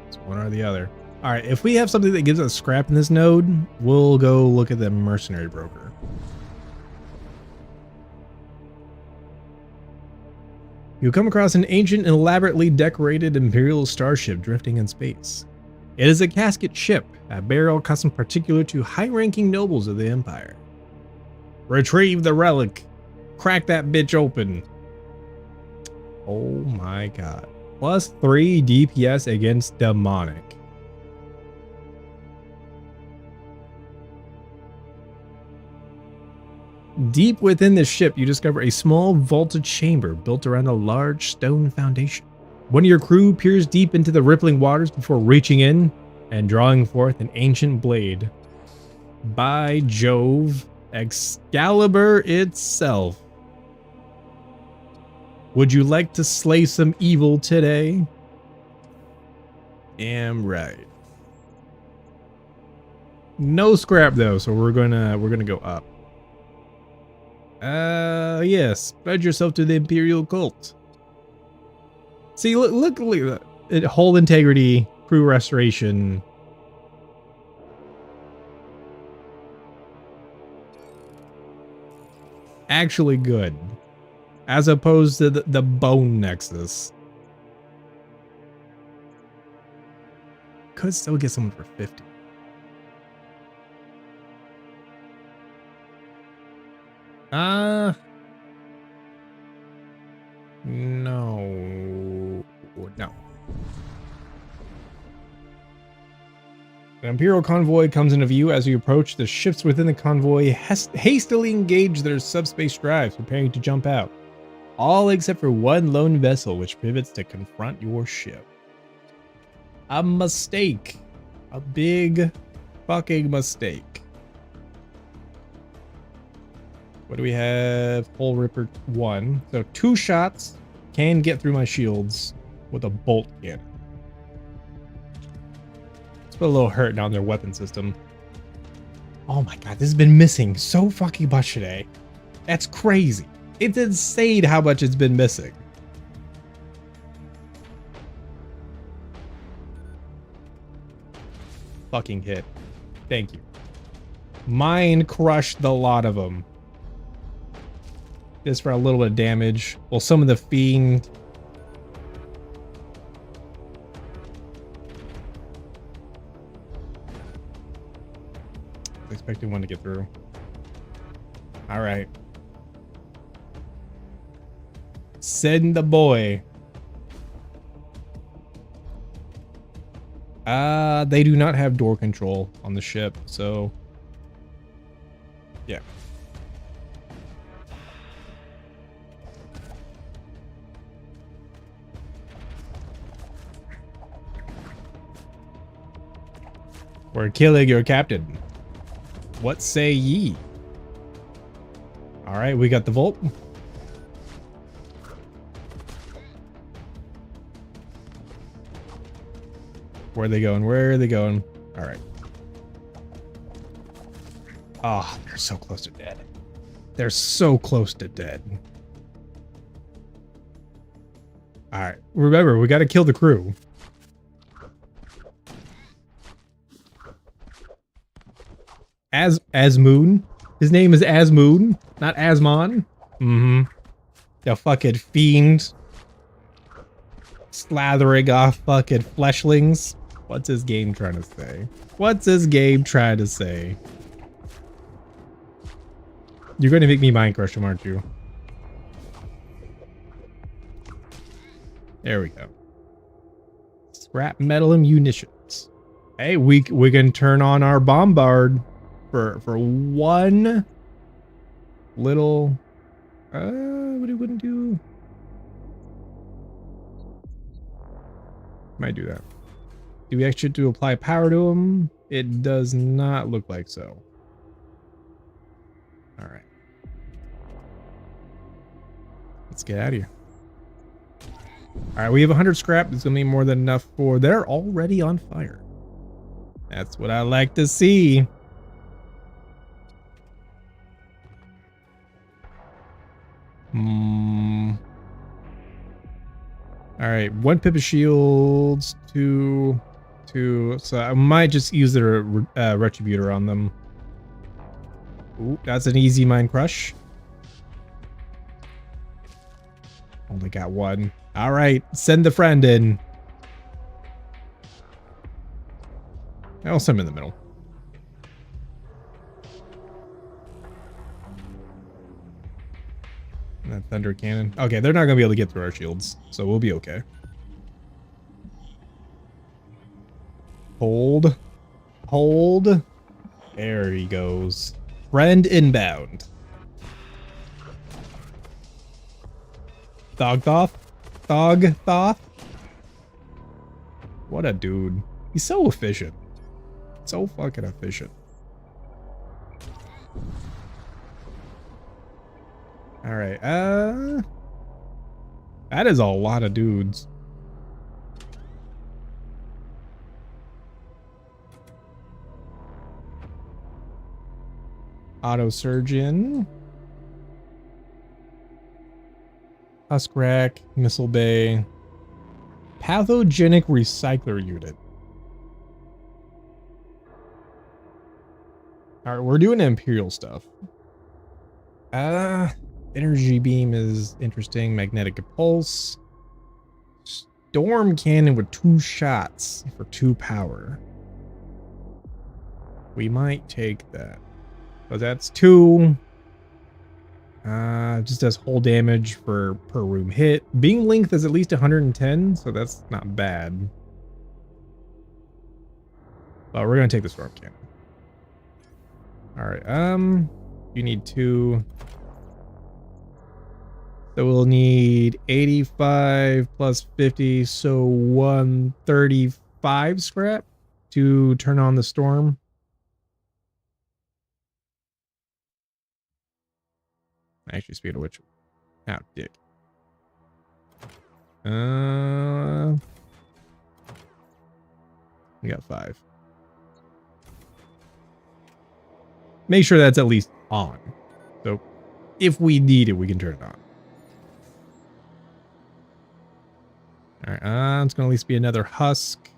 It's one or the other. All right, if we have something that gives us scrap in this node, we'll go look at the mercenary broker. You come across an ancient and elaborately decorated Imperial starship drifting in space. It is a casket ship, a burial custom particular to high-ranking nobles of the Empire. Retrieve the relic. Crack that bitch open. Oh my god. Plus 3 DPS against demonic. Deep within the ship, you discover a small vaulted chamber built around a large stone foundation. One of your crew peers deep into the rippling waters before reaching in and drawing forth an ancient blade. By Jove, Excalibur itself. Would you like to slay some evil today? Damn right. No scrap though, so we're gonna go up. Yes, spread yourself to the Imperial cult. See, look at that. Hull integrity, crew restoration. Actually good. As opposed to the bone nexus. Could still get someone for 50. No. An Imperial convoy comes into view as you approach. The ships within the convoy hastily engage their subspace drives, preparing to jump out. All except for one lone vessel, which pivots to confront your ship. A mistake. A big fucking mistake. What do we have? Hull Ripper 1. So 2 shots can get through my shields with a bolt cannon. Let's put a little hurt on their weapon system. Oh my god, this has been missing so fucking much today. That's crazy. It's insane how much it's been missing. Fucking hit. Thank you. Mine crushed the lot of them. Just for a little bit of damage. Well, some of the fiend. Expecting one to get through. All right. Send the boy. They do not have door control on the ship, so yeah. We're killing your captain. What say ye? All right, we got the Volt. Where are they going? Where are they going? All right. Oh, they're so close to dead. They're so close to dead. All right. Remember, we got to kill the crew. Asmoon. His name is Asmoon, not Asmon. Mm-hmm. The fucking fiend. Slathering off fucking fleshlings. What's his game trying to say? What's his game trying to say? You're going to make me mind crush him, aren't you? There we go. Scrap metal and munitions. Hey, we can turn on our bombard for one little what it wouldn't do. Might do that. Do we actually have to apply power to them? It does not look like so. All right. Let's get out of here. All right, we have 100 scrap. It's gonna be more than enough for. They're already on fire. That's what I like to see. All right, 1 pip of shields, 2. So I might just use their retributor on them. Ooh, that's an easy mind crush. Only got 1. All right, send the friend in. I'll send him in the middle. And that thunder cannon. Okay, they're not gonna be able to get through our shields, so we'll be okay. Hold. Hold. There he goes. Friend inbound. Thogthoth? Thogthoth? What a dude. He's so efficient. So fucking efficient. Alright, that is a lot of dudes. Auto surgeon. Husk rack, missile bay. Pathogenic recycler unit. Alright, we're doing Imperial stuff. Energy beam is interesting. Magnetic pulse. Storm cannon with 2 shots for 2 power. We might take that. So that's 2. Just does whole damage per room hit. Beam length is at least 110, so that's not bad. But we're gonna take the storm cannon. All right. You need 2. So we'll need 85 plus 50, so 135 scrap to turn on the storm. Actually, speed of which, dick. We got 5. Make sure that's at least on. So if we need it, we can turn it on. All right, it's gonna at least be another husk.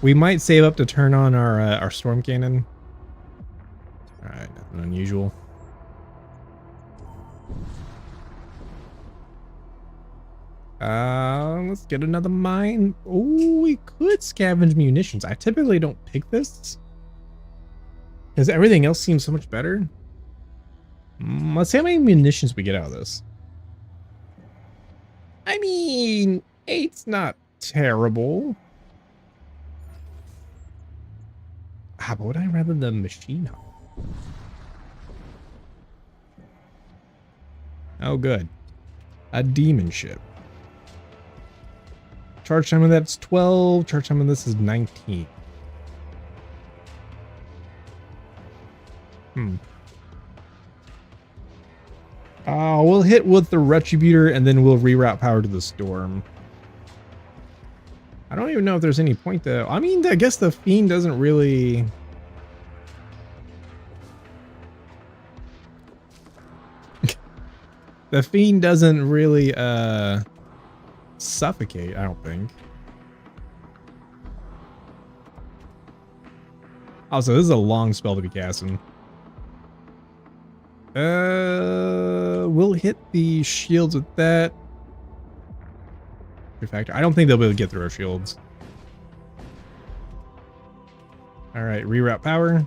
We might save up to turn on our storm cannon. All right, nothing unusual. Let's get another mine. Oh, we could scavenge munitions. I typically don't pick this because everything else seems so much better. Let's see how many munitions we get out of this. I mean, 8's not terrible. But would I rather the machine hunt? Oh, good. A demon ship. Charge time of that's 12. Charge time of this is 19. We'll hit with the Retributor and then we'll reroute power to the storm. I don't even know if there's any point though. I mean, I guess the Fiend doesn't really... The Fiend doesn't really suffocate, I don't think. Also, this is a long spell to be casting. We'll hit the shields with that. Factor. I don't think they'll be able to get through our shields. All right, reroute power.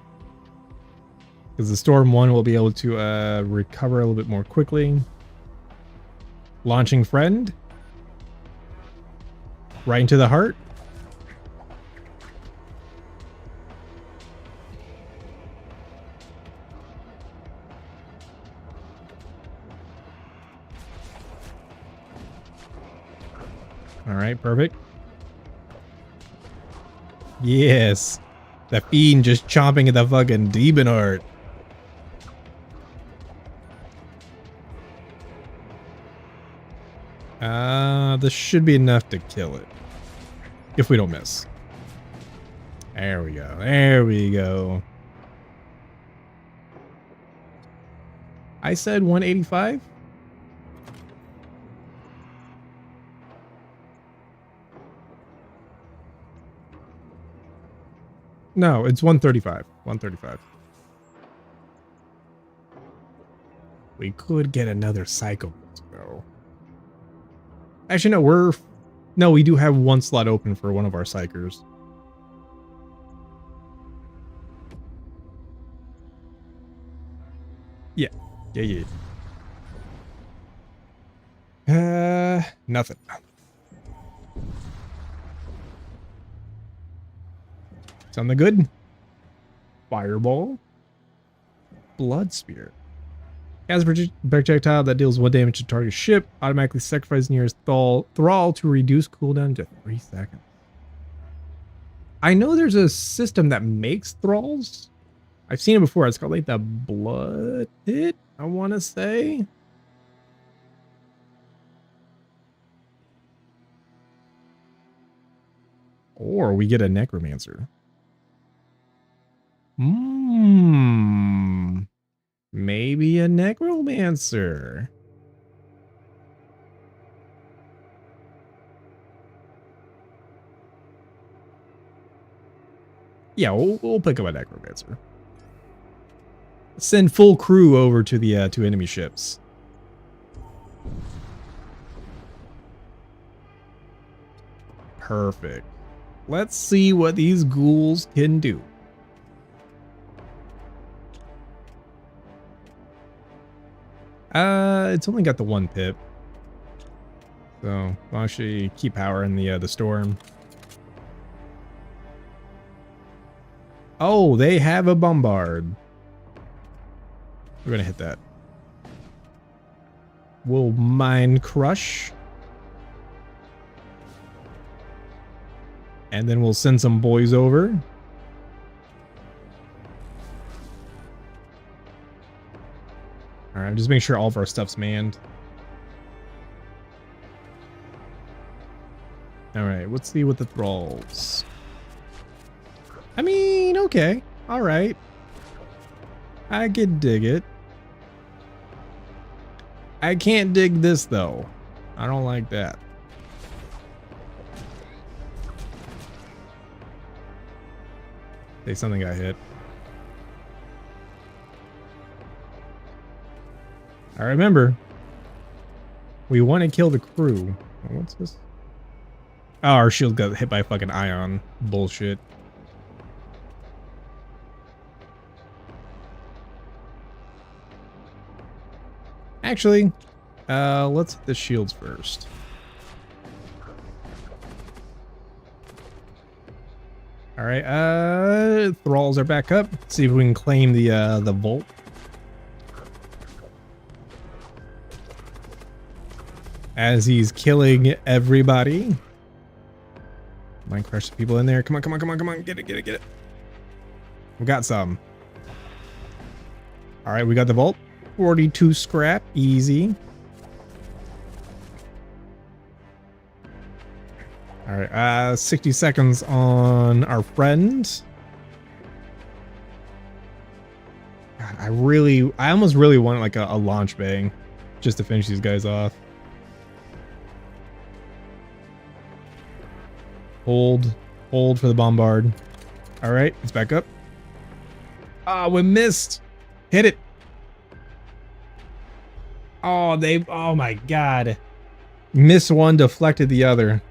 Because the Storm 1 will be able to recover a little bit more quickly. Launching Friend. Right into the heart. All right, perfect. Yes. The Fiend just chomping at the fucking demon heart. This should be enough to kill it. If we don't miss. There we go. There we go. I said 185? No, it's 135. 135. We could get another cycle though. Actually, no, we do have one slot open for one of our psychers. Yeah. Nothing. Something good? Fireball. Blood Spear. As a projectile that deals 1 damage to target ship, automatically sacrifices nearest thrall to reduce cooldown to 3 seconds. I know there's a system that makes thralls. I've seen it before. It's called like the Blood Pit, I want to say. Or we get a Necromancer. Maybe a Necromancer. Yeah, we'll pick up a Necromancer. Send full crew over to the two enemy ships. Perfect. Let's see what these ghouls can do. It's only got the 1 pip. So I'll actually keep power in the storm. Oh, they have a bombard. We're gonna hit that. We'll mine crush. And then we'll send some boys over. Alright, just make sure all of our stuff's manned. Alright, let's see what the thralls. I mean, okay. Alright. I could dig it. I can't dig this, though. I don't like that. Say something got hit. I remember. We want to kill the crew. What's this? Oh, our shield got hit by fucking ion. Bullshit. Actually, let's hit the shields first. All right, thralls are back up. Let's see if we can claim the vault. As he's killing everybody. Mine crush the people in there. Come on, come on, come on, come on. Get it, get it, get it. We got some. All right, we got the vault. 42 scrap, easy. All right, 60 seconds on our friend. God, I almost really want like a launch bay just to finish these guys off. Hold for the bombard. All right, it's back up. Ah, we missed. Hit it. Oh my God. Missed one, deflected the other.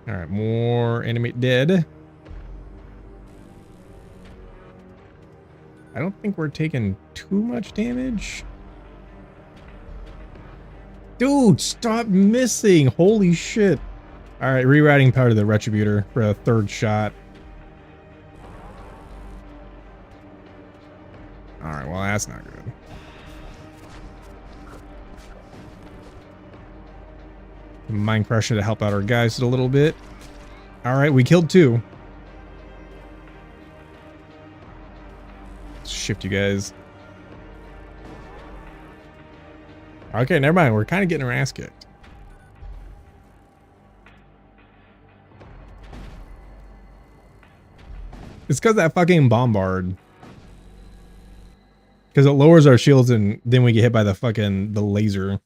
All right, more enemy dead. I don't think we're taking too much damage. Dude, stop missing. Holy shit. All right, rerouting power to the Retributor for a third shot. All right, well, that's not good. Mine Crusher to help out our guys a little bit. All right, we killed two. Let's shift you guys. Okay, never mind. We're kind of getting our ass kicked. It's because that fucking bombard. Because it lowers our shields and then we get hit by the laser.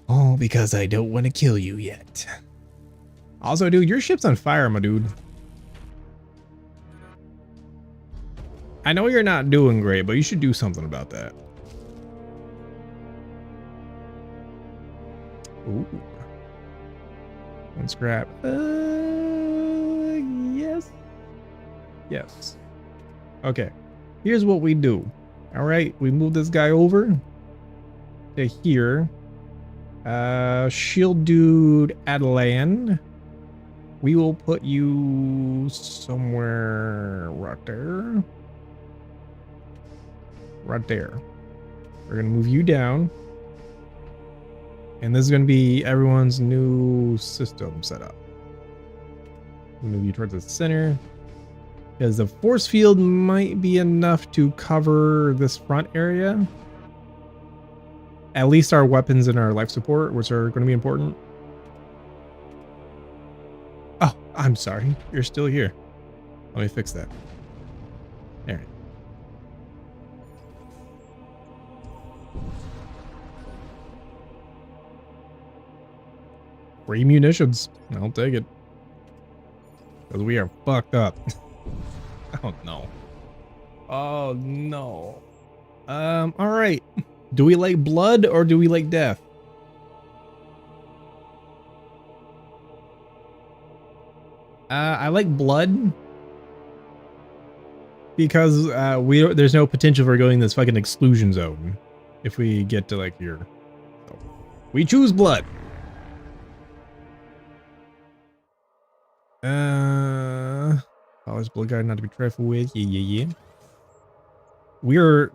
Oh, because I don't want to kill you yet. Also, dude, your ship's on fire, my dude. I know you're not doing great, but you should do something about that. Ooh. One scrap. Yes. Yes. Okay. Here's what we do. All right. We move this guy over to here. Shield dude at land. We will put you somewhere right there. Right there. We're going to move you down. And this is going to be everyone's new system setup. Move you towards the center. Because the force field might be enough to cover this front area. At least our weapons and our life support, which are going to be important. Oh, I'm sorry. You're still here. Let me fix that. There. Free munitions. I'll take it. Because we are fucked up. Oh no. Oh no. Alright. Do we like blood or do we like death? I like blood. Because there's no potential for going this fucking exclusion zone if we get to like here. So. We choose blood. Always blood guard not to be trifled with. Yeah. We're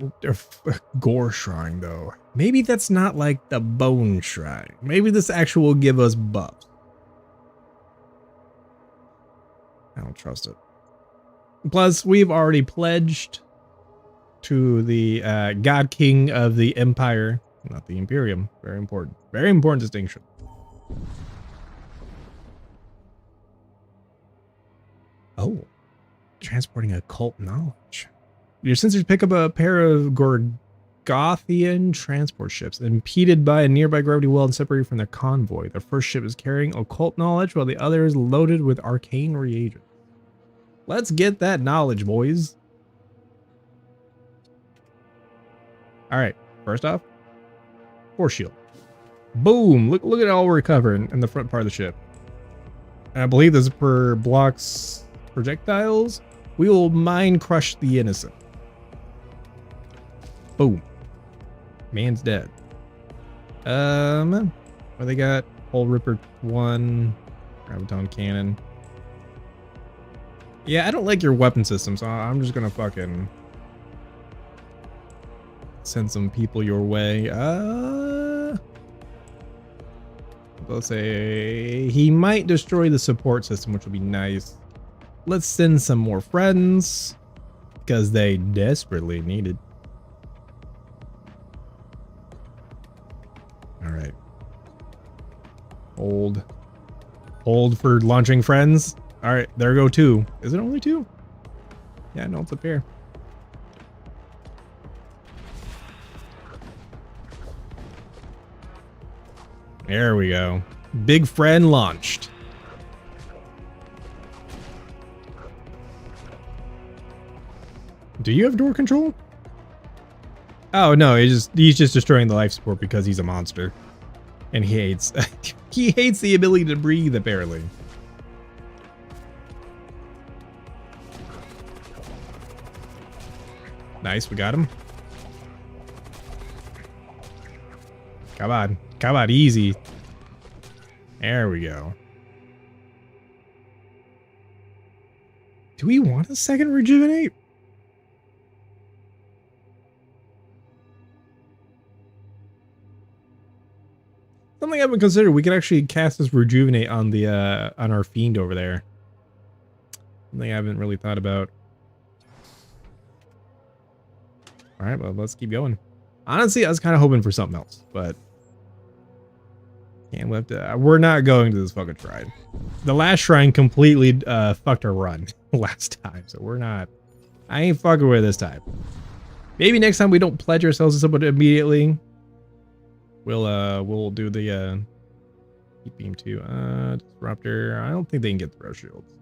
gore shrine though. Maybe that's not like the bone shrine. Maybe this actually will give us buffs. I don't trust it. Plus, we've already pledged to the God King of the Empire, not the Imperium. Very important. Very important distinction. Oh, transporting occult knowledge. Your sensors pick up a pair of Gorgothian transport ships impeded by a nearby gravity well and separated from their convoy. The first ship is carrying occult knowledge while the other is loaded with arcane reagents. Let's get that knowledge, boys. All right, first off, force shield. Boom! Look at all we're covering in the front part of the ship. And I believe this is per blocks projectiles. We will mind crush the innocent. Boom. Man's dead. What they got? Hole Ripper 1, Graviton Cannon. Yeah, I don't like your weapon system, so I'm just gonna fucking send some people your way. Let's say he might destroy the support system, which will be nice. Let's send some more friends because they desperately need it. All right. Hold for launching friends. All right, there go 2. Is it only 2? Yeah, no, it's a pair. There we go. Big friend launched. Do you have door control? Oh no, he's just destroying the life support because he's a monster. And he hates he hates the ability to breathe, apparently. Nice, we got him. Come on, easy. There we go. Do we want a second rejuvenate? Something I haven't considered. We could actually cast this rejuvenate on the on our fiend over there. Something I haven't really thought about. All right, well, let's keep going. Honestly, I was kind of hoping for something else, but can't lift it. We're not going to this fucking shrine. The last shrine completely fucked our run last time, so we're not. I ain't fucking with it this time. Maybe next time we don't pledge ourselves to someone immediately. We'll do the heat beam too. Disruptor. I don't think they can get throw shields.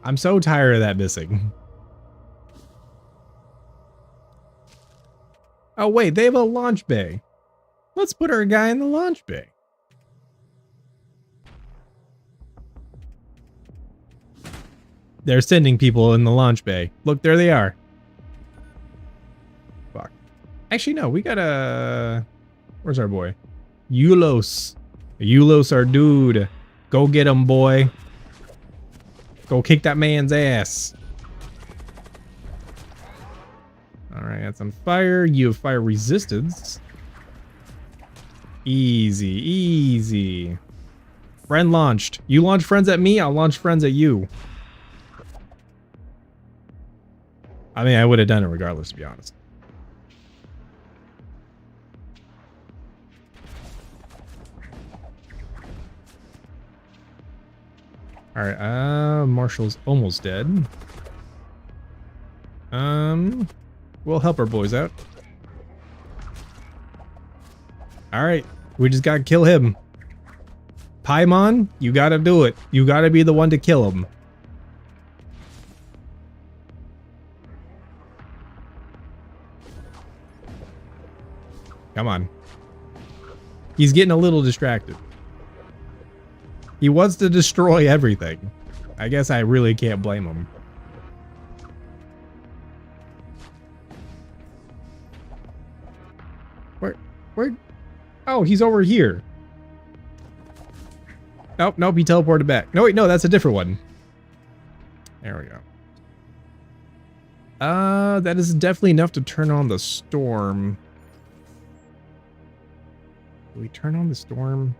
I'm so tired of that missing. Oh wait, they have a launch bay. Let's put our guy in the launch bay. They're sending people in the launch bay. Look, there they are. Fuck. Actually, no, we got a... Where's our boy? Eulos. Eulos, our dude. Go get him, boy. Go kick that man's ass. Alright, that's on fire. You have fire resistance. Easy, easy. Friend launched. You launch friends at me, I'll launch friends at you. I mean, I would have done it regardless, to be honest. Alright, Marshall's almost dead. We'll help our boys out. Alright, we just gotta kill him. Paimon, you gotta do it. You gotta be the one to kill him. Come on. He's getting a little distracted. He wants to destroy everything. I guess I really can't blame him. Where? Oh, he's over here. Nope, nope, he teleported back. No, wait, no, that's a different one. There we go. That is definitely enough to turn on the storm. Do we turn on the storm?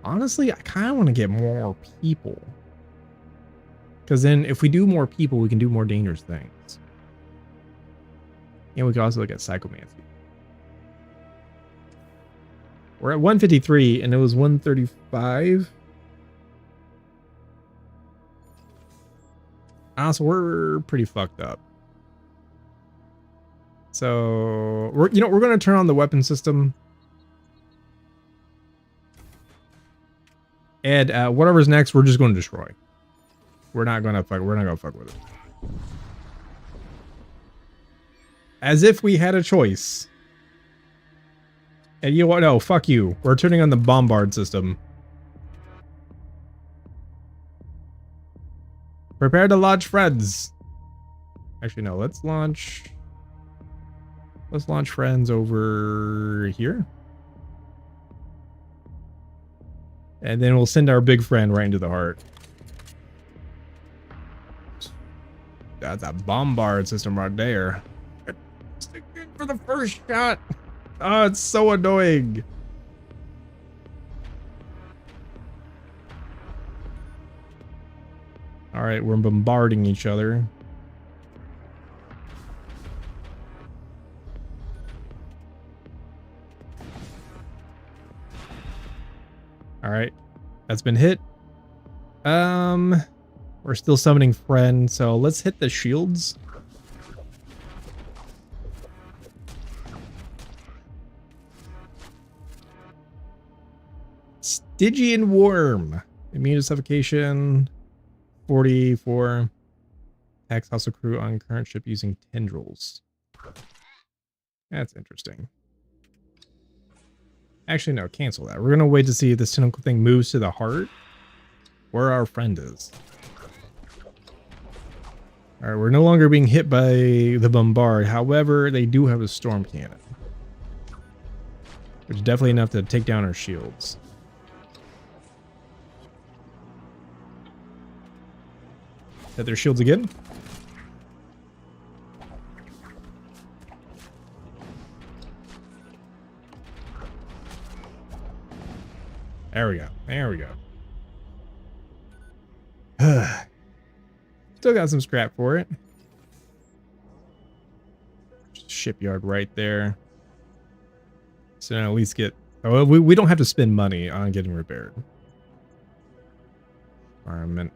Honestly, I kind of want to get more people. Because then if we do more people, we can do more dangerous things. And we can also look at psychomancy. We're at 153 and it was 135. So we're pretty fucked up. So we're going to turn on the weapon system. And whatever's next, we're just going to destroy. We're not going to fuck with it. As if we had a choice. And you know what? No, fuck you. We're turning on the bombard system. Prepare to launch friends. Actually, no. Let's launch friends over here. And then we'll send our big friend right into the heart. That's a bombard system right there. Stick in for the first shot. Oh, it's so annoying. All right, we're bombarding each other. All right, that's been hit. We're still summoning friend, so let's hit the shields. Stygian worm, immune to suffocation, 44. Attacks also crew on current ship using tendrils. That's interesting. Actually, no, cancel that. We're gonna wait to see if this tentacle thing moves to the heart, where our friend is. All right, we're no longer being hit by the bombard. However, they do have a storm cannon, which is definitely enough to take down our shields. Hit their shields again. There we go. There we go. Still got some scrap for it. Shipyard right there. So now at least get... Oh, we don't have to spend money on getting repaired. Environment.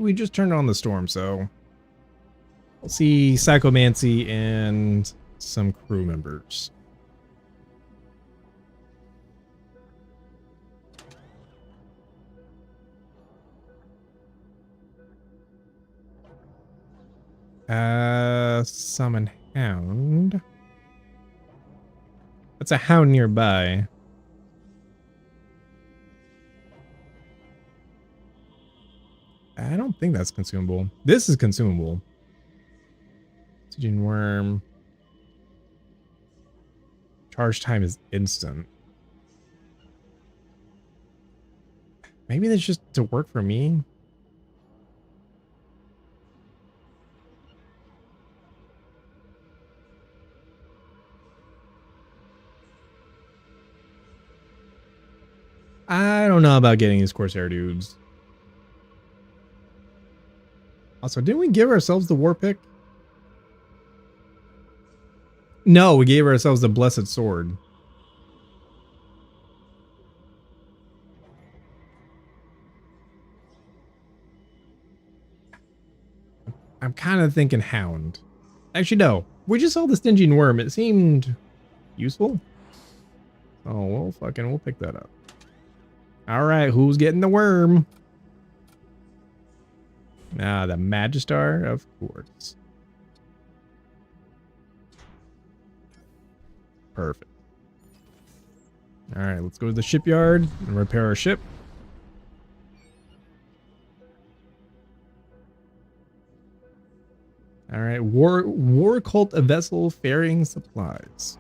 We just turned on the storm, so... We'll see Psychomancy and some crew members. Summon hound. That's a hound nearby. I don't think that's consumable. This is consumable. Stygian worm. Charge time is instant. Maybe that's just to work for me. I don't know about getting these Corsair dudes. Also, didn't we give ourselves the war pick? No, we gave ourselves the blessed sword. I'm kind of thinking hound. Actually, no. We just saw the Stygian worm. It seemed useful. Oh, well, we'll pick that up. All right, who's getting the worm? Ah, the Magistar, of course. Perfect. All right, let's go to the shipyard and repair our ship. All right, war cult vessel ferrying supplies.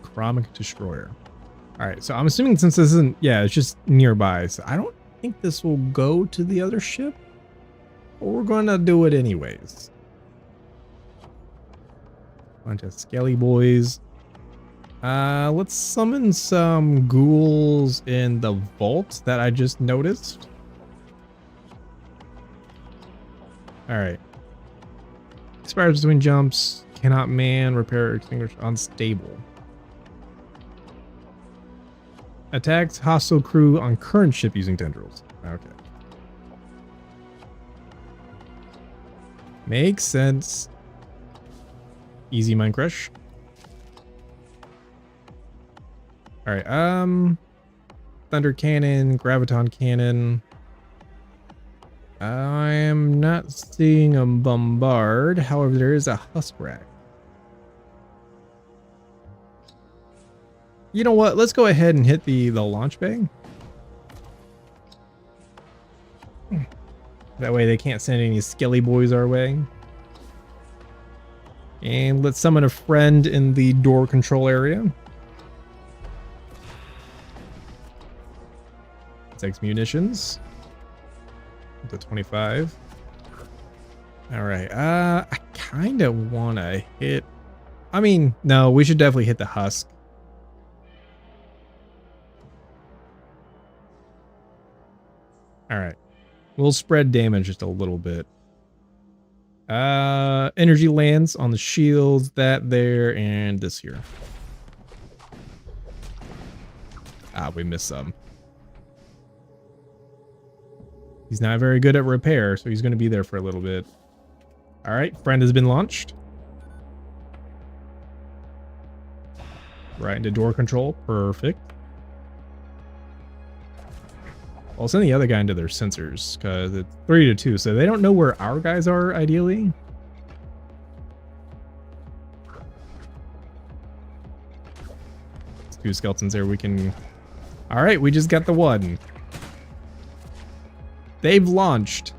Chromic destroyer. All right, so I'm assuming since this isn't, yeah, it's just nearby. So I don't think this will go to the other ship, but we're going to do it anyways. Bunch of skelly boys. Let's summon some ghouls in the vault that I just noticed. All right. Expires between jumps. Cannot man, repair, or extinguish. Unstable. Attacks hostile crew on current ship using tendrils. Okay. Makes sense. Easy mind crush. All right. Thunder cannon, graviton cannon. I am not seeing a bombard. However, there is a husk rack. You know what? Let's go ahead and hit the launch bay. That way they can't send any skelly boys our way. And let's summon a friend in the door control area. 6 munitions. To 25. All right. I kind of want to hit. I mean, no, we should definitely hit the husk. All right. We'll spread damage just a little bit. Energy lands on the shields, that there, and this here. Ah, we missed some. He's not very good at repair, so he's going to be there for a little bit. All right, friend has been launched. Right into door control. Perfect. I'll send the other guy into their sensors because it's 3-2, so they don't know where our guys are, ideally. There's 2 skeletons there. We can... All right, we just got the one. They've launched.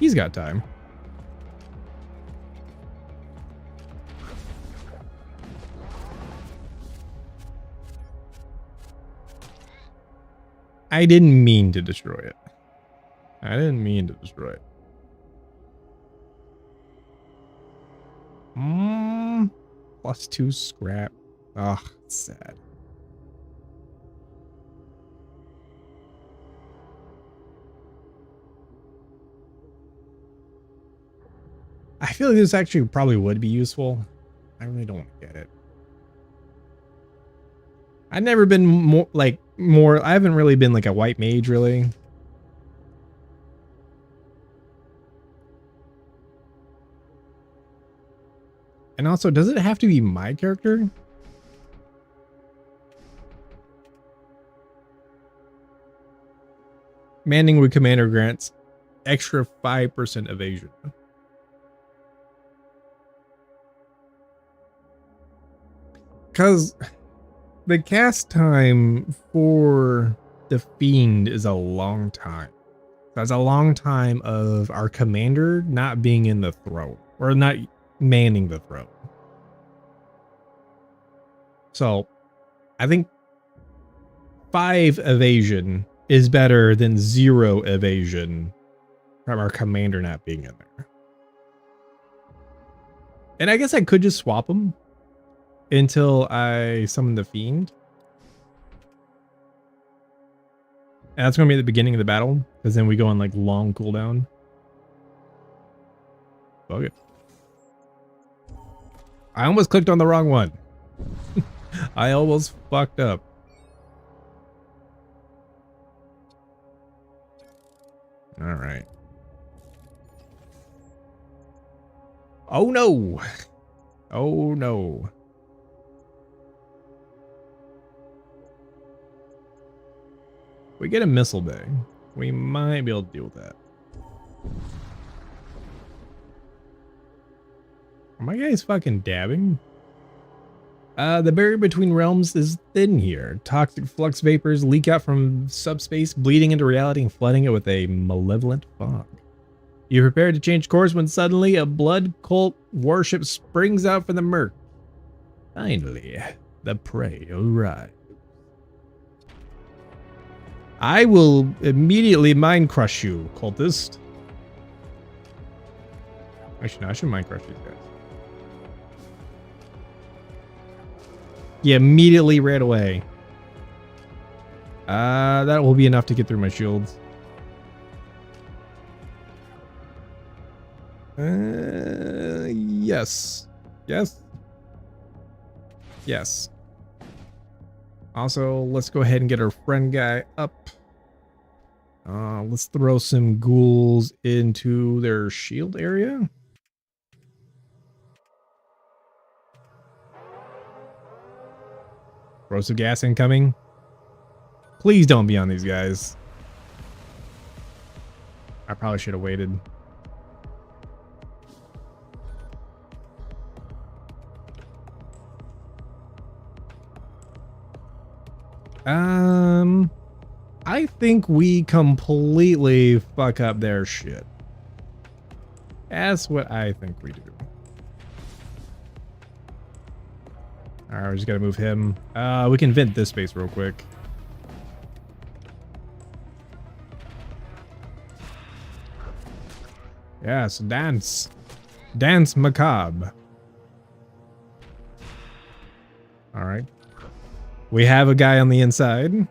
He's got time. I didn't mean to destroy it. I didn't mean to destroy it. +2 scrap. Ugh, sad. I feel like this actually probably would be useful. I really don't want to get it. I've never been more, I haven't really been like a white mage, really. And also, does it have to be my character? Manning with commander grants extra 5% evasion. Because the cast time for the Fiend is a long time. That's a long time of our commander not being in the throne. Or not manning the throne. So, I think 5 evasion is better than 0 evasion from our commander not being in there. And I guess I could just swap them until I summon the Fiend. And that's going to be at the beginning of the battle, because then we go on like long cooldown. Okay. I almost clicked on the wrong one. I almost fucked up. All right. Oh no. Oh no. We get a missile bay. We might be able to deal with that. Are my guys fucking dabbing? The barrier between realms is thin here. Toxic flux vapors leak out from subspace, bleeding into reality and flooding it with a malevolent fog. You prepare to change course when suddenly a blood cult warship springs out from the murk. Finally, the prey arrives. I will immediately mind crush you, cultist. Actually, no, I should mind crush these guys. He immediately ran away. That will be enough to get through my shields. Yes. Yes. Yes. Also, let's go ahead and get our friend guy up. Let's throw some ghouls into their shield area. Corrosive gas incoming. Please don't be on these guys. I probably should have waited. I think we completely fuck up their shit. That's what I think we do. Alright, we just gotta move him. We can vent this space real quick. Yes, dance. Dance macabre. Alright. We have a guy on the inside.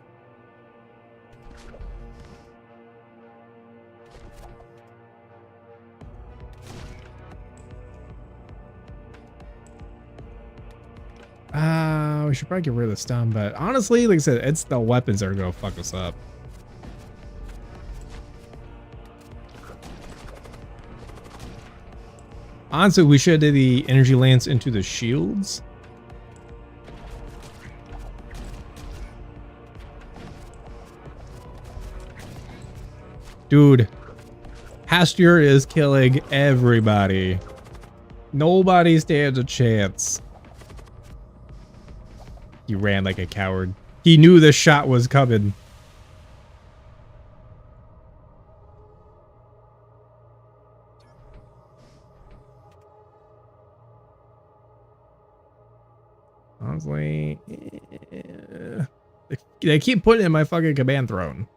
We should probably get rid of the stun, but honestly, like I said, it's the weapons that are gonna fuck us up. Honestly, we should do the energy lance into the shields. Dude, Pasture is killing everybody. Nobody stands a chance. He ran like a coward. He knew the shot was coming. Honestly, they keep putting it in my fucking command throne.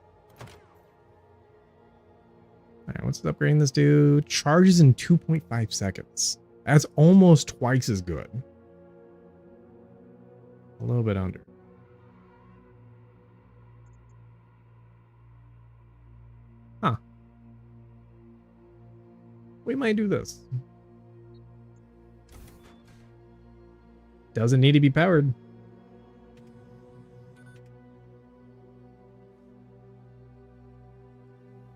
Alright, what's upgrading this dude? Charges in 2.5 seconds. That's almost twice as good. A little bit under. Huh. We might do this. Doesn't need to be powered.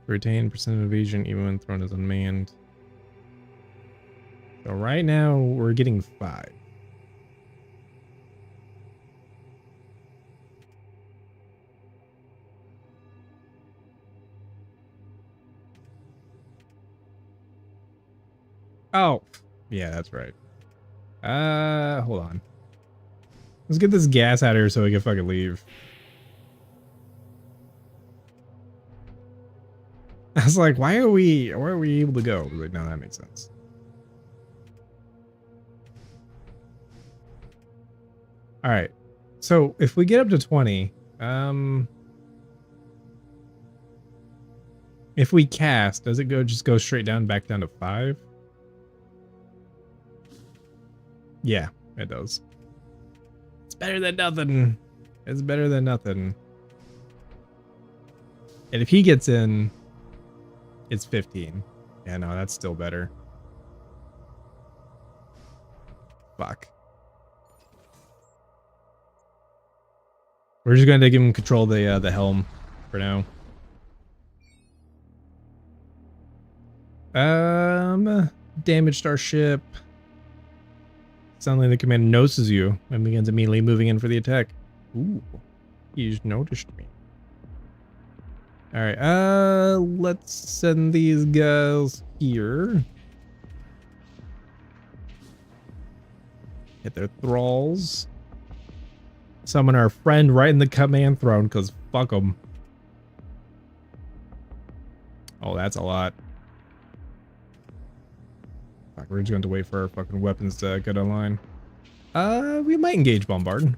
Retain percent of evasion even when thrown is unmanned. So right now we're getting 5. Oh, yeah, that's right. Hold on. Let's get this gas out of here so we can fucking leave. I was like, why are we able to go? Like, no, that makes sense. All right. So if we get up to 20, if we cast, does it just go straight down, back down to 5? Yeah, it does. It's better than nothing. It's better than nothing. And if he gets in, it's 15. Yeah, no, that's still better. Fuck. We're just going to give him control of the helm for now. Damaged our ship. Suddenly the commander notices you and begins immediately moving in for the attack. Ooh, he's noticed me. All right, let's send these guys here. Hit their thralls. Summon our friend right in the command throne, because fuck them. Oh, that's a lot. Fuck, we're just going to wait for our fucking weapons to get online. We might engage Bombard.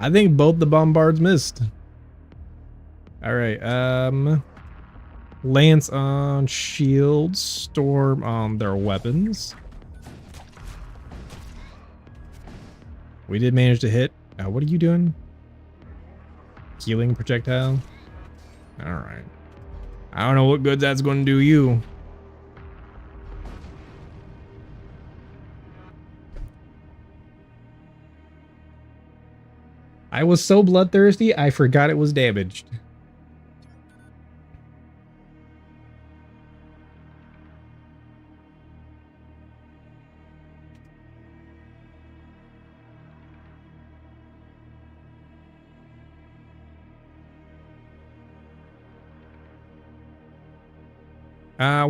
I think both the Bombards missed. Alright, Lance on shields, Storm on their weapons. We did manage to hit. What are you doing? Healing projectile? Alright. I don't know what good that's going to do you. I was so bloodthirsty, I forgot it was damaged.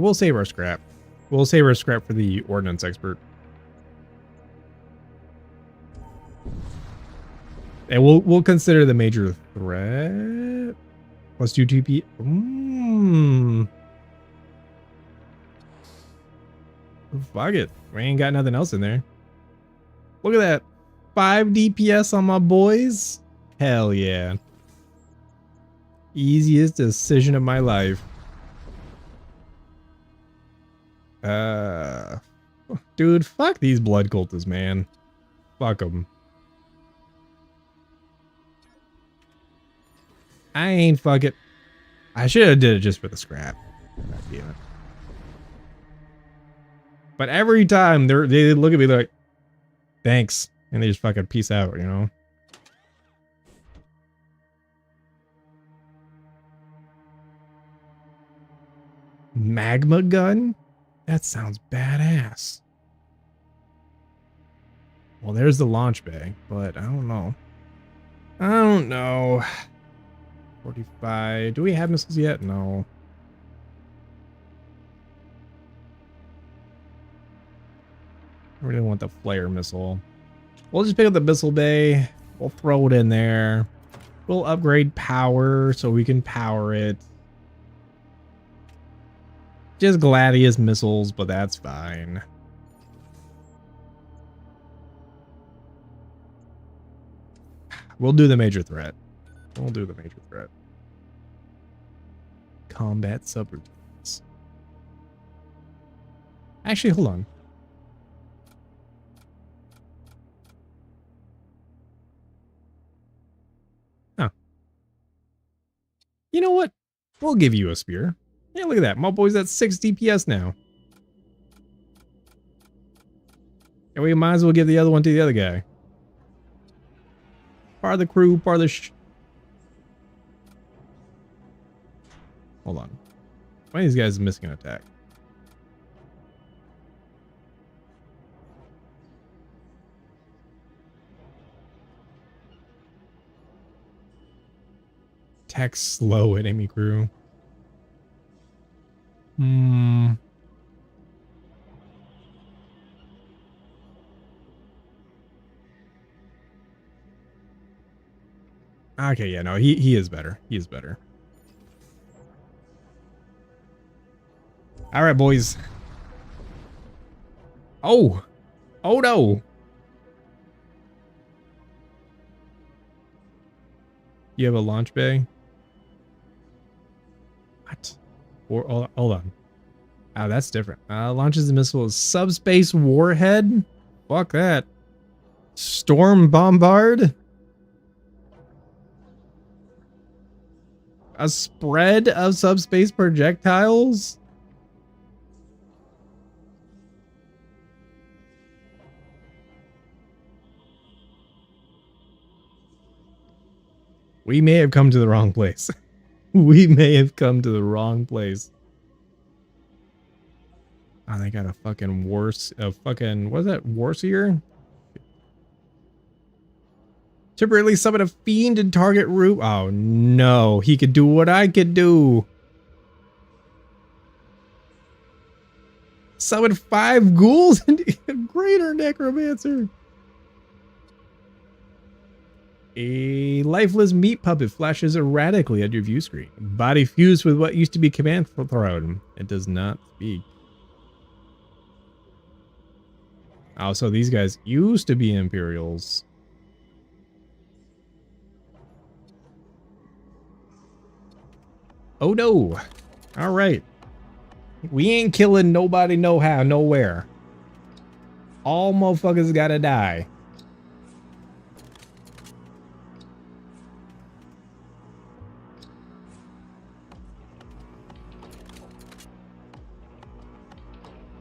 We'll save our scrap. We'll save our scrap for the ordnance expert. And we'll consider the major threat. Plus 2 TP. Fuck it. We ain't got nothing else in there. Look at that. 5 DPS on my boys. Hell yeah. Easiest decision of my life. Dude, fuck these blood cultists, man. Fuck them. I ain't fuck it. I should have did it just for the scrap. But every time they look at me like, thanks, and they just fucking peace out, you know? Magma gun? That sounds badass. Well, there's the launch bay, but I don't know. I don't know. 45. Do we have missiles yet? No. I really want the flare missile. We'll just pick up the missile bay. We'll throw it in there. We'll upgrade power so we can power it. Just Gladius missiles, but that's fine. We'll do the major threat. We'll do the major threat. Combat subroutines. Actually, hold on. Huh. You know what? We'll give you a spear. Yeah, look at that. My boy's at 6 DPS now. And we might as well give the other one to the other guy. Part of the crew, part of the Hold on. Why are these guys missing an attack? Attack slow at enemy crew. Okay, yeah, no, he is better. He is better. All right, boys. Oh. Oh, no. You have a launch bay? What? Or, hold on. Oh, that's different. Launches the missile as subspace warhead? Fuck that. Storm bombard? A spread of subspace projectiles? We may have come to the wrong place. We may have come to the wrong place. Oh, they got a fucking what's that, Warseer? Temporarily summon a fiend and target root. Oh no, he could do what I could do. Summon 5 ghouls and a greater necromancer. A lifeless meat puppet flashes erratically at your view screen. Body fused with what used to be command throne. It does not speak. Oh, so these guys used to be Imperials. Oh no. All right. We ain't killing nobody no how, nowhere. All motherfuckers gotta die.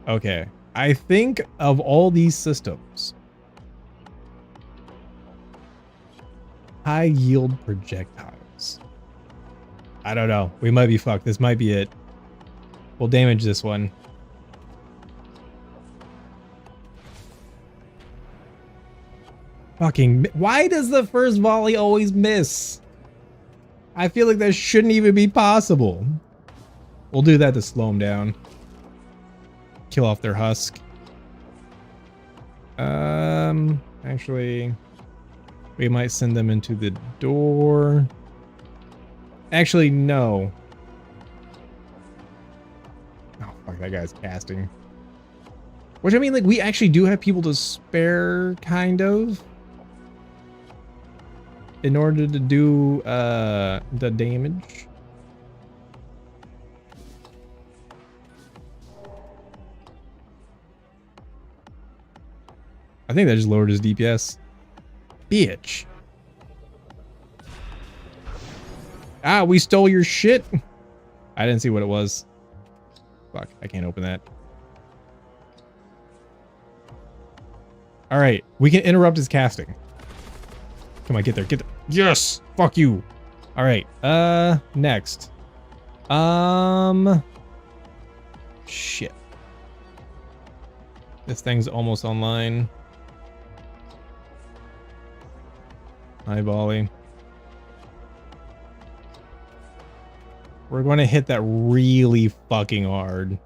Okay. I think of all these systems, high yield projectiles. I don't know. We might be fucked. This might be it. We'll damage this one. Fucking, why does the first volley always miss? I feel like that shouldn't even be possible. We'll do that to slow them down. Kill off their husk. Actually, we might send them into the door. Actually, no. Oh, fuck, that guy's casting. Which, I mean, like, we actually do have people to spare, kind of, in order to do, the damage. I think that just lowered his DPS. Bitch. Ah, we stole your shit. I didn't see what it was. Fuck, I can't open that. All right, we can interrupt his casting. Come on, get there, get there. Yes, fuck you. All right, next. Shit. This thing's almost online. Hi, volley. We're going to hit that really fucking hard.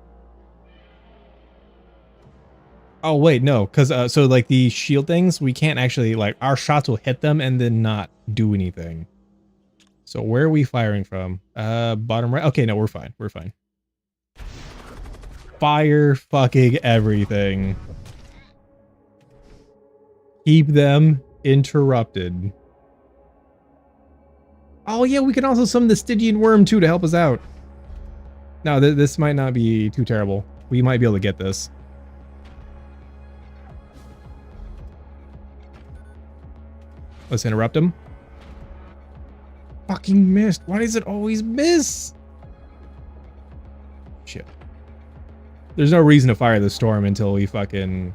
Oh, wait, no. Because, so, like, the shield things, we can't actually, like, our shots will hit them and then not do anything. So, where are we firing from? Bottom right? Okay, no, we're fine. We're fine. Fire fucking everything. Keep them interrupted. Oh yeah, we can also summon the Stygian worm too to help us out. No, this might not be too terrible. We might be able to get this. Let's interrupt him. Fucking missed. Why does it always miss? Shit. There's no reason to fire the storm until we fucking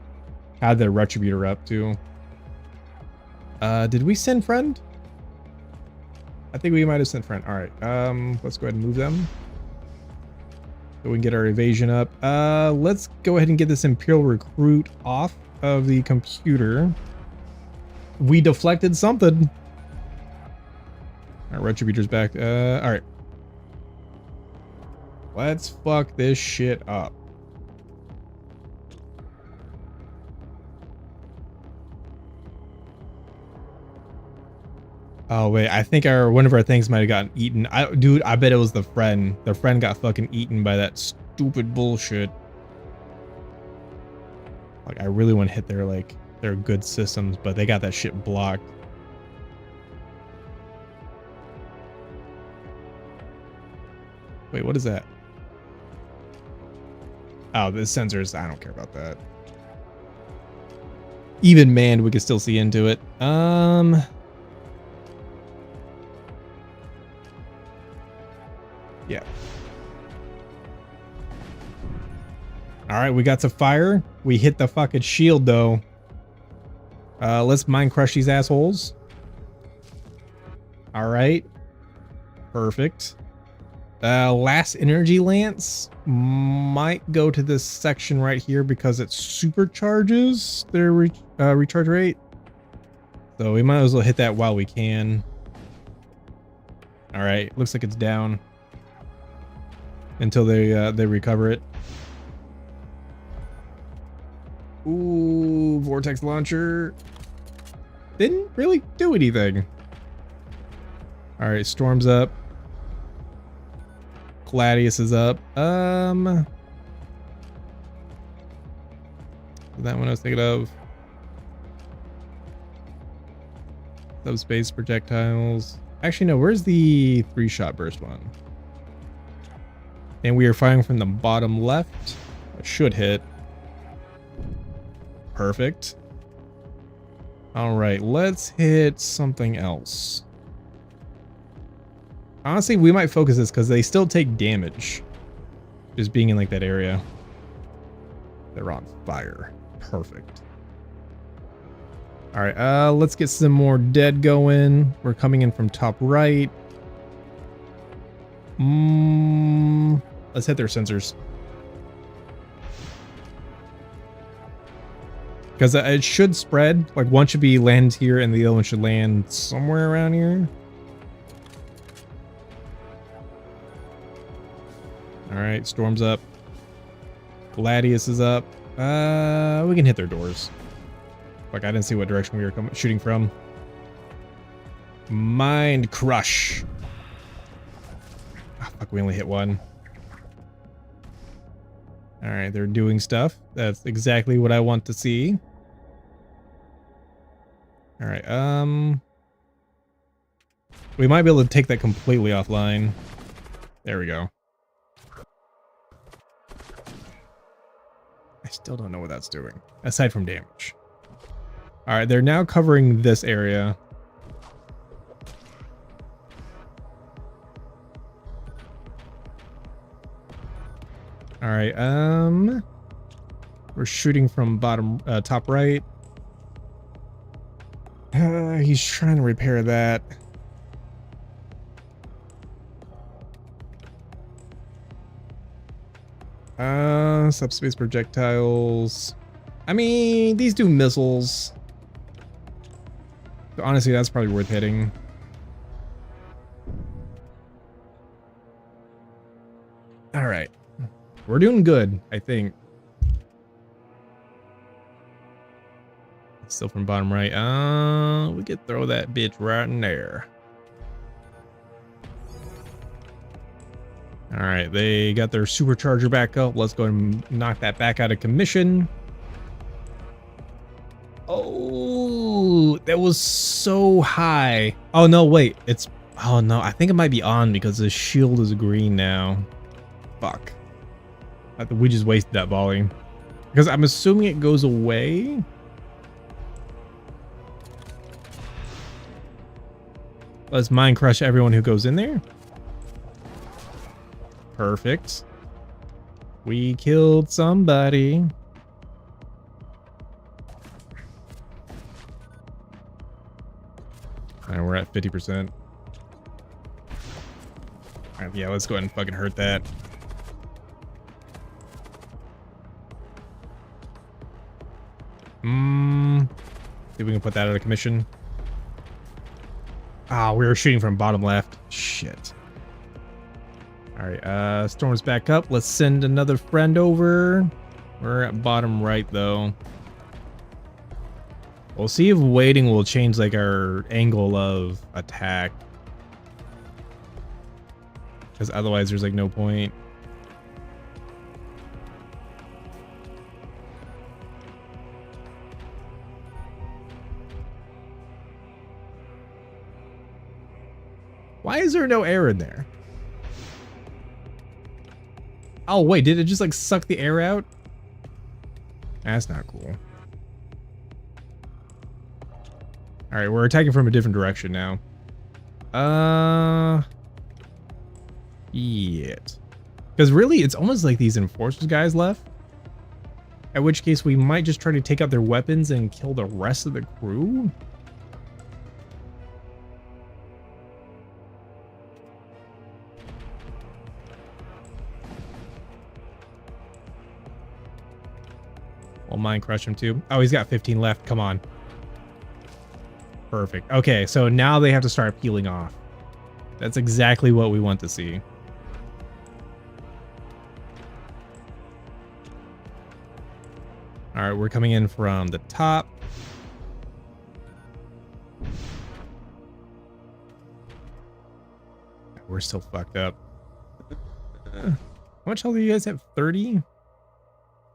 had the Retributor up too. Did we send friend? I think we might have sent friend. All right. Let's go ahead and move them so we can get our evasion up. Let's go ahead and get this Imperial recruit off of the computer. We deflected something. All right, Retributor's back. All right. Let's fuck this shit up. Oh wait, I think one of our things might have gotten eaten. Dude, I bet it was the friend. The friend got fucking eaten by that stupid bullshit. Like, I really want to hit their good systems, but they got that shit blocked. Wait, what is that? Oh, the sensors. I don't care about that. Even manned, we can still see into it. Yeah. All right, we got some fire. We hit the fucking shield though. Let's mind crush these assholes. All right. Perfect. Last energy lance might go to this section right here because it supercharges their recharge rate. So we might as well hit that while we can. All right, looks like it's down until they recover it. Ooh, vortex launcher didn't really do anything. All right, Storm's up. Gladius is up. That one I was thinking of. Subspace projectiles. Actually, no, where's the 3-shot burst one? And we are firing from the bottom left. It should hit. Perfect. All right, let's hit something else. Honestly, we might focus this because they still take damage. Just being in like that area. They're on fire. Perfect. All right, let's get some more dead going. We're coming in from top right. Let's hit their sensors. Because it should spread. Like one should be land here and the other one should land somewhere around here. All right, Storm's up. Gladius is up. We can hit their doors. Like I didn't see what direction we were shooting from. Mind Crush. Oh, fuck, we only hit one. All right, they're doing stuff. That's exactly what I want to see. All right, we might be able to take that completely offline. There we go. I still don't know what that's doing, aside from damage. All right, they're now covering this area. All right, we're shooting from bottom, top right. He's trying to repair that. Subspace projectiles. I mean, these do missiles. So honestly, that's probably worth hitting. All right. We're doing good, I think. Still from bottom right. We could throw that bitch right in there. All right, they got their supercharger back up. Let's go and knock that back out of commission. Oh, that was so high. Oh no, wait, it's, oh no, I think it might be on because the shield is green now. Fuck. I think we just wasted that volley. Because I'm assuming it goes away. Let's mind crush everyone who goes in there. Perfect. We killed somebody. And we're at 50%. Alright, yeah, let's go ahead and fucking hurt that. See if we can put that out of commission. Ah, we were shooting from bottom left. Shit. Alright, Storm's back up. Let's send another friend over. We're at bottom right, though. We'll see if waiting will change, like, our angle of attack. Because otherwise, there's, like, no point. Why is there no air in there? Oh, wait, did it just, like, suck the air out? That's not cool. Alright, we're attacking from a different direction now. Yet. Because really, it's almost like these enforcers guys left. At which case, we might just try to take out their weapons and kill the rest of the crew. We'll mind crush him too. Oh, he's got 15 left. Come on. Perfect. Okay, so now they have to start peeling off. That's exactly what we want to see. All right, we're coming in from the top. we're still fucked up. How much health do you guys have? 30?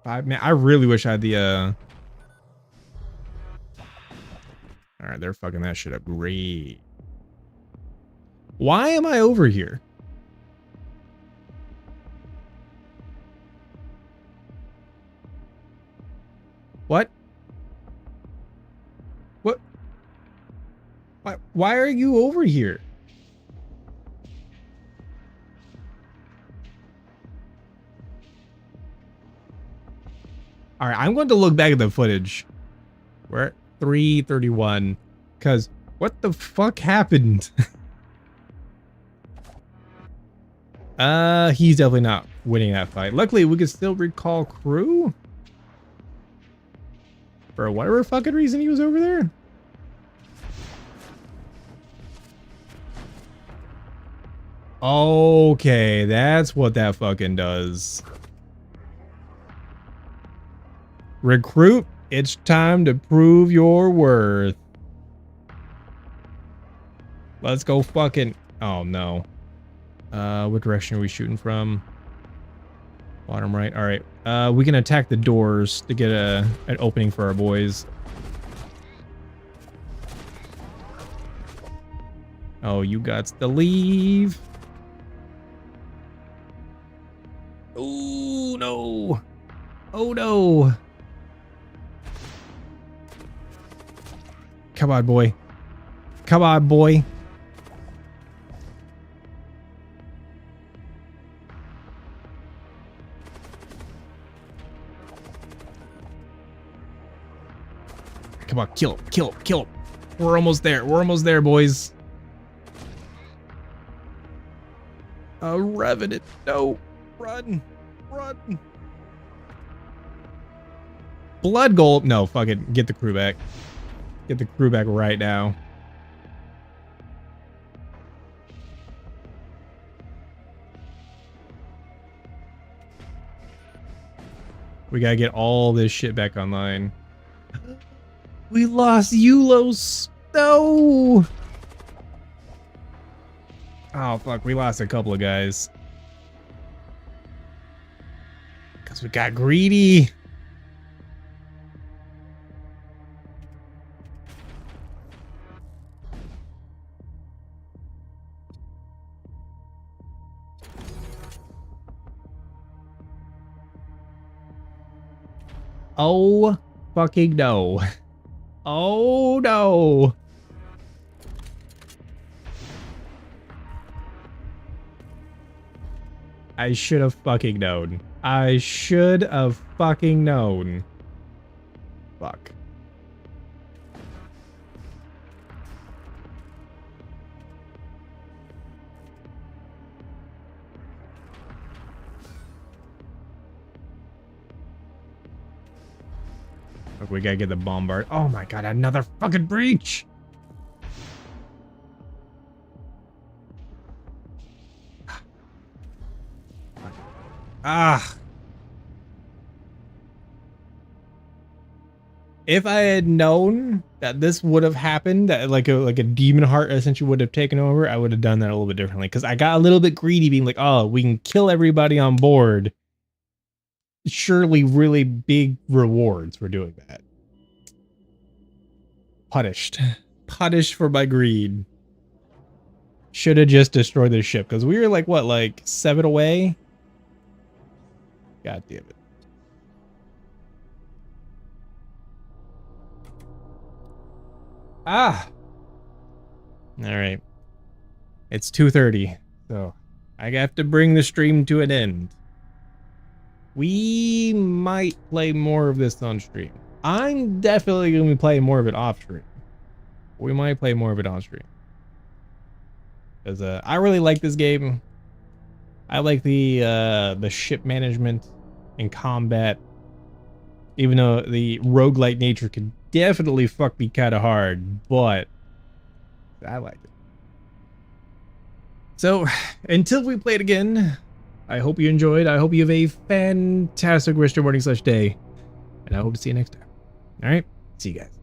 5? Man, I really wish I had the Alright, they're fucking that shit up. Great. Why am I over here? What? What? Why are you over here? All right, I'm going to look back at the footage. We're at 3:31. Because what the fuck happened? He's definitely not winning that fight. Luckily, we can still recall crew. For whatever fucking reason he was over there. Okay, that's what that fucking does. Recruit, it's time to prove your worth. Let's go fucking... Oh, no. What direction are we shooting from? Bottom right. All right. We can attack the doors to get an opening for our boys. Oh, you got to leave. Oh, no. Oh, no. Come on, boy. Come on, boy. Come on, kill him, kill him, kill him. We're almost there. We're almost there, boys. Revenant. No. Run. Run. Blood gold. No, fuck it. Get the crew back. Get the crew back right now. We gotta get all this shit back online. We lost Eulos. No. Oh, fuck. We lost a couple of guys. Because we got greedy. Oh, fucking no. Oh, no. I should have fucking known. I should have fucking known. Fuck. Look, we gotta get the bombard. Oh my god, another fucking breach! Ah. If I had known that this would have happened, that like a demon heart essentially would have taken over, I would have done that a little bit differently. Because I got a little bit greedy, being like, oh, we can kill everybody on board. Surely really big rewards for doing that. Punished. Punished for my greed. Should have just destroyed the ship. Because we were like, what, like 7 away? God damn it. Ah. All right. It's 2:30, so I have to bring the stream to an end. We might play more of this on stream. I'm definitely going to be playing more of it off stream. We might play more of it on stream. Because I really like this game. I like the ship management and combat. Even though the roguelike nature could definitely fuck me kind of hard, but I like it. So, until we play it again, I hope you enjoyed. I hope you have a fantastic rest of your morning/day. And I hope to see you next time. All right? See you guys.